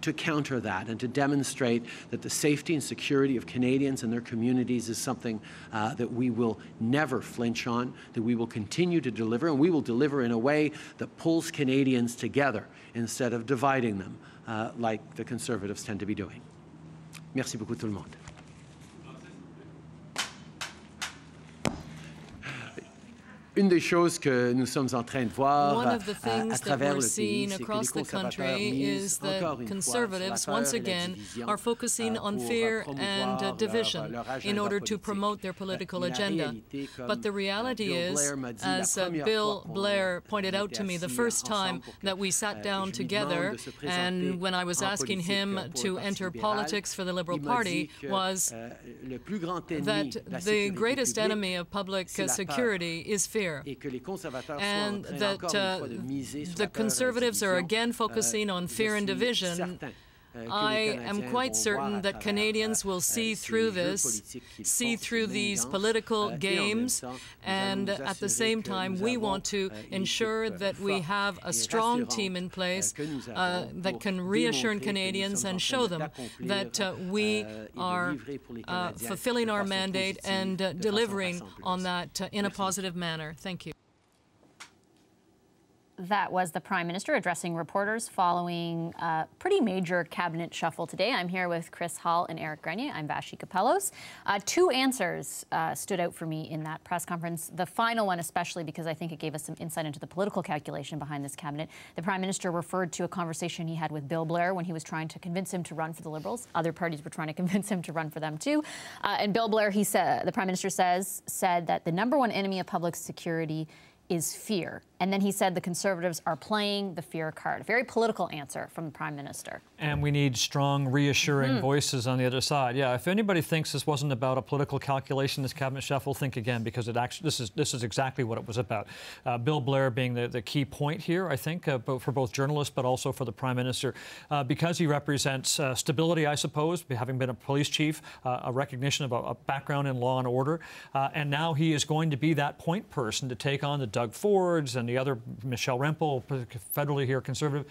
to counter that and to demonstrate that the safety and security of Canadians and their communities is something that we will never flinch on, that we will continue to deliver, and we will deliver in a way that pulls Canadians together instead of dividing them like the Conservatives tend to be doing. Merci beaucoup tout le monde. Une des choses que nous sommes en train de voir à travers le pays, c'est que les conservateurs misent encore une Conservatives once again are focusing on fear and division in order to promote their political agenda. But the reality is, as Bill Blair pointed out to me the first time that we sat down together, and when I was asking him to enter politics for the Liberal Party, was that the greatest enemy of public security is fear. And that the Conservatives are again focusing on fear and division. I am quite certain that Canadians will see through this, see through these political games, and at the same time we want to ensure that we have a strong team in place that can reassure Canadians and show them that we are fulfilling our mandate and delivering on that in a positive manner. Thank you. That was the Prime Minister addressing reporters following a pretty major cabinet shuffle today. I'm here with Chris Hall and Eric Grenier. I'm Vashi Kapelos. Two answers stood out for me in that press conference. The final one especially because I think it gave us some insight into the political calculation behind this cabinet. The Prime Minister referred to a conversation he had with Bill Blair when he was trying to convince him to run for the Liberals. Other parties were trying to convince him to run for them too. And Bill Blair, the Prime Minister said that the #1 enemy of public security is fear. And then he said the Conservatives are playing the fear card. A very political answer from the Prime Minister. And we need strong, reassuring voices on the other side. Yeah, if anybody thinks this wasn't about a political calculation, this cabinet shuffle, think again, because it actually this is exactly what it was about. Bill Blair being the key point here, I think, for both journalists, but also for the Prime Minister, because he represents stability, I suppose, having been a police chief, a recognition of a background in law and order, and now he is going to be that point person to take on the Doug Fords and the other, Michelle Rempel, federally here, Conservative,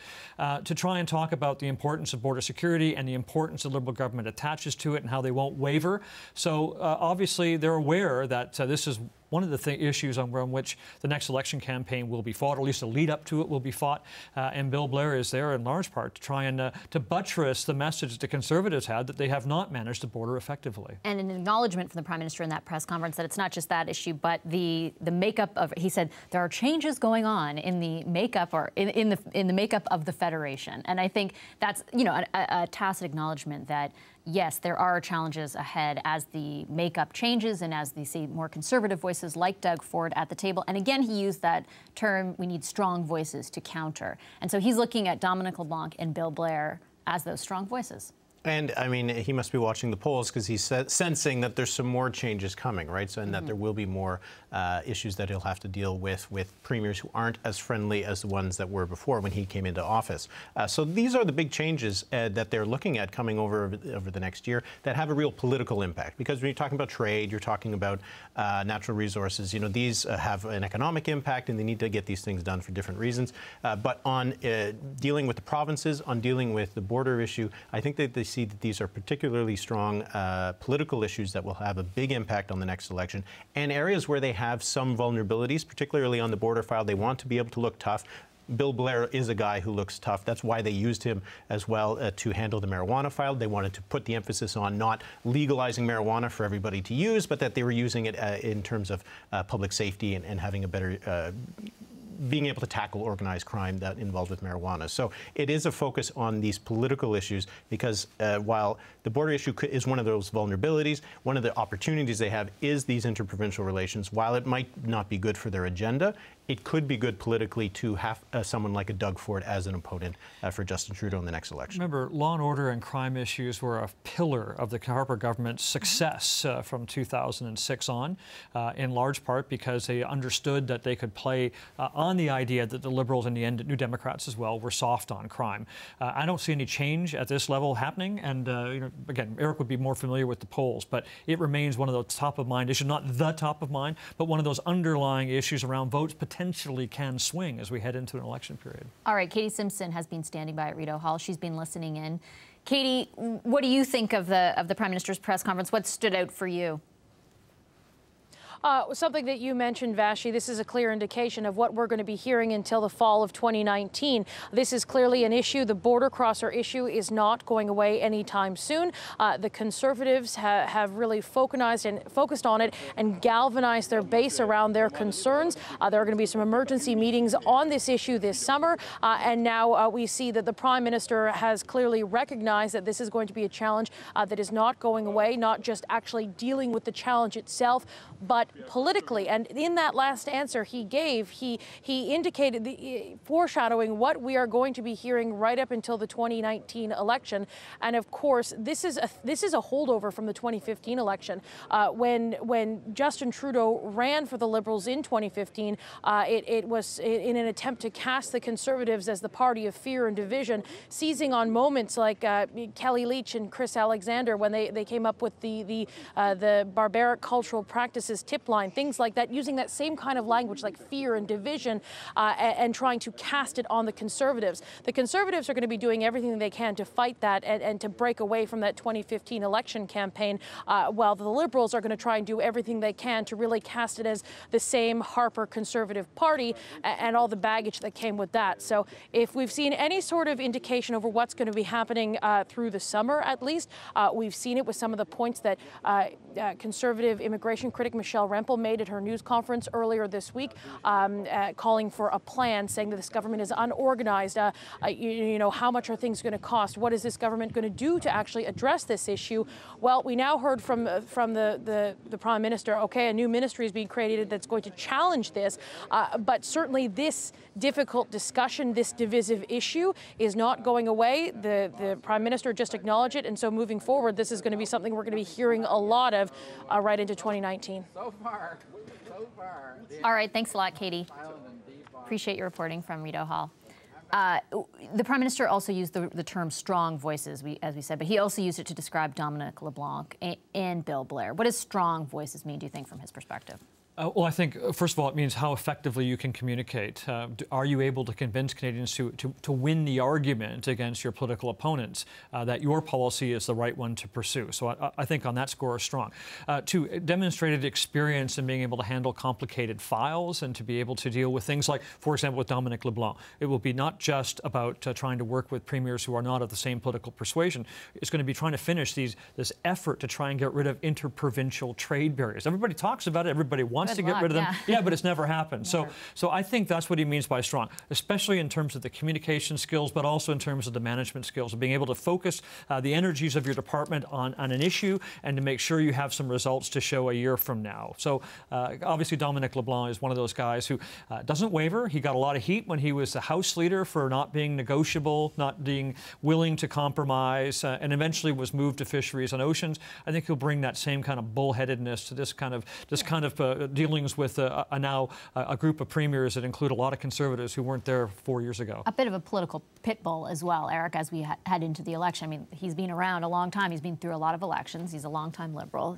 to try and talk about the importance of border security and the importance the Liberal government attaches to it and how they won't waver. So obviously they're aware that this is one of the issues on which the next election campaign will be fought, or at least a lead up to it will be fought. And Bill Blair is there in large part to try and to buttress the message the Conservatives had that they have not managed the border effectively. And an acknowledgement from the Prime Minister in that press conference that it's not just that issue, but the makeup of, he said, there are changes going on in the makeup or in the makeup of the Federation. And I think that's, you know, a tacit acknowledgement that yes, there are challenges ahead as the makeup changes and as they see more conservative voices like Doug Ford at the table. And again, he used that term, we need strong voices to counter. And so he's looking at Dominic LeBlanc and Bill Blair as those strong voices. And, I mean, he must be watching the polls because he's sensing that there's some more changes coming, right? So, and that there will be more issues that he'll have to deal with premiers who aren't as friendly as the ones that were before when he came into office. So these are the big changes that they're looking at coming over the next year that have a real political impact. Because when you're talking about trade, you're talking about natural resources, you know, these have an economic impact and they need to get these things done for different reasons. But on dealing with the provinces, on dealing with the border issue, I think that they see that these are particularly strong political issues that will have a big impact on the next election, and areas where they have some vulnerabilities, particularly on the border file. They want to be able to look tough. Bill Blair is a guy who looks tough. That's why they used him as well to handle the marijuana file. They wanted to put the emphasis on not legalizing marijuana for everybody to use, but that they were using it in terms of public safety and having a better being able to tackle organized crime that involved with marijuana. So it is a focus on these political issues because while the border issue is one of those vulnerabilities, one of the opportunities they have is these interprovincial relations. While it might not be good for their agenda, it could be good politically to have someone like a Doug Ford as an opponent for Justin Trudeau in the next election. Remember, law and order and crime issues were a pillar of the Harper government's success from 2006 on, in large part because they understood that they could play on the idea that the Liberals and the New Democrats as well were soft on crime. I don't see any change at this level happening, and you know, again, Eric would be more familiar with the polls, but it remains one of those top-of-mind issues, not the top of mind, but one of those underlying issues around votes potentially can swing as we head into an election period. All right, Katie Simpson has been standing by at Rideau Hall. She's been listening in. Katie, what do you think of the Prime Minister's press conference? What stood out for you? Something that you mentioned, Vashi, this is a clear indication of what we're going to be hearing until the fall of 2019. This is clearly an issue. The border crosser issue is not going away anytime soon. The Conservatives have really focused on it and galvanized their base around their concerns. There are going to be some emergency meetings on this issue this summer. And now we see that the Prime Minister has clearly recognized that this is going to be a challenge that is not going away, not just actually dealing with the challenge itself, but politically. And in that last answer he gave, he indicated foreshadowing what we are going to be hearing right up until the 2019 election. And of course, this is a holdover from the 2015 election. When Justin Trudeau ran for the Liberals in 2015, it was in an attempt to cast the Conservatives as the party of fear and division, seizing on moments like Kelly Leitch and Chris Alexander when they came up with the barbaric cultural practices typical pipeline, things like that, using that same kind of language like fear and division and trying to cast it on the Conservatives. The Conservatives are going to be doing everything they can to fight that and to break away from that 2015 election campaign, while the Liberals are going to try and do everything they can to really cast it as the same Harper Conservative Party and all the baggage that came with that. So if we've seen any sort of indication over what's going to be happening through the summer, at least, we've seen it with some of the points that Conservative immigration critic Michelle Rempel made at her news conference earlier this week, calling for a plan, saying that this government is unorganized. You know, how much are things going to cost? What is this government going to do to actually address this issue? Well, we now heard from the Prime Minister, okay, a new ministry is being created that's going to challenge this, but certainly this difficult discussion, this divisive issue is not going away. The Prime Minister just acknowledged it, and so moving forward, this is going to be something we're going to be hearing a lot of right into 2019. So far. All right, thanks a lot, Katie. Appreciate your reporting from Rideau Hall. The Prime Minister also used the term strong voices, as we said, but he also used it to describe Dominic LeBlanc and Bill Blair. What does strong voices mean, do you think, from his perspective? Well, I think, first of all, it means how effectively you can communicate. Are you able to convince Canadians to win the argument against your political opponents that your policy is the right one to pursue? So I think on that score is strong. Two, demonstrated experience in being able to handle complicated files and to be able to deal with things like, for example, with Dominic LeBlanc. It will be not just about trying to work with premiers who are not of the same political persuasion. It's going to be trying to finish this effort to try and get rid of interprovincial trade barriers. Everybody talks about it. Everybody wants to get rid of them. Yeah, but it's never happened. Never. So I think that's what he means by strong, especially in terms of the communication skills, but also in terms of the management skills of being able to focus the energies of your department on an issue and to make sure you have some results to show a year from now. So obviously Dominic LeBlanc is one of those guys who doesn't waver. He got a lot of heat when he was the House Leader for not being negotiable, not being willing to compromise, and eventually was moved to Fisheries and Oceans. I think he'll bring that same kind of bullheadedness to this kind of dealings with now a group of premiers that include a lot of Conservatives who weren't there 4 years ago. A bit of a political pit bull as well, Eric, as we head into the election. I mean, he's been around a long time. He's been through a lot of elections. He's a long-time Liberal.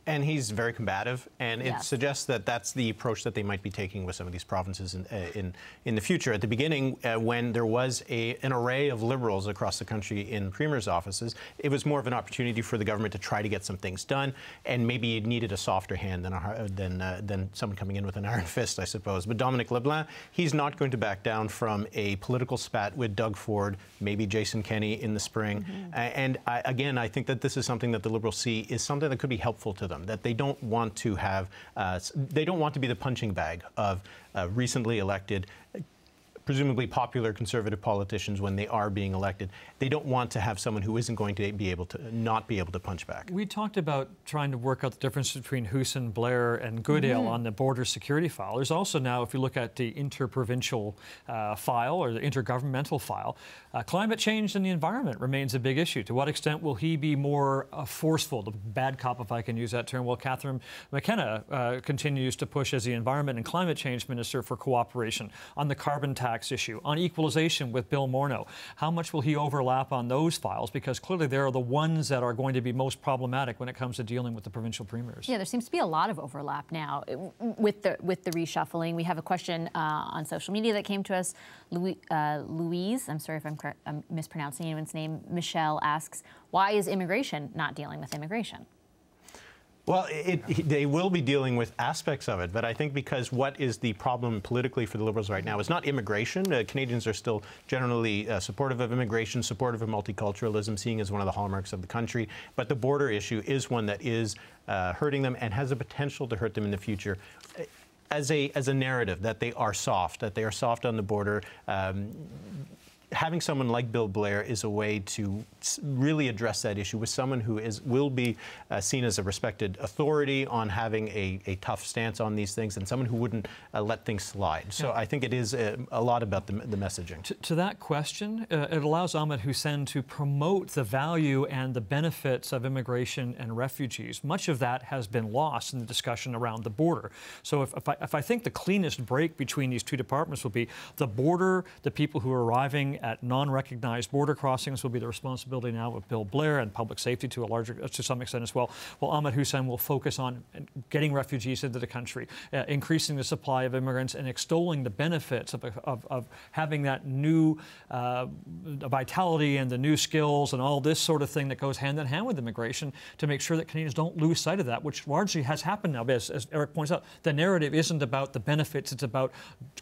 And he's very combative, and it suggests that that's the approach that they might be taking with some of these provinces in the future. At the beginning, when there was an array of Liberals across the country in premiers' offices, it was more of an opportunity for the government to try to get some things done, and maybe it needed a softer hand than someone coming in with an iron fist, I suppose. But Dominic LeBlanc, he's not going to back down from a political spat with Doug Ford, maybe Jason Kenney in the spring. And again, I think that this is something that the Liberals see is something that could be helpful to them. That they don't want to have, they don't want to be the punching bag of recently elected, presumably popular Conservative politicians when they are being elected. They don't want to have someone who isn't going to be able to not be able to punch back. We talked about trying to work out the difference between Huson, Blair, and Goodale on the border security file. There's also now, if you look at the interprovincial file or the intergovernmental file, climate change and the environment remains a big issue. To what extent will he be more forceful, the bad cop, if I can use that term? Well, Catherine McKenna continues to push as the Environment and Climate Change Minister for cooperation on the carbon tax issue, on equalization with Bill Morneau. How much will he overlap on those files? Because clearly they are the ones that are going to be most problematic when it comes to dealing with the provincial premiers. Yeah, there seems to be a lot of overlap now with the reshuffling. We have a question on social media that came to us. Louise, I'm sorry if I'm mispronouncing anyone's name, Michelle asks, why is immigration not dealing with immigration? Well, they will be dealing with aspects of it, but I think because what is the problem politically for the Liberals right now is not immigration. Canadians are still generally supportive of immigration, supportive of multiculturalism, seeing as one of the hallmarks of the country. But the border issue is one that is hurting them and has the potential to hurt them in the future. As a narrative that they are soft on the border. Having someone like Bill Blair is a way to really address that issue with someone who will be seen as a respected authority on having a tough stance on these things and someone who wouldn't let things slide. So I think it is a lot about the messaging. To that question, it allows Ahmed Hussein to promote the value and the benefits of immigration and refugees. Much of that has been lost in the discussion around the border. So if I think the cleanest break between these two departments will be the border, the people who are arriving looking at non-recognized border crossings will be the responsibility now of Bill Blair, and public safety to some extent as well. Well, Ahmed Hussein will focus on getting refugees into the country, increasing the supply of immigrants, and extolling the benefits of having that new vitality and the new skills and all this sort of thing that goes hand in hand with immigration, to make sure that Canadians don't lose sight of that, which largely has happened now. As Eric points out, the narrative isn't about the benefits, it's about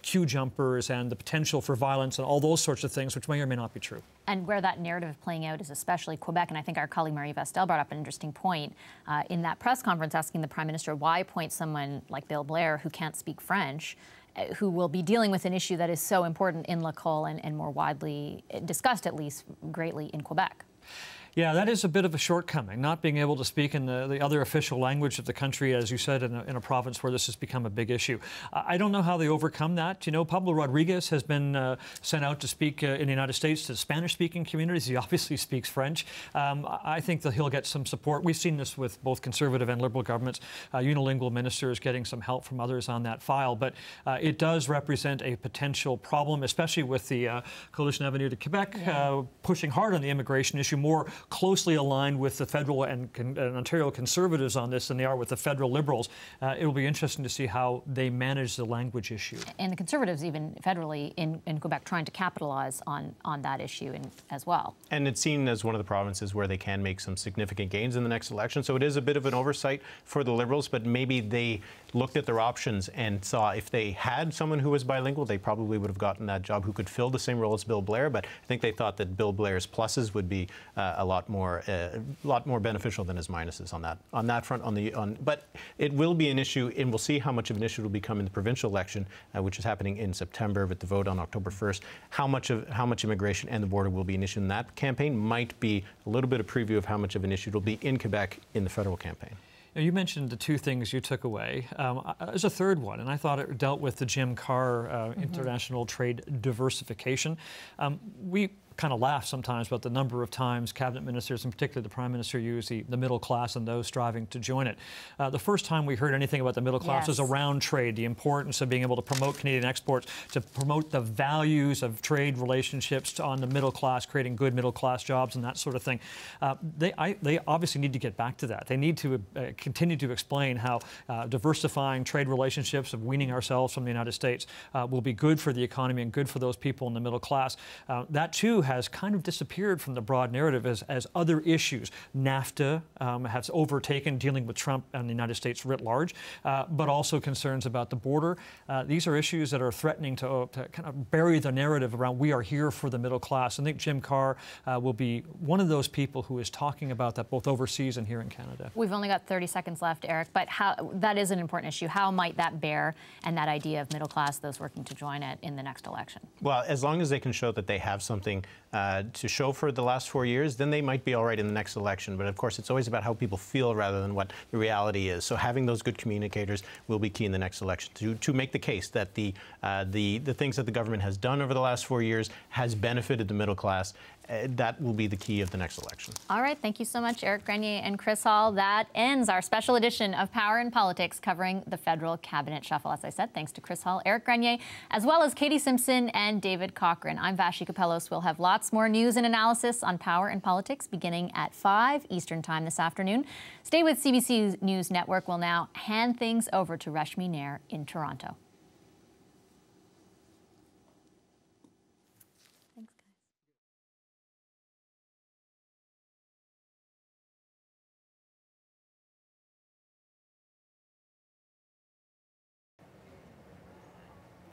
queue jumpers and the potential for violence and all those sorts of things, which may or may not be true. And where that narrative is playing out is especially Quebec. And I think our colleague Marie Vastel brought up an interesting point in that press conference, asking the Prime Minister why appoint someone like Bill Blair, who can't speak French, who will be dealing with an issue that is so important in Lacolle and more widely discussed, at least greatly, in Quebec. Yeah, that is a bit of a shortcoming, not being able to speak in the other official language of the country, as you said, in a province where this has become a big issue. I don't know how they overcome that. You know, Pablo Rodriguez has been sent out to speak in the United States to Spanish-speaking communities. He obviously speaks French. I think that he'll get some support. We've seen this with both Conservative and Liberal governments. Unilingual ministers getting some help from others on that file. But it does represent a potential problem, especially with the Coalition Avenue to Quebec pushing hard on the immigration issue, more closely aligned with the federal and Ontario Conservatives on this than they are with the federal Liberals. It will be interesting to see how they manage the language issue. And the Conservatives, even federally in Quebec, trying to capitalize on that issue as well. And it's seen as one of the provinces where they can make some significant gains in the next election. So it is a bit of an oversight for the Liberals, but maybe they looked at their options and saw if they had someone who was bilingual, they probably would have gotten that job, who could fill the same role as Bill Blair. But I think they thought that Bill Blair's pluses would be a lot more beneficial than his minuses on that front. But it will be an issue, and we'll see how much of an issue it will become in the provincial election, which is happening in September, with the vote on October 1st. How much immigration and the border will be an issue in that campaign might be a little bit of preview of how much of an issue it will be in Quebec in the federal campaign. Now, you mentioned the two things you took away. There's a third one, and I thought it dealt with the Jim Carr international trade diversification. We kind of laugh sometimes about the number of times cabinet ministers, in particular the Prime Minister, use the middle class and those striving to join it. The first time we heard anything about the middle class was around trade, the importance of being able to promote Canadian exports, to promote the values of trade relationships on the middle class, creating good middle class jobs and that sort of thing. They obviously need to get back to that. They need to continue to explain how diversifying trade relationships, of weaning ourselves from the United States, will be good for the economy and good for those people in the middle class. That too has kind of disappeared from the broad narrative as other issues. NAFTA has overtaken dealing with Trump and the United States writ large, but also concerns about the border. These are issues that are threatening to kind of bury the narrative around we are here for the middle class. I think Jim Carr will be one of those people who is talking about that both overseas and here in Canada. We've only got 30 seconds left, Eric, but that is an important issue. How might that bear, and that idea of middle class, those working to join it in the next election? Well, as long as they can show that they have something to show for the last 4 years, then they might be all right in the next election. But of course, it's always about how people feel rather than what the reality is. So having those good communicators will be key in the next election to make the case that the things that the government has done over the last 4 years has benefited the middle class. That will be the key of the next election. All right. Thank you so much, Eric Grenier and Chris Hall. That ends our special edition of Power in Politics, covering the federal cabinet shuffle. As I said, thanks to Chris Hall, Eric Grenier, as well as Katie Simpson and David Cochran. I'm Vashi Kapelos. We'll have lots more news and analysis on Power in Politics beginning at 5 Eastern Time this afternoon. Stay with CBC News Network. We'll now hand things over to Rashmi Nair in Toronto.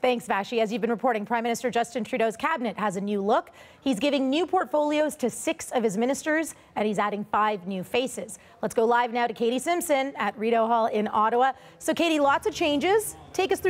Thanks, Vashi. As you've been reporting, Prime Minister Justin Trudeau's cabinet has a new look. He's giving new portfolios to 6 of his ministers, and he's adding 5 new faces. Let's go live now to Katie Simpson at Rideau Hall in Ottawa. So, Katie, lots of changes. Take us through